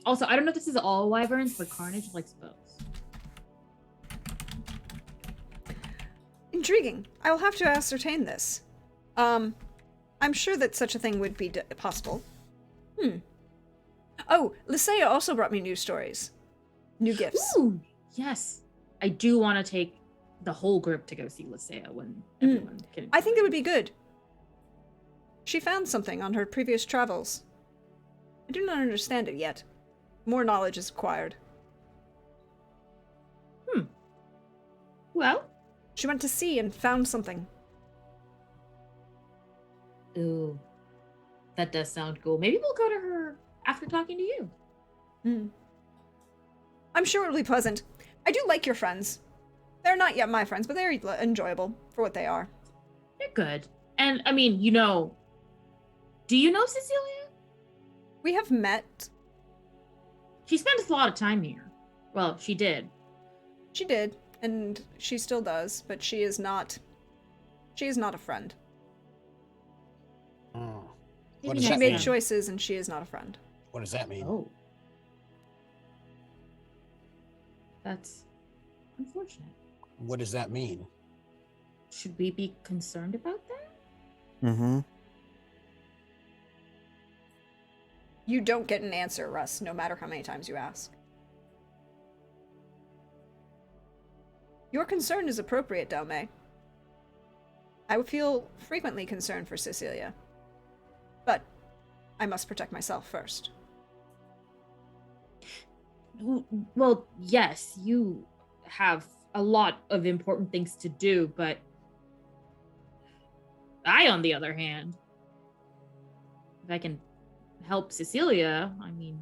Also, I don't know if this is all wyverns, but Carnage likes both. Intriguing. I will have to ascertain this. I'm sure that such a thing would be possible. Oh, Lysaea also brought me new stories. New gifts. Ooh, yes. I do want to take the whole group to go see Lysaea when everyone can. I think that would be good. She found something on her previous travels. I do not understand it yet. More knowledge is acquired. Well, She went to sea and found something. ooh, that does sound cool. Maybe we'll go to her after talking to you. I'm sure it'll be pleasant. I do like your friends. They're not yet my friends, but they're enjoyable for what they are. You're good. And I mean, do you know Cecilia? We have met. She spends a lot of time here. Well, she did. She did, and she still does, but she is not a friend. Mm. Maybe What does She that made mean? choices, and she is not a friend. What does that mean? Oh. That's unfortunate. What does that mean? Should we be concerned about that? Mm-hmm. You don't get an answer, Russ, no matter how many times you ask. Your concern is appropriate, Delme. I would feel frequently concerned for Cecilia. But I must protect myself first. Well, yes, you have a lot of important things to do, but I, on the other hand, if I can help Cecilia, I mean,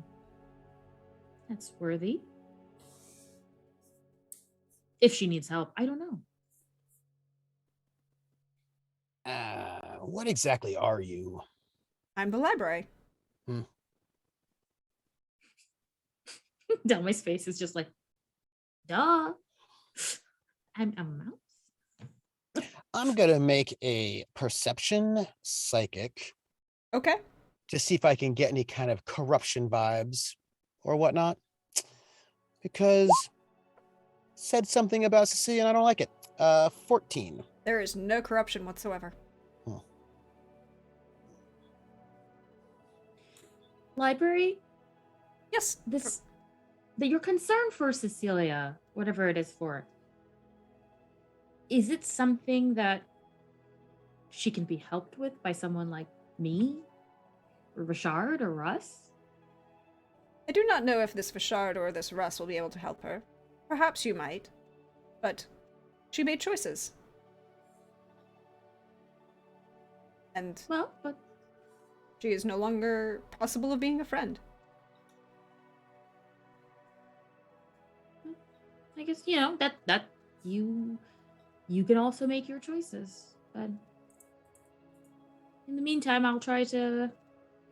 that's worthy. If she needs help, I don't know. What exactly are you? I'm the library. Delma's face is just like, duh. I'm a mouse. I'm gonna make a perception psychic Okay. to see if I can get any kind of corruption vibes or whatnot. Because said something about Cecilia and I don't like it. 14. There is no corruption whatsoever. Library, Yes, that you're concerned for Cecilia, whatever it is for. Is it something that she can be helped with by someone like me, or Richard, or Russ? I do not know if this Vishard or this Russ will be able to help her. Perhaps you might. But she made choices. And Well, but she is no longer possible of being a friend. I guess that you can also make your choices. But in the meantime, I'll try to.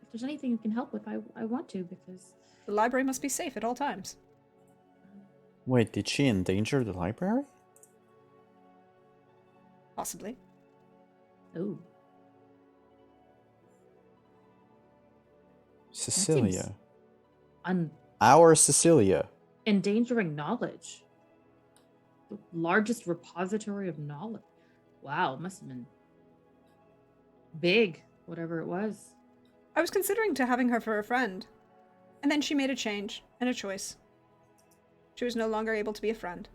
If there's anything you can help with, I want to, because The library must be safe at all times. Wait, did she endanger the library? Possibly. oh, Cecilia. un Our Cecilia. endangering knowledge. The largest repository of knowledge. Wow, must have been big, whatever it was. I was considering to having her for a friend. And then she made a change and a choice. She was no longer able to be a friend.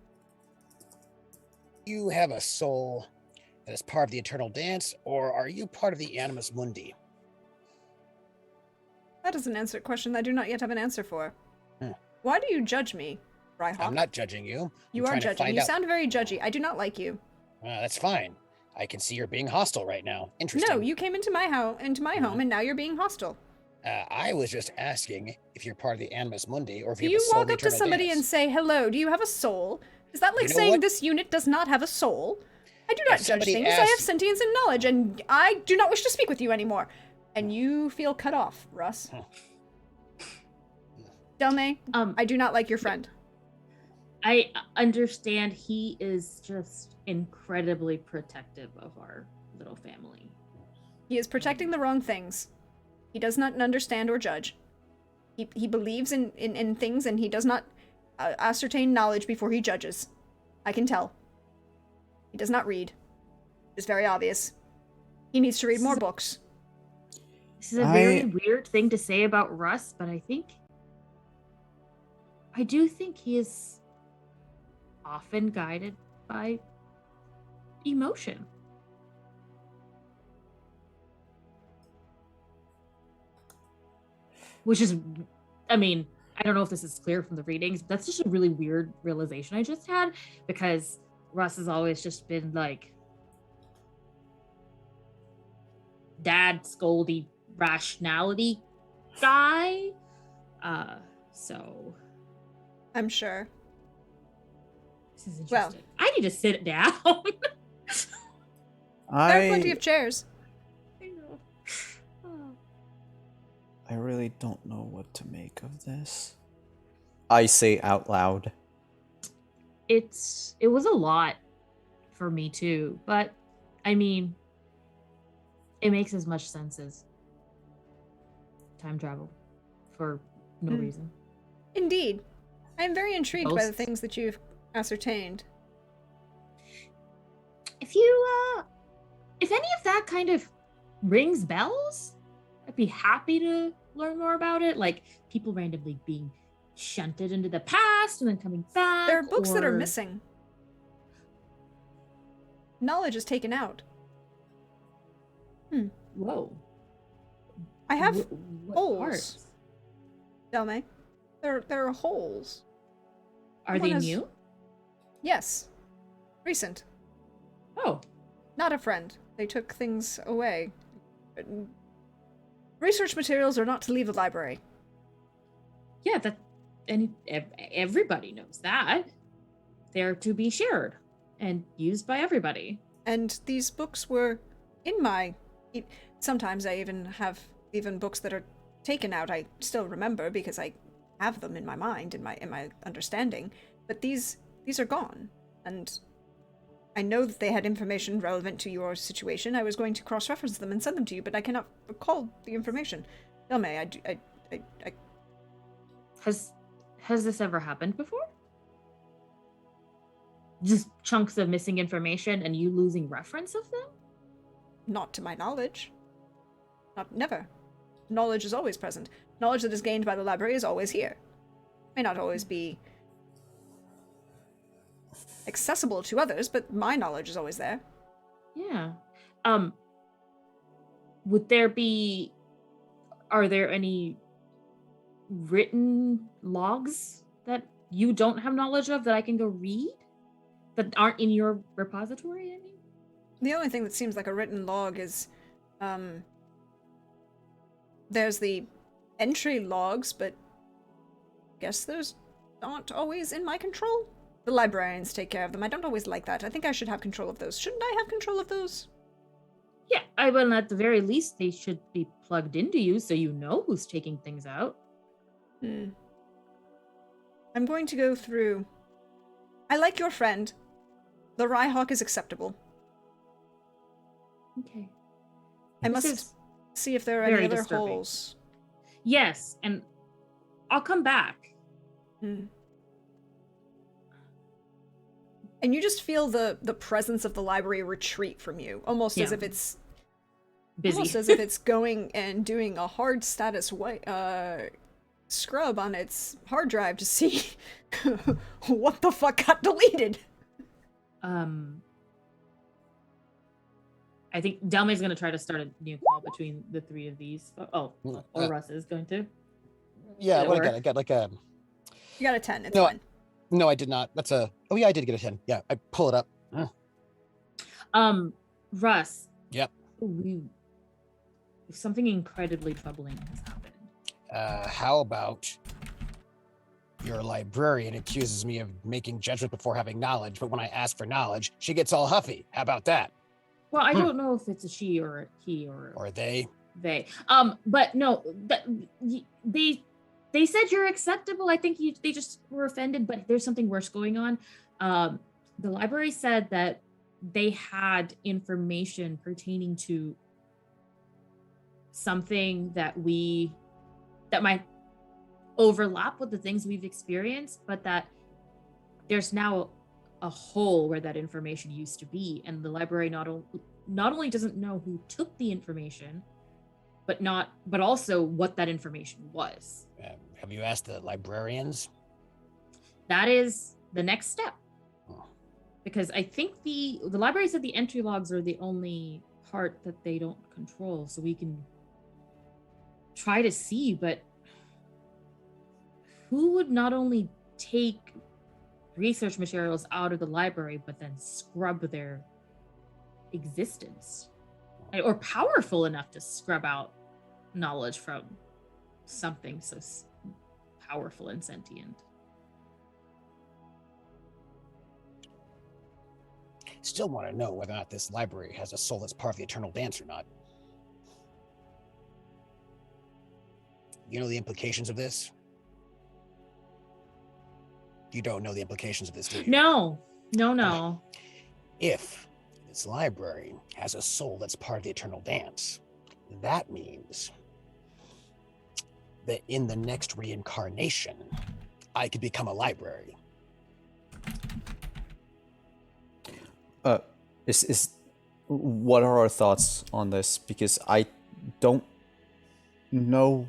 You have a soul that is part of the eternal dance, or are you part of the Animus Mundi? That is an answer question I do not yet have an answer for. Hmm. Why do you judge me, Rhyhawk? I'm not judging you. You I'm are trying to judging. find You out. sound very judgy. I do not like you. That's fine. I can see you're being hostile right now. Interesting. No, you came into my home, and now you're being hostile. I was just asking if you're part of the Animus Mundi, or if Do you you have a soul walk of the up to eternal somebody dance. and say, "Hello, do you have a soul"? Is that like You know saying what? this unit does not have a soul? I do not judge somebody things. I have asks- sentience and knowledge, and I do not wish to speak with you anymore. And you feel cut off, Russ. Delme, I do not like your friend. I understand he is just incredibly protective of our little family. He is protecting the wrong things. He does not understand or judge. He believes in things, and he does not ascertain knowledge before he judges. I can tell. He does not read. It's very obvious. He needs to read more books. This is a very weird thing to say about Russ, but I do think he is often guided by emotion. Which is, I mean, I don't know if this is clear from the readings, but that's just a really weird realization I just had, because Russ has always just been like dad scoldy rationality guy. So I'm sure. this is Well- interesting. I need to sit down. There are plenty of chairs. I know. Oh. I really don't know what to make of this. I say out loud. It was a lot for me too, but I mean, it makes as much sense as time travel for no Hmm. reason. Indeed. I am very intrigued by the Ghosts. things that you've ascertained. If any of that kind of rings bells, I'd be happy to learn more about it. Like people randomly being shunted into the past and then coming back. There are books that are or- missing. Knowledge is taken out. Whoa. I have What holes. parts? Delme. There are holes. Are Someone they has- new? Yes. Recent. Oh, Not a friend. They took things away. Research materials are not to leave the library. yeah. Everybody knows that. They're to be shared and used by everybody. And these books were in my... Sometimes I even have books that are taken out. I still remember because I have them in my mind, in my understanding. But these are gone. And I know that they had information relevant to your situation. I was going to cross-reference them and send them to you, but I cannot recall the information. Delme, I Has this ever happened before? Just chunks of missing information and you losing reference of them? not to my knowledge. Never. Knowledge is always present. Knowledge that is gained by the library is always here. May not always be accessible to others, but my knowledge is always there. Yeah. Are there any written logs that you don't have knowledge of that I can go read? that aren't in your repository, I mean? The only thing that seems like a written log is, there's the entry logs, but guess those aren't always in my control. The librarians take care of them. I don't always like that. I think I should have control of those. Shouldn't I have control of those? Yeah, well, at the very least, they should be plugged into you so you know who's taking things out. I'm going to go through. I like your friend. The Rhyhawk is acceptable. Okay. I This must is see if there are any very other disturbing. holes. Yes, and I'll come back. And you just feel the presence of the library retreat from you, almost as Yeah. if it's Busy. almost as if it's going and doing a hard status scrub on its hard drive to see what the fuck got deleted. I think Delmay's going to try to start a new call between the three of these. Or Russ is going to. Yeah, Did it what I work? got? I got like a. You got a 10. It's No, fine. No, I did not. That's a. Oh yeah, I did get a 10. Yeah, I pull it up. Russ. Yep. Something incredibly troubling has happened. How about your librarian accuses me of making judgment before having knowledge, but when I ask for knowledge, she gets all huffy. How about that? Well, I don't know if it's a she or a he Or they? they. But no, they said you're acceptable. I think they just were offended, but there's something worse going on. The library said that they had information pertaining to something that might overlap with the things we've experienced, but that there's now a hole where that information used to be, and the library not only doesn't know who took the information, but also what that information was. Have you asked the librarians? That is the next step. Oh. Because I think the library said the entry logs are the only part that they don't control, so we can try to see, but who would not only take research materials out of the library, but then scrub their existence? Or powerful enough to scrub out knowledge from something so powerful and sentient. Still want to know whether or not this library has a soul that's part of the Eternal Dance or not. You know the implications of this? You don't know the implications of this, do you? No. If this library has a soul that's part of the Eternal Dance, that means that in the next reincarnation, I could become a library. What are our thoughts on this? Because I don't know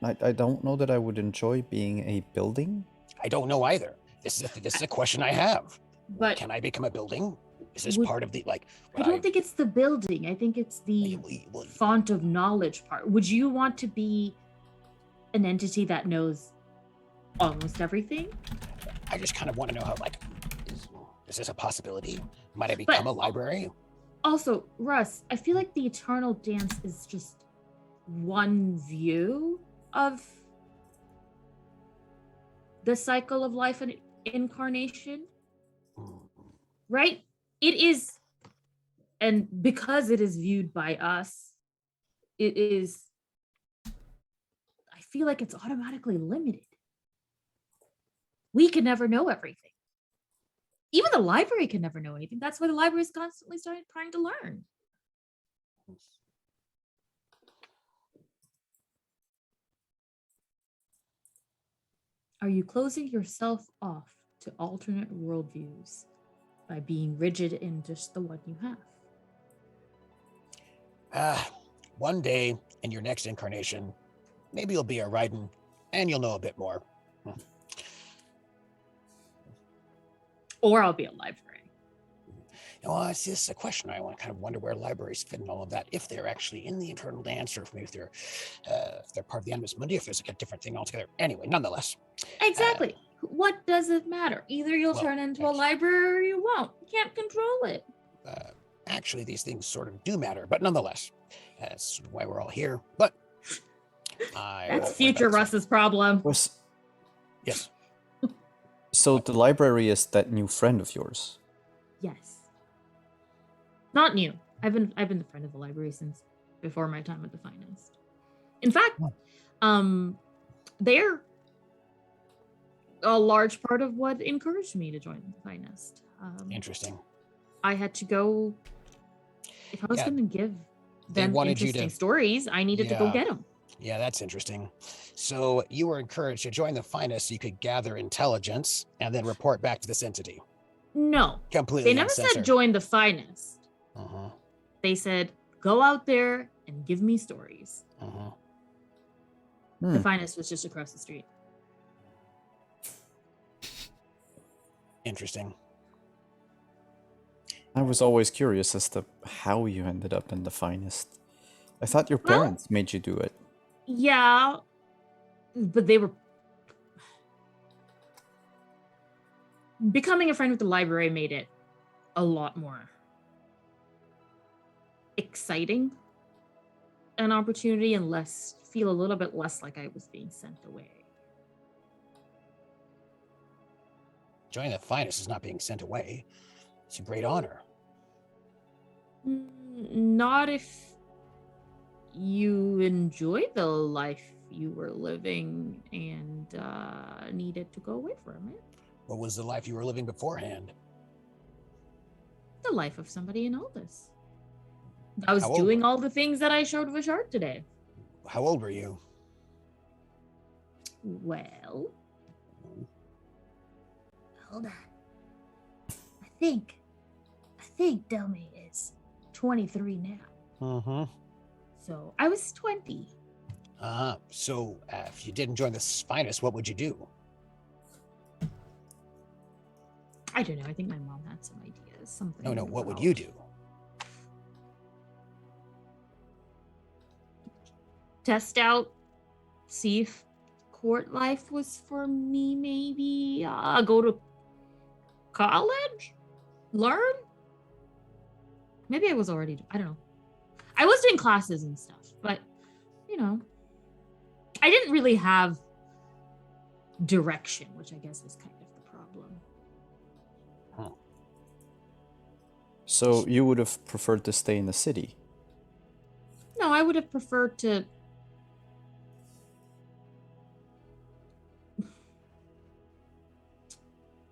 I don't know that I would enjoy being a building. I don't know either. This is a question I have. But Can I become a building? Is this Would- part of the I don't think it's the building. I think it's the Well, font of knowledge part. Would you want to be an entity that knows almost everything? I just kind of want to know how, like, is this a possibility? Might I become a library? Also, Russ, I feel like the Eternal Dance is just one view of the cycle of life and incarnation, right? It is, and because it is viewed by us, it is, I feel like it's automatically limited. We can never know everything. Even the library can never know anything. That's why the library is constantly trying to learn. Are you closing yourself off to alternate worldviews by being rigid in just the one you have? One day in your next incarnation, maybe you'll be a Raiden and you'll know a bit more. Or I'll be a library. It's just a question. I want to kind of wonder where libraries fit in all of that. If they're actually in the Eternal Dance, or if maybe if they're part of the Animus Mundi, if there's like a different thing altogether. Anyway, nonetheless. Exactly. What does it matter? Either you'll Well, turn into a actually- library or you won't. You can't control it. Actually, these things sort of do matter, but nonetheless, that's why we're all here. But I That's won't future worry about Russ's problem. Was this. so the library is that new friend of yours? Yes. Not new. I've been the friend of the library since before my time at the Finest. In fact, they're a large part of what encouraged me to join the Finest. Interesting. I had to go. If I was Yeah, going to give they them wanted you interesting to- stories, I needed to go Yeah. get them. Yeah, that's interesting. So you were encouraged to join the Finest so you could gather intelligence and then report back to this entity. No, Completely they never said uncensored. join the Finest. Uh-huh, They said go out there and give me stories. uh-huh. The Hmm. Finest was just across the street. Interesting. I was always curious as to how you ended up in the Finest. I thought your Well- parents made you do it. Yeah, but they were becoming a friend with the library made it a lot more exciting an opportunity and feel a little bit less like I was being sent away. Joining the Finest is not being sent away. It's a great honor. Not if you enjoy the life you were living and needed to go away from it. What was the life you were living beforehand? The life of somebody in Aldous. I was How old doing were- all the things that I showed Vishart today. How old were you? Well, hold on. I think Delmy is 23 now. Uh-huh. So I was 20. So if you didn't join the Finest, what would you do? I don't know. I think my mom had some ideas. Something. No, what would about- you do? Test out, see if court life was for me. Maybe go to college, learn. Maybe I was already. I don't know. I was doing classes and stuff, but I didn't really have direction, which I guess was kind of the problem. So you would have preferred to stay in the city. No, I would have preferred to.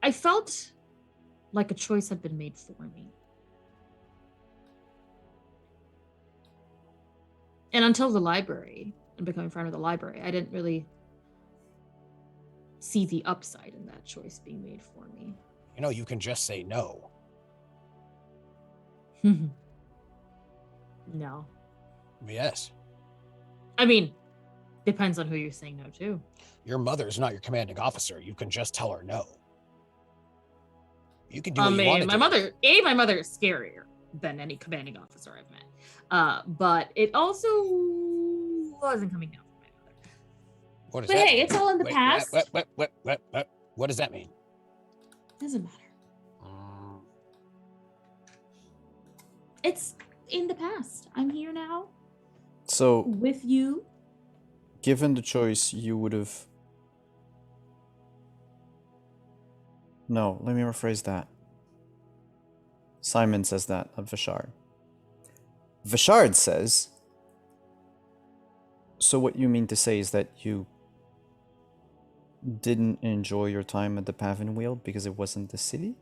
I felt like a choice had been made for me. And until the library and becoming friend with the library, I didn't really see the upside in that choice being made for me. You can just say no. No. Yes. I mean, depends on who you're saying no to. Your mother's not your commanding officer. You can just tell her no. You can do what you want to my do. my mother is scarier than any commanding officer I've met. But it also wasn't coming down from my mother. What does But that hey, mean? it's all in the Wait, past. What does that mean? Doesn't matter. It's in the past. I'm here now So, with you. given the choice, you would have. No, let me rephrase that. Simon says that of Vishard. Vishard says. So, what you mean to say is that you didn't enjoy your time at the Pavin Wheel because it wasn't the city?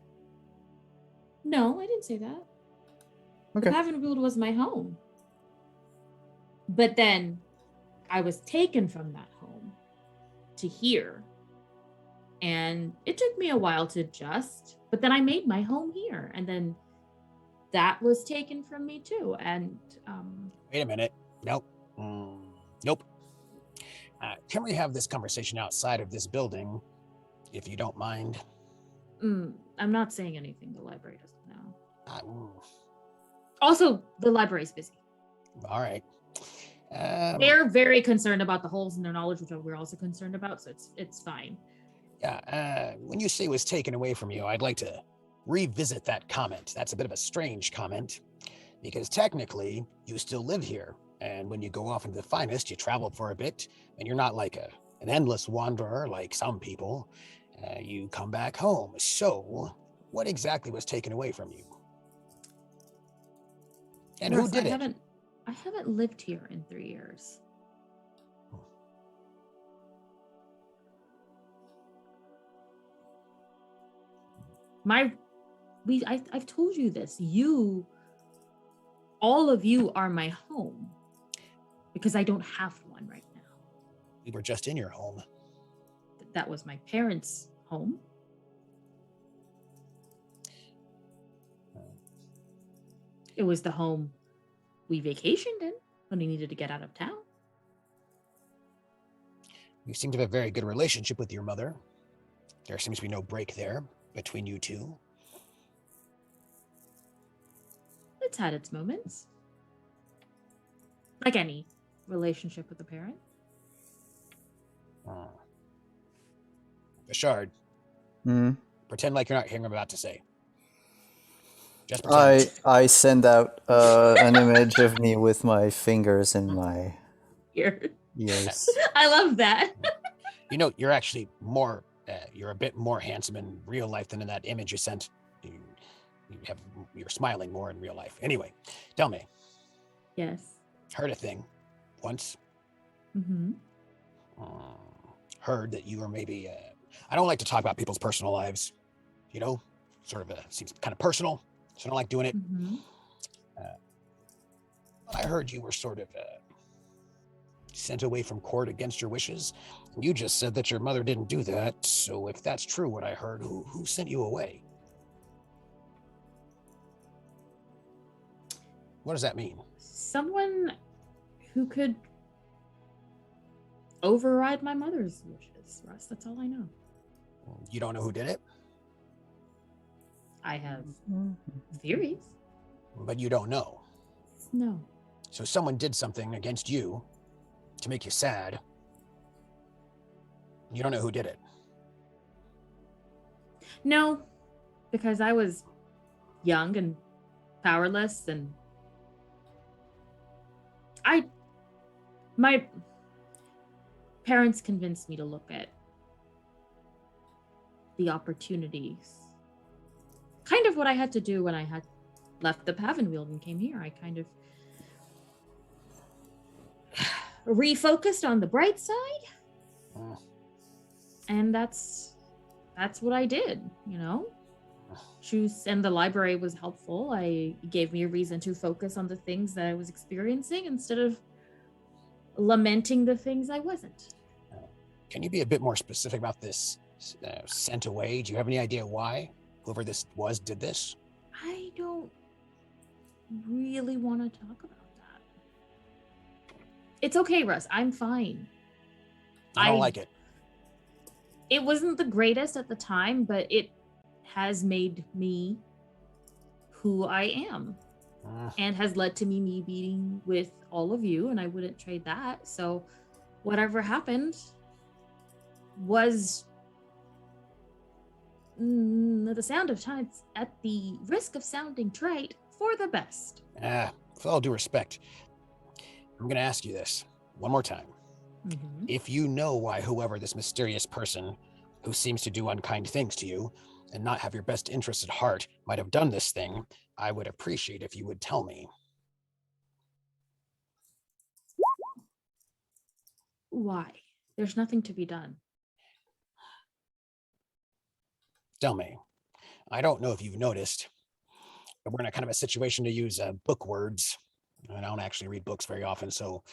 No, I didn't say that. Okay. The Pavenwood was my home. But then I was taken from that home to here. And it took me a while to adjust, but then I made my home here. And then that was taken from me too. And Wait a minute. Nope. Nope. Can we have this conversation outside of this building, if you don't mind? I'm not saying anything the library doesn't know. All Also, the library's busy. right. They're very concerned about the holes in their knowledge, which we're also concerned about, so it's fine. Yeah, when you say was taken away from you, I'd like to revisit that comment. That's a bit of a strange comment, because technically you still live here. And when you go off into the finest, you travel for a bit, and you're not like an endless wanderer like some people. You come back home. So, what exactly was taken away from you? And who Russ, did it? I haven't lived here in 3 years. I've told you this. All of you are my home because I don't have one right now. We were just in your home. That was my parents' home. It was the home we vacationed in when we needed to get out of town. You seem to have a very good relationship with your mother. There seems to be no break there between you two. It's had its moments. Like any relationship with a parent. Bashard, Hmm. pretend like you're not hearing what I'm about to say. Just pretend. I send out an image of me with my fingers in my Here. ears. I love that. You know, you're actually more, you're a bit more handsome in real life than in that image you sent. You're smiling more in real life. Anyway, tell me, Yes. heard a thing once. Mm-hmm. Heard that you were maybe, I don't like to talk about people's personal lives, you know, sort of seems kind of personal, so I don't like doing it. Mm-hmm. I heard you were sort of sent away from court against your wishes. You just said that your mother didn't do that, so if that's true, what I heard, who sent you away? What does that mean? Someone who could override my mother's wishes, Russ. That's all I know. You don't know who did it, I have theories. but you don't know. No. So someone did something against you to make you sad. You don't know who did it. No, because I was young and powerless, and my parents convinced me to look at the opportunities. Kind of what I had to do when I had left the Pavenwield and came here. I kind of refocused on the bright side. And that's what I did, you know. And the library was helpful. It gave me a reason to focus on the things that I was experiencing instead of lamenting the things I wasn't. Can you be a bit more specific about this sent away? Do you have any idea why whoever this was did this? I don't really want to talk about that. It's okay, Russ. I'm fine. I don't like it. It wasn't the greatest at the time, but it has made me who I am and has led to me meeting with all of you, and I wouldn't trade that. So whatever happened was the sound of time, at the risk of sounding trite, for the best. With all due respect, I'm going to ask you this one more time. Mm-hmm. If you know why whoever this mysterious person who seems to do unkind things to you and not have your best interests at heart might have done this thing, I would appreciate if you would tell me. Why? There's nothing to be done. Tell me. I don't know if you've noticed, but we're in a kind of a situation to use book words. I don't actually read books very often, so,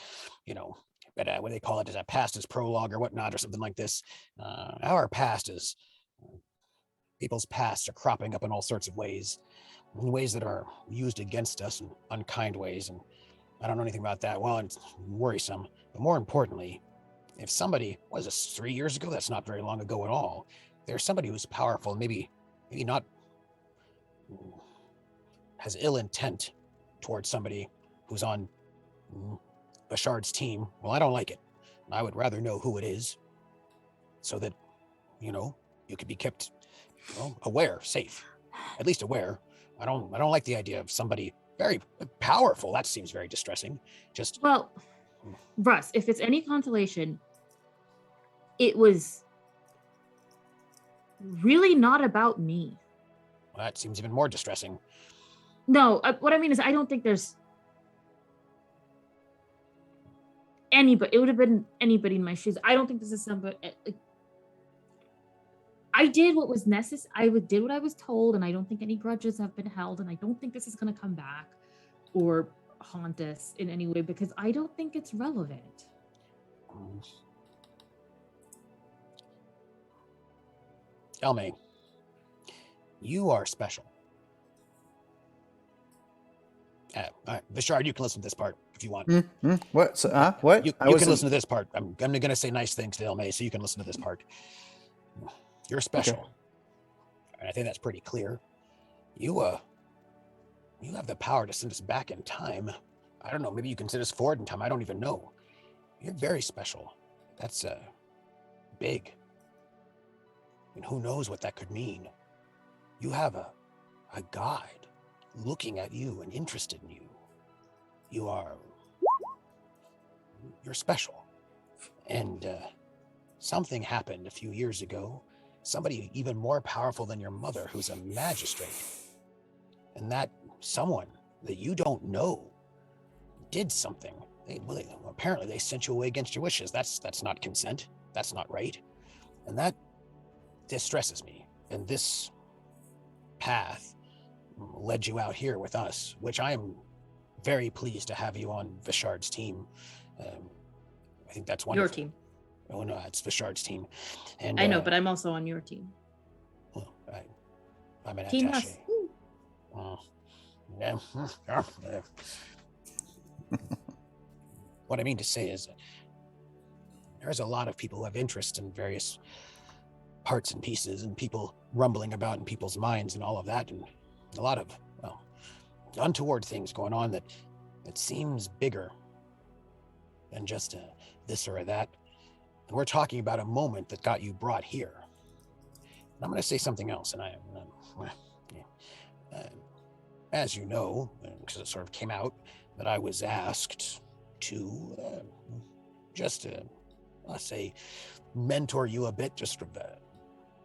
you know, but what they call it is a past is prologue or whatnot, or something like this. Our past is, people's pasts are cropping up in all sorts of ways, in ways that are used against us in unkind ways, and I don't know anything about that. Well, it's worrisome, but more importantly, if somebody, was this 3 years ago? That's not very long ago at all. There's somebody who's powerful, maybe not, has ill intent towards somebody who's on Bashard's team. Well, I don't like it. I would rather know who it is, so that you could be kept, aware, safe, at least aware. I don't like the idea of somebody very powerful. That seems very distressing. Just Well, Russ, if it's any consolation, it was really not about me. that seems even more distressing. No, what I mean is I don't think there's anybody. It would have been anybody in my shoes. I don't think this is somebody. I did what was necessary. I did what I was told, and I don't think any grudges have been held, and I don't think this is going to come back or haunt us in any way because I don't think it's relevant. Elme, you are special. Vishard, you can listen to this part if you want. What? What? You can listen to this part. I'm going to say nice things to Elme, so you can listen to this part. You're special. Okay. And I think that's pretty clear. You have the power to send us back in time. I don't know, maybe you can send us forward in time. I don't even know. You're very special. That's big. And who knows what that could mean. You have a guide looking at you and interested in you. You're special. And something happened a few years ago. Somebody even more powerful than your mother, who's a magistrate. And that someone that you don't know did something. Apparently they sent you away against your wishes. That's not consent. That's not right. And that distresses me. And this path led you out here with us, which I am very pleased to have you on Vishard's team. I think that's wonderful. Your team. Oh no, it's Vishard's team. And I know, but I'm also on your team. Well, I'm an Team attaché. What I mean to say is there's a lot of people who have interest in various parts and pieces and people rumbling about in people's minds and all of that, and a lot of untoward things going on that seems bigger than just this or that. And we're talking about a moment that got you brought here. And I'm going to say something else, and as you know, because it sort of came out, that I was asked to let's say, mentor you a bit, just to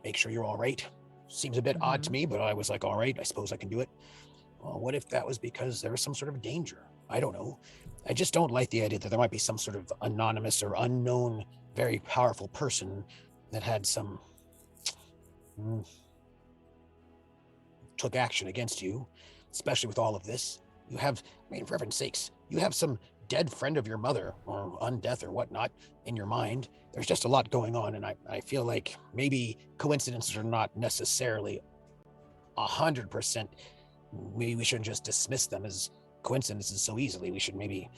make sure you're all right. Seems a bit odd to me, but I was like, all right, I suppose I can do it. Well, what if that was because there was some sort of danger? I don't know. I just don't like the idea that there might be some sort of anonymous or unknown, very powerful person that had some took action against you, especially with all of this. You have, for heaven's sakes, you have some dead friend of your mother or undeath or whatnot in your mind. There's just a lot going on, and I feel like maybe coincidences are not necessarily 100%. Maybe we shouldn't just dismiss them as coincidences so easily. We should maybe,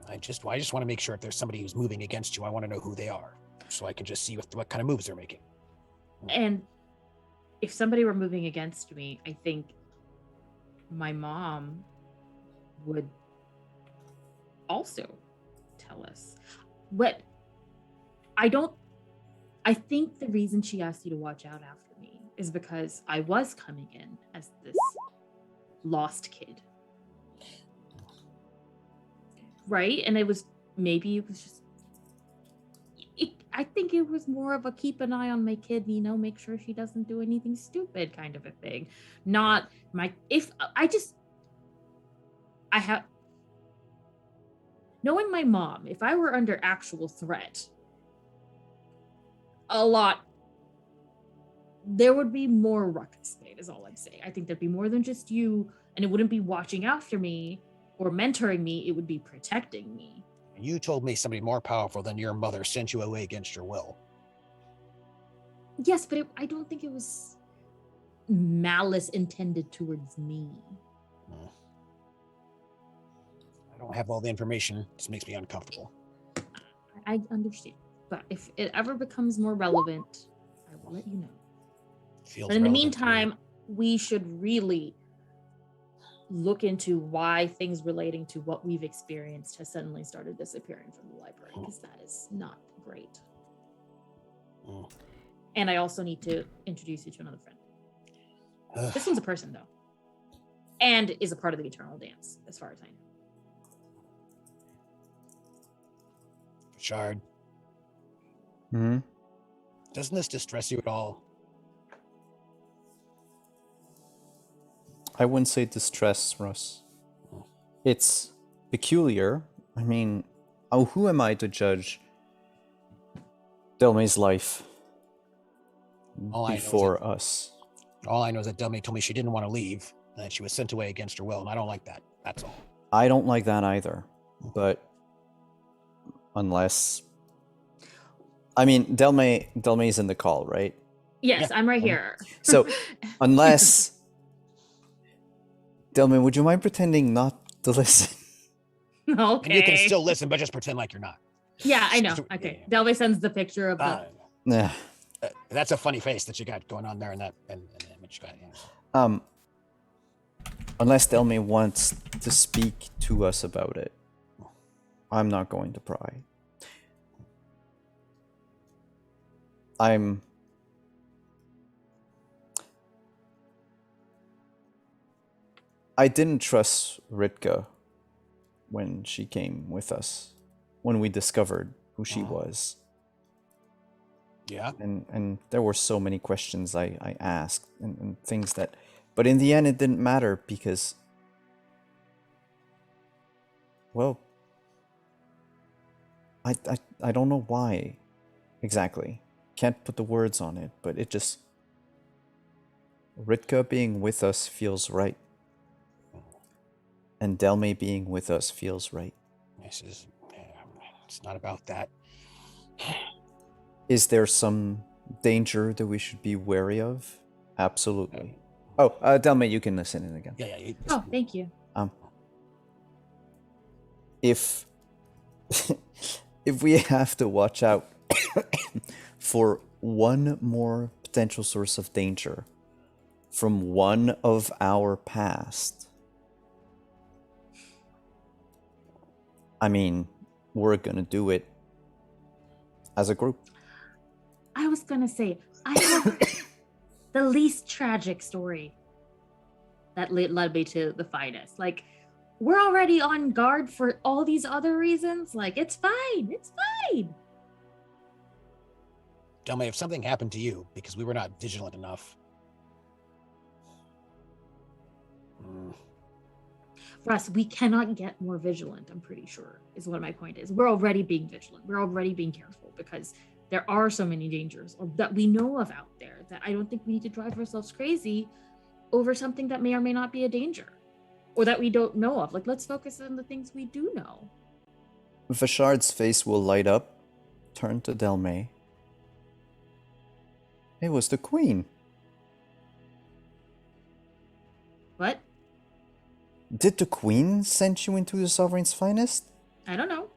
I just want to make sure if there's somebody who's moving against you, I want to know who they are, so I can just see what kind of moves they're making. And if somebody were moving against me, I think my mom would also tell us. But I think the reason she asked you to watch out after me is because I was coming in as this lost kid. Right? And it was just, I think it was more of a keep an eye on my kid, make sure she doesn't do anything stupid kind of a thing. Not knowing my mom, if I were under actual threat, there would be more ruckus made, is all I'm saying. I think there'd be more than just you, and it wouldn't be watching after me or mentoring me, it would be protecting me. You told me somebody more powerful than your mother sent you away against your will. Yes, but I don't think it was malice intended towards me. I don't have all the information. This makes me uncomfortable. I understand. But if it ever becomes more relevant, I will let you know. But in the meantime, we should really look into why things relating to what we've experienced has suddenly started disappearing from the library, because that is not great. And I also need to introduce you to another friend. This one's a person, though. And is a part of the Eternal Dance, as far as I know. Shard, Hmm. doesn't this distress you at all? I wouldn't say distress, Russ. It's peculiar. I mean, who am I to judge Delmay's life All I know is before us? All I know is that Delme told me she didn't want to leave, and that she was sent away against her will, and I don't like that. That's all. I don't like that either. But unless, I mean, Delmay's in the call, right? Yes, Yeah. I'm right here. So unless Delmay, would you mind pretending not to listen? Okay. And you can still listen, but just pretend like you're not. Yeah, I know. Yeah, Okay. yeah. Delve sends the picture of the. Yeah. That's a funny face that you got going on there, and that and the image you got. Yeah. Unless Delmay wants to speak to us about it, I'm not going to pry. I didn't trust Ritka when she came with us, when we discovered who she was. Yeah. And there were so many questions I asked and things that, but in the end it didn't matter because, well, I don't know why exactly. Can't put the words on it, but it just, Ritka being with us feels right. And Delmay being with us feels right. This is. It's not about that. Is there some danger that we should be wary of? Absolutely. Oh, Delmay, you can listen in again. Yeah. Oh, thank you. If if we have to watch out for one more potential source of danger from one of our past, I mean, we're gonna do it as a group. I was gonna say I have the least tragic story that led me to the finest. Like, we're already on guard for all these other reasons. Like, it's fine. It's fine. Delme, if something happened to you because we were not vigilant enough. Russ, we cannot get more vigilant, I'm pretty sure, is what my point is. We're already being vigilant. We're already being careful because there are so many dangers that we know of out there that I don't think we need to drive ourselves crazy over something that may or may not be a danger or that we don't know of. Like, let's focus on the things we do know. Vashard's face will light up, turn to Delmay. It was the Queen. What? Did the Queen send you into the Sovereign's finest? I don't know.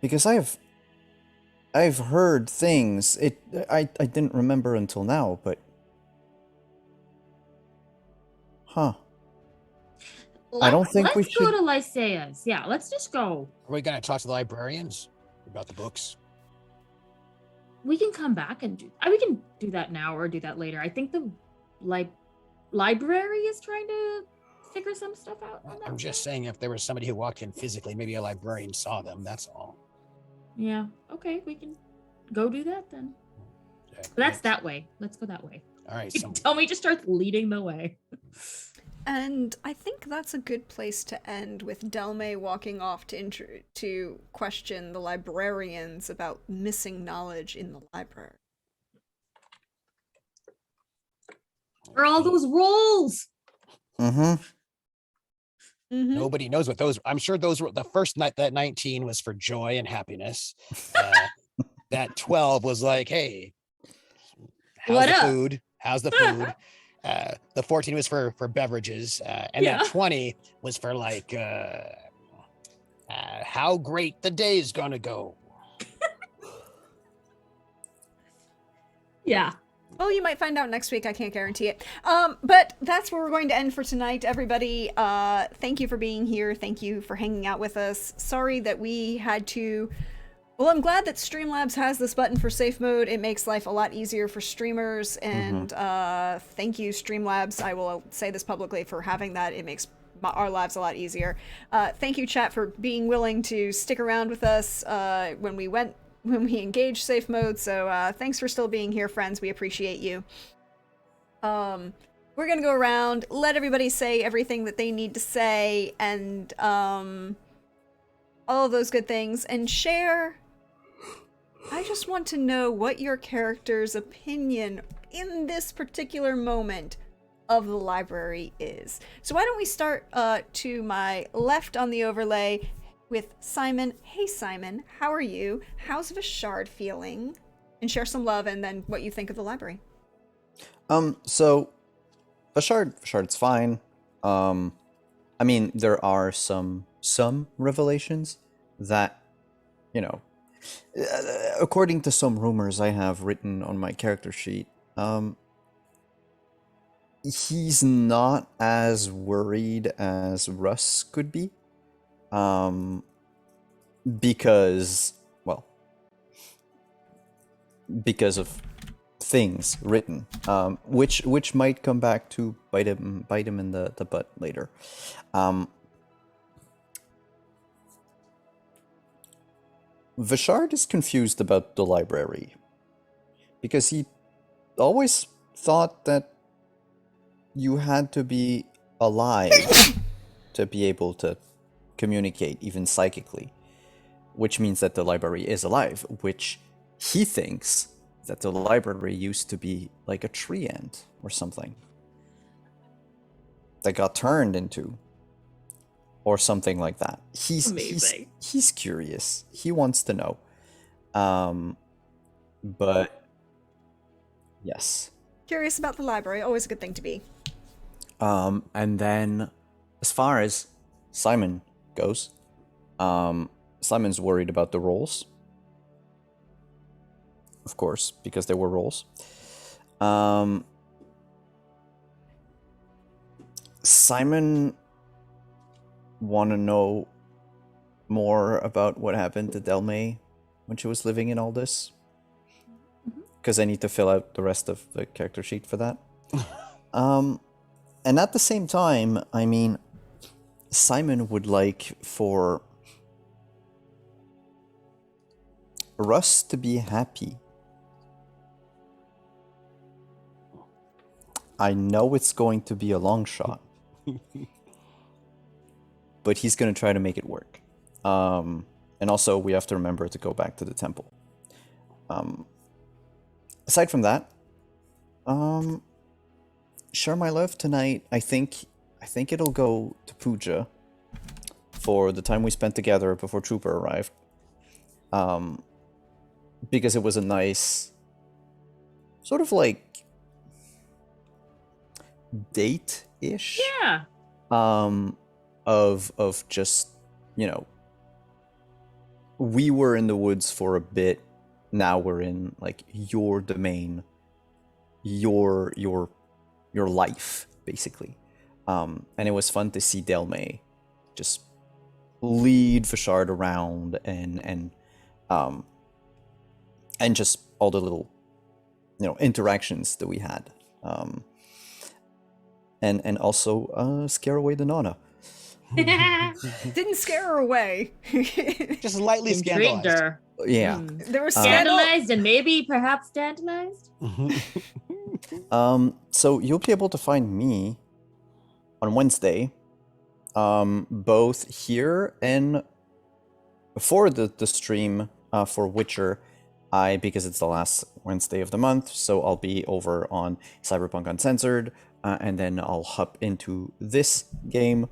Because I've heard things. I didn't remember until now, but huh. I don't think we Let's go should. to Lycea's. Yeah, let's just go. Are we going to talk to the librarians about the books? We can come back and we can do that now or do that later. I think the library is trying to figure some stuff out. On that I'm just front. saying, if there was somebody who walked in physically, maybe a librarian saw them. That's all. Yeah. Okay, we can go do that then. Okay. That's that way. Let's go that way. All right. Tell me to start leading the way. And I think that's a good place to end, with Delmay walking off to question the librarians about missing knowledge in the library. For all those rolls. Mm-hmm. Mm-hmm. Nobody knows what those. I'm sure those were the first night. That 19 was for joy and happiness. That 12 was like, hey, how's What the up? food? How's the food? The 14 was for beverages, and Yeah. that 20 was for like how great the day is gonna go. Yeah. Oh, you might find out next week. I can't guarantee it. But that's where we're going to end for tonight, everybody. Thank you for being here. Thank you for hanging out with us. Sorry that we had to Well, I'm glad that Streamlabs has this button for safe mode. It makes life a lot easier for streamers, and thank you, Streamlabs. I will say this publicly for having that. It makes our lives a lot easier. Thank you, chat, for being willing to stick around with us when we engaged safe mode. So thanks for still being here, friends. We appreciate you. We're gonna go around, let everybody say everything that they need to say, and all of those good things, and share. I just want to know what your character's opinion in this particular moment of the library is. So why don't we start to my left on the overlay with Simon. Hey Simon, how are you? How's Vishard feeling? And share some love, and then what you think of the library. So Vishard's fine. I mean, there are some revelations that, you know, according to some rumors I have written on my character sheet, he's not as worried as Russ could be. Because of things written, which might come back to bite him in the butt later. Vishard is confused about the library because he always thought that you had to be alive to be able to communicate, even psychically, which means that the library is alive, which he thinks that the library used to be like a tree ant or something that got turned into, or something like that. He's curious. He wants to know. But yes. Curious about the library, always a good thing to be. And then as far as Simon goes, Simon's worried about the rolls. Of course, because there were rolls. Simon want to know more about what happened to Delmay when she was living in all this, because I need to fill out the rest of the character sheet for that. And at the same time, I mean, Simon would like for Russ to be happy. I know it's going to be a long shot. But he's going to try to make it work. And also, we have to remember to go back to the temple. Aside from that, share my love tonight. I think it'll go to Pooja for the time we spent together before Trooper arrived. Because it was a nice sort of like date-ish. Yeah. Of just, you know, we were in the woods for a bit. Now we're in like your domain, your life, basically. And it was fun to see Delmay just lead Vishard around and just all the little, you know, interactions that we had. And also scare away the Nana. Didn't scare her away. Just lightly Intrigued scandalized. her. Yeah. There was scandal. Scandalized and maybe perhaps tantalized. So you'll be able to find me on Wednesday, both here and before the stream for Witcher. Because it's the last Wednesday of the month, so I'll be over on Cyberpunk Uncensored, and then I'll hop into this game.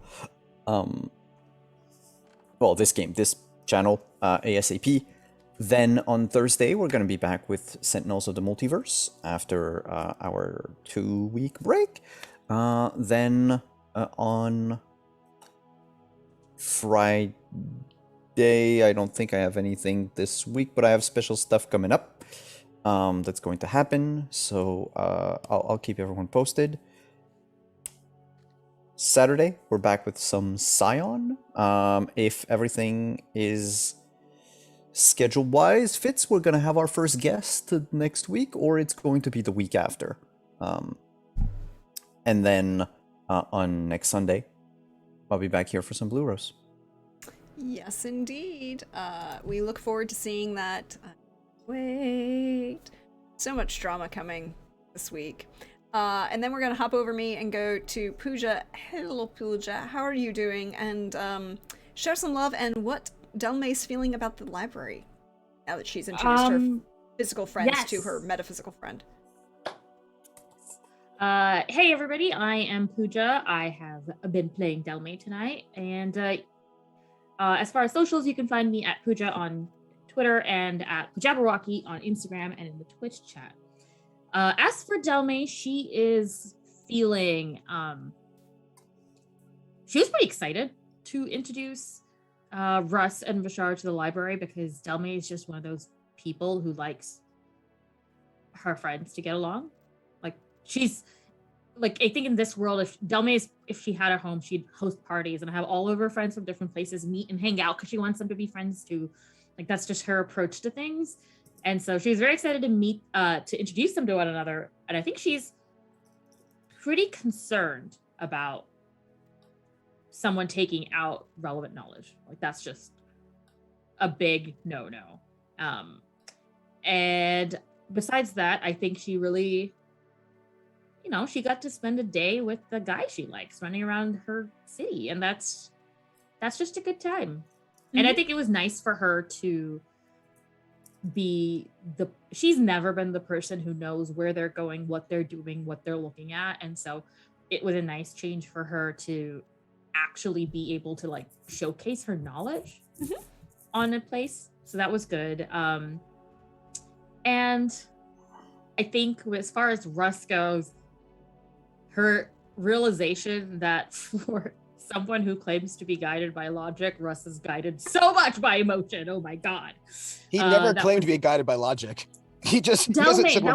This channel, ASAP. Then on Thursday, we're going to be back with Sentinels of the Multiverse after our 2-week break. Then on Friday, I don't think I have anything this week, but I have special stuff coming up that's going to happen. So I'll keep everyone posted. Saturday, we're back with some Scion. If everything is schedule-wise, Fitz, we're gonna have our first guest next week, or it's going to be the week after. And then on next Sunday, I'll be back here for some Blue Rose. Yes, indeed. We look forward to seeing that. Wait. So much drama coming this week. And then we're going to hop over me and go to Pooja. Hello, Pooja. How are you doing? And share some love and what Delmay's feeling about the library now that she's introduced her physical friends to her metaphysical friend. Hey everybody, I am Pooja. I have been playing Delmay tonight, and as far as socials, you can find me at Pooja on Twitter and at Jabberwocky on Instagram and in the Twitch chat. As for Delmay, she is feeling she was pretty excited to introduce Russ and Vashar to the library, because Delmay is just one of those people who likes her friends to get along. She's like, I think in this world, if she had a home, she'd host parties and have all of her friends from different places meet and hang out because she wants them to be friends too. Like, that's just her approach to things. And so she's very excited to meet, to introduce them to one another. And I think she's pretty concerned about someone taking out relevant knowledge. Like, that's just a big no-no. And besides that, I think she really, she got to spend a day with the guy she likes running around her city, and that's just a good time. Mm-hmm. And I think it was nice for her to be she's never been the person who knows where they're going, what they're doing, what they're looking at, and so it was a nice change for her to actually be able to like showcase her knowledge on a place. So that was good. And I think as far as Russ goes, her realization that for someone who claims to be guided by logic, Russ is guided so much by emotion. Oh my God. He never claimed to be guided by logic. He just that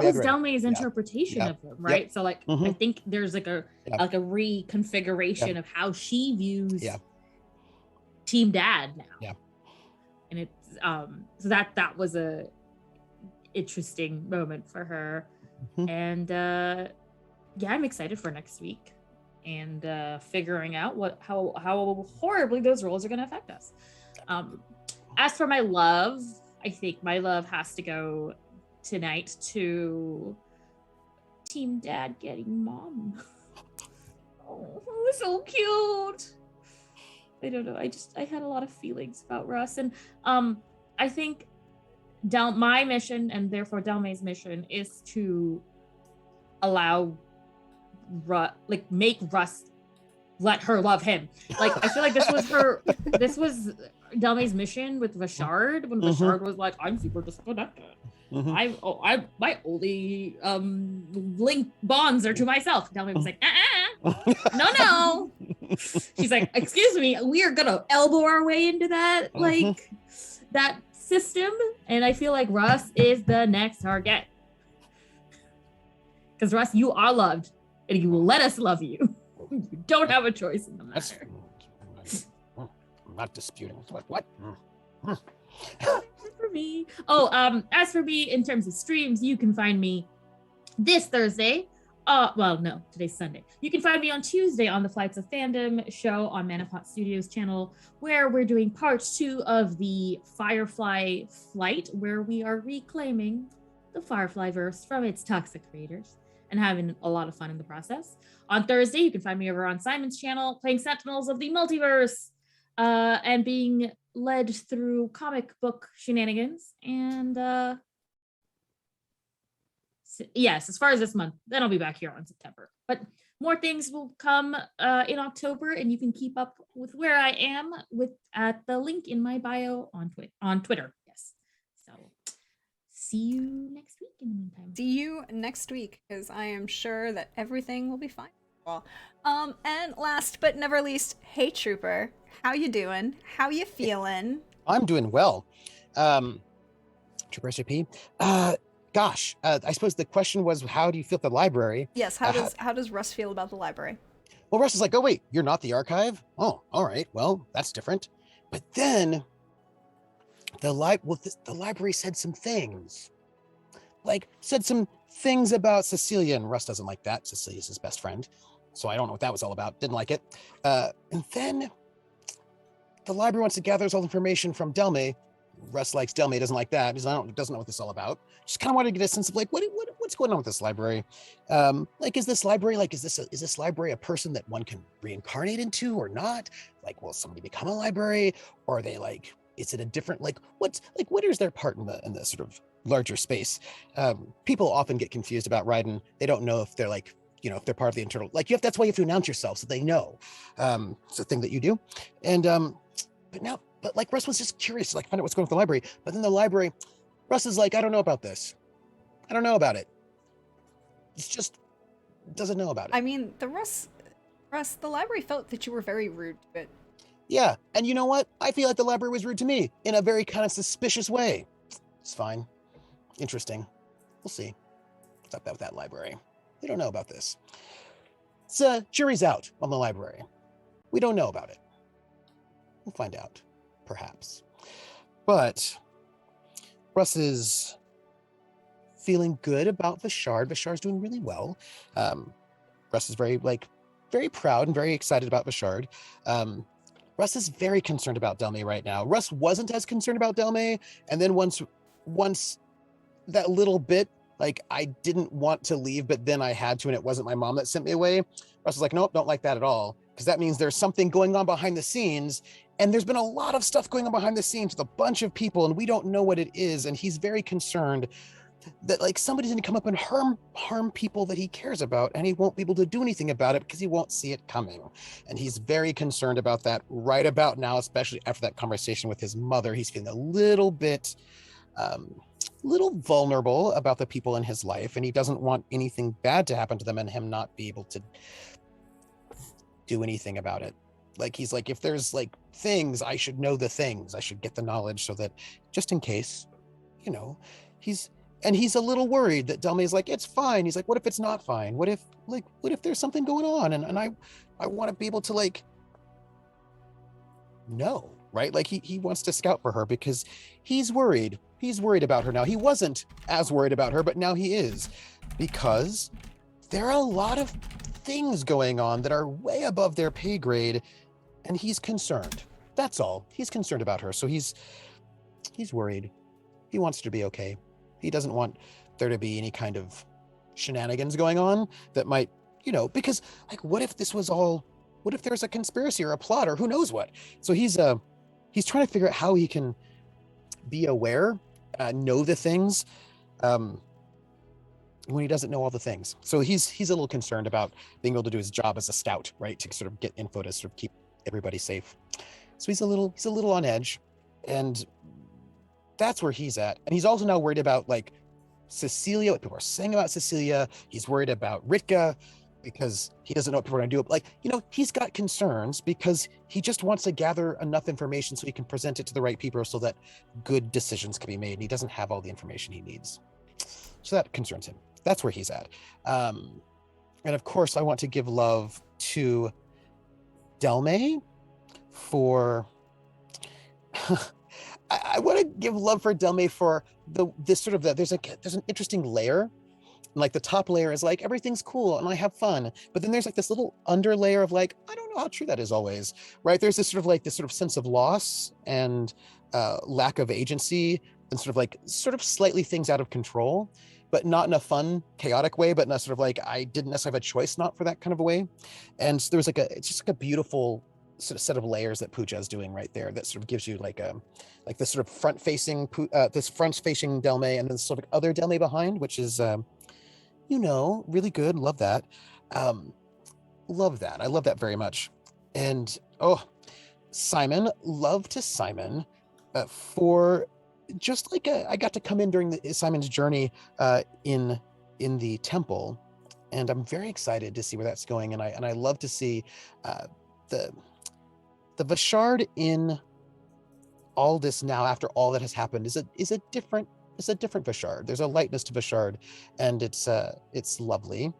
was Delmay's interpretation of him, right? Yep. So like I think there's like a reconfiguration of how she views Team Dad now. Yeah. And it's so that was a interesting moment for her. And I'm excited for next week and figuring out how horribly those roles are going to affect us. As for my love, I think my love has to go tonight to Team Dad getting Mom. Oh, so cute. I don't know. I had a lot of feelings about Russ, and I think my mission, and therefore Delmay's mission, is to allow make Russ let her love him. Like, I feel like this was Delmay's mission with Vashard, when Vashard was like, I'm super disconnected. My only link bonds are to myself. Delmay was like, no. She's like, excuse me, we are gonna elbow our way into that that system, and I feel like Russ is the next target. Because Russ, you are loved, and you will let us love you. You don't have a choice in the matter. I'm not disputing. What? For me. As for me, in terms of streams, you can find me this Thursday. Today's Sunday. You can find me on Tuesday on the Flights of Fandom show on Manapot Studios channel, where we're doing part 2 of the Firefly flight, where we are reclaiming the Fireflyverse from its toxic creators and having a lot of fun in the process. On Thursday, you can find me over on Simon's channel playing Sentinels of the Multiverse and being led through comic book shenanigans. And yes, as far as this month, then I'll be back here on September. But more things will come in October, and you can keep up with where I am at the link in my bio on Twitter. Yes. So see you next week in the meantime. See you next week, because I am sure that everything will be fine. Well, and last but never least, hey Trooper, how you doing? How you feeling? I'm doing well. Trooper SJP. Gosh, I suppose the question was, how do you feel at the library? Yes, how does Russ feel about the library? Well, Russ is like, oh wait, you're not the archive? Oh, all right, well, that's different. But then the library said some things. Like, said some things about Cecilia, and Russ doesn't like that. Cecilia's his best friend. So I don't know what that was all about. Didn't like it. And then the library wants to gather all information from Delme. Russ likes Delme, doesn't like that. Doesn't know what this is all about. Just kind of wanted to get a sense of like what's going on with this library. Like, is this library is this library a person that one can reincarnate into or not? Like, will somebody become a library, or are they like? Is it a different what is their part in the sort of larger space? People often get confused about Raiden. They don't know if they're like, if they're part of the internal. Like, that's why you have to announce yourself so they know. It's a thing that you do, and But like Russ was just curious to like find out what's going on with the library. But then the library, Russ is like, I don't know about this. I don't know about it. It's just doesn't know about it. I mean, the library felt that you were very rude to it. Yeah, and you know what? I feel like the library was rude to me in a very kind of suspicious way. It's fine. Interesting. We'll see. What's up with that library? We don't know about this. It's jury's out on the library. We don't know about it. We'll find out. Perhaps. But Russ is feeling good about Vashard. Vashard's doing really well. Russ is very proud and very excited about Vashard. Russ is very concerned about Delme right now. Russ wasn't as concerned about Delme, and then once that little bit, like, I didn't want to leave, but then I had to, and it wasn't my mom that sent me away. Russ was like, nope, don't like that at all, because that means there's something going on behind the scenes. And there's been a lot of stuff going on behind the scenes with a bunch of people, and we don't know what it is. And he's very concerned that like somebody's gonna come up and harm people that he cares about, and he won't be able to do anything about it because he won't see it coming. And he's very concerned about that right about now, especially after that conversation with his mother. He's feeling a little bit vulnerable about the people in his life, and he doesn't want anything bad to happen to them and him not be able to do anything about it. Like, he's like, if there's like things, I should know the things. I should get the knowledge so that just in case, he's a little worried that Delme's like, it's fine. He's like, what if it's not fine? What if there's something going on? And I want to be able to like know, right? Like he wants to scout for her because he's worried. He's worried about her now. He wasn't as worried about her, but now he is, because there are a lot of things going on that are way above their pay grade, and he's concerned. That's all. He's concerned about her. So he's worried. He wants her to be okay. He doesn't want there to be any kind of shenanigans going on that might, because like, what if there's a conspiracy or a plot or who knows what? So he's trying to figure out how he can be aware, know the things, when he doesn't know all the things. So he's a little concerned about being able to do his job as a scout, right? To sort of get info to sort of keep everybody safe. So he's a little on edge, and that's where he's at. And he's also now worried about like Cecilia, what people are saying about Cecilia. He's worried about Ritka because he doesn't know what people are going to do. Like, he's got concerns because he just wants to gather enough information so he can present it to the right people so that good decisions can be made. And he doesn't have all the information he needs. So that concerns him. That's where he's at. And of course, I want to give love to Delme for... I want to give love for Delme for there's an interesting layer. Like, the top layer is like, everything's cool and I have fun. But then there's like this little under layer of like, I don't know how true that is always, right? There's this sort of sense of loss and lack of agency, and sort of slightly things out of control, but not in a fun, chaotic way, but in a sort of like, I didn't necessarily have a choice not for that kind of a way. And so there's it's just like a beautiful sort of set of layers that Pooja is doing right there that sort of gives you like this sort of front-facing Delme, and then sort of other Delme behind, which is really good. Love that. Love that. I love that very much. And Simon, love to Simon for just like I got to come in during Simon's journey in the temple, and I'm very excited to see where that's going. And I love to see the Vashard in all this now after all that has happened is a different Vashard. There's a lightness to Vashard, and it's lovely.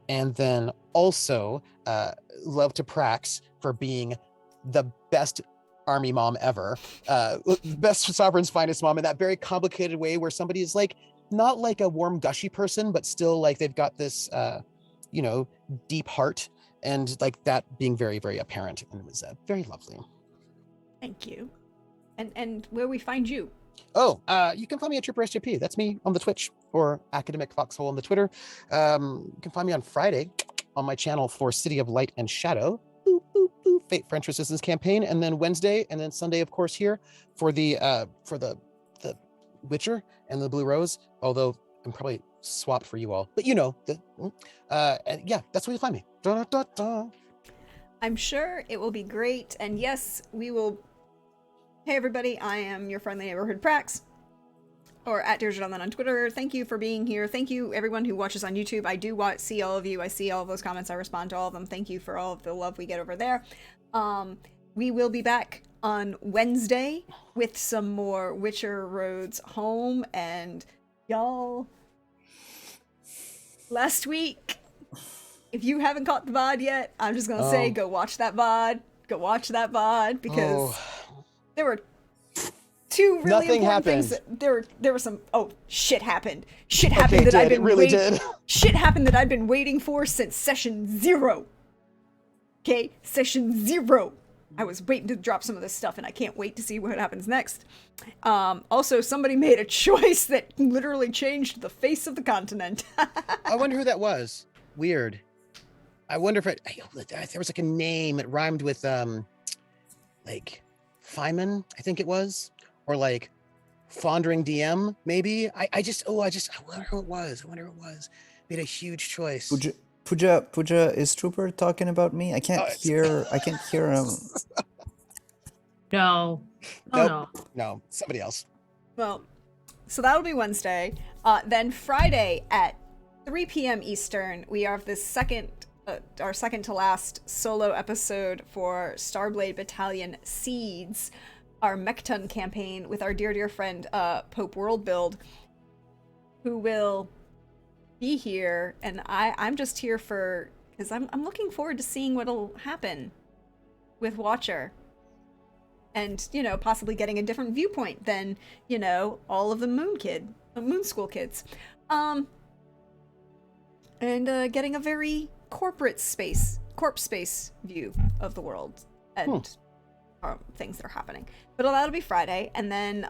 And then also love to Prax for being the best army mom ever. Best Sovereign's finest mom in that very complicated way where somebody is like, not like a warm, gushy person, but still like they've got this, you know, deep heart, and like that being very, very apparent. And it was very lovely. Thank you. And where we find you? Oh, you can find me at Trooper SJP. That's me on the Twitch, or Academic Foxhole on the Twitter. You can find me on Friday on my channel for City of Light and Shadow, boop, boop, boop, Fate French Resistance campaign, and then Wednesday and then Sunday, of course, here for the Witcher and the Blue Rose. Although I'm probably swapped for you all, but you know, and yeah, that's where you find me. Da, da, da. I'm sure it will be great. And yes, we will. Hey everybody, I am your friendly neighborhood Prax, or at Deirdre on Twitter. Thank you for being here. Thank you everyone who watches on YouTube. I do see all of you. I see all of those comments. I respond to all of them. Thank you for all of the love we get over there. We will be back on Wednesday with some more Witcher Roads Home. And y'all, last week, if you haven't caught the VOD yet, I'm just gonna say go watch that VOD. Go watch that VOD, because there were two really Nothing important things. happened. There were some. Oh, shit happened. Shit happened that I've been waiting. Shit happened that I've been waiting for since session 0. Okay, session 0. I was waiting to drop some of this stuff, and I can't wait to see what happens next. Also, somebody made a choice that literally changed the face of the continent. I wonder who that was. Weird. I wonder if there was like a name. It rhymed with like Feynman, I think it was, or like Fondering DM, maybe. I wonder who it was. Made a huge choice. Pooja, is Trooper talking about me? I can't hear him. No. Oh, Nope. no. No, somebody else. Well, so that'll be Wednesday. Then Friday at 3 p.m. Eastern, we have this our second to last solo episode for Starblade Battalion Seeds, our Mechton campaign with our dear friend Pope Worldbuild, who will be here. And I'm just here because I'm looking forward to seeing what'll happen with Watcher. And, you know, possibly getting a different viewpoint than, you know, all of the Moon School kids. And getting a very corp space view of the world and things that are happening. But that'll be Friday. And then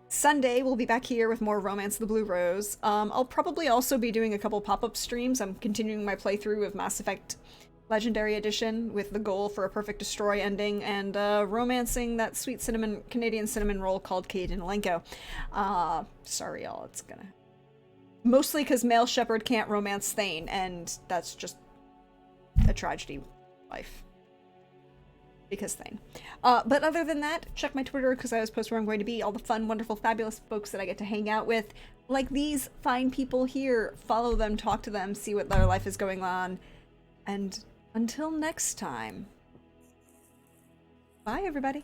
Sunday, we'll be back here with more Romance of the Blue Rose. I'll probably also be doing a couple pop-up streams. I'm continuing my playthrough of Mass Effect Legendary Edition with the goal for a perfect destroy ending, and romancing that sweet Canadian cinnamon roll called Caden Alenko. Sorry y'all, it's gonna... Mostly because Male Shepherd can't romance Thane, and that's just a tragedy of life. Because Thane. But other than that, check my Twitter because I always post where I'm going to be, all the fun, wonderful, fabulous folks that I get to hang out with. Like these fine people here. Follow them, talk to them, see what their life is going on. And until next time, bye everybody.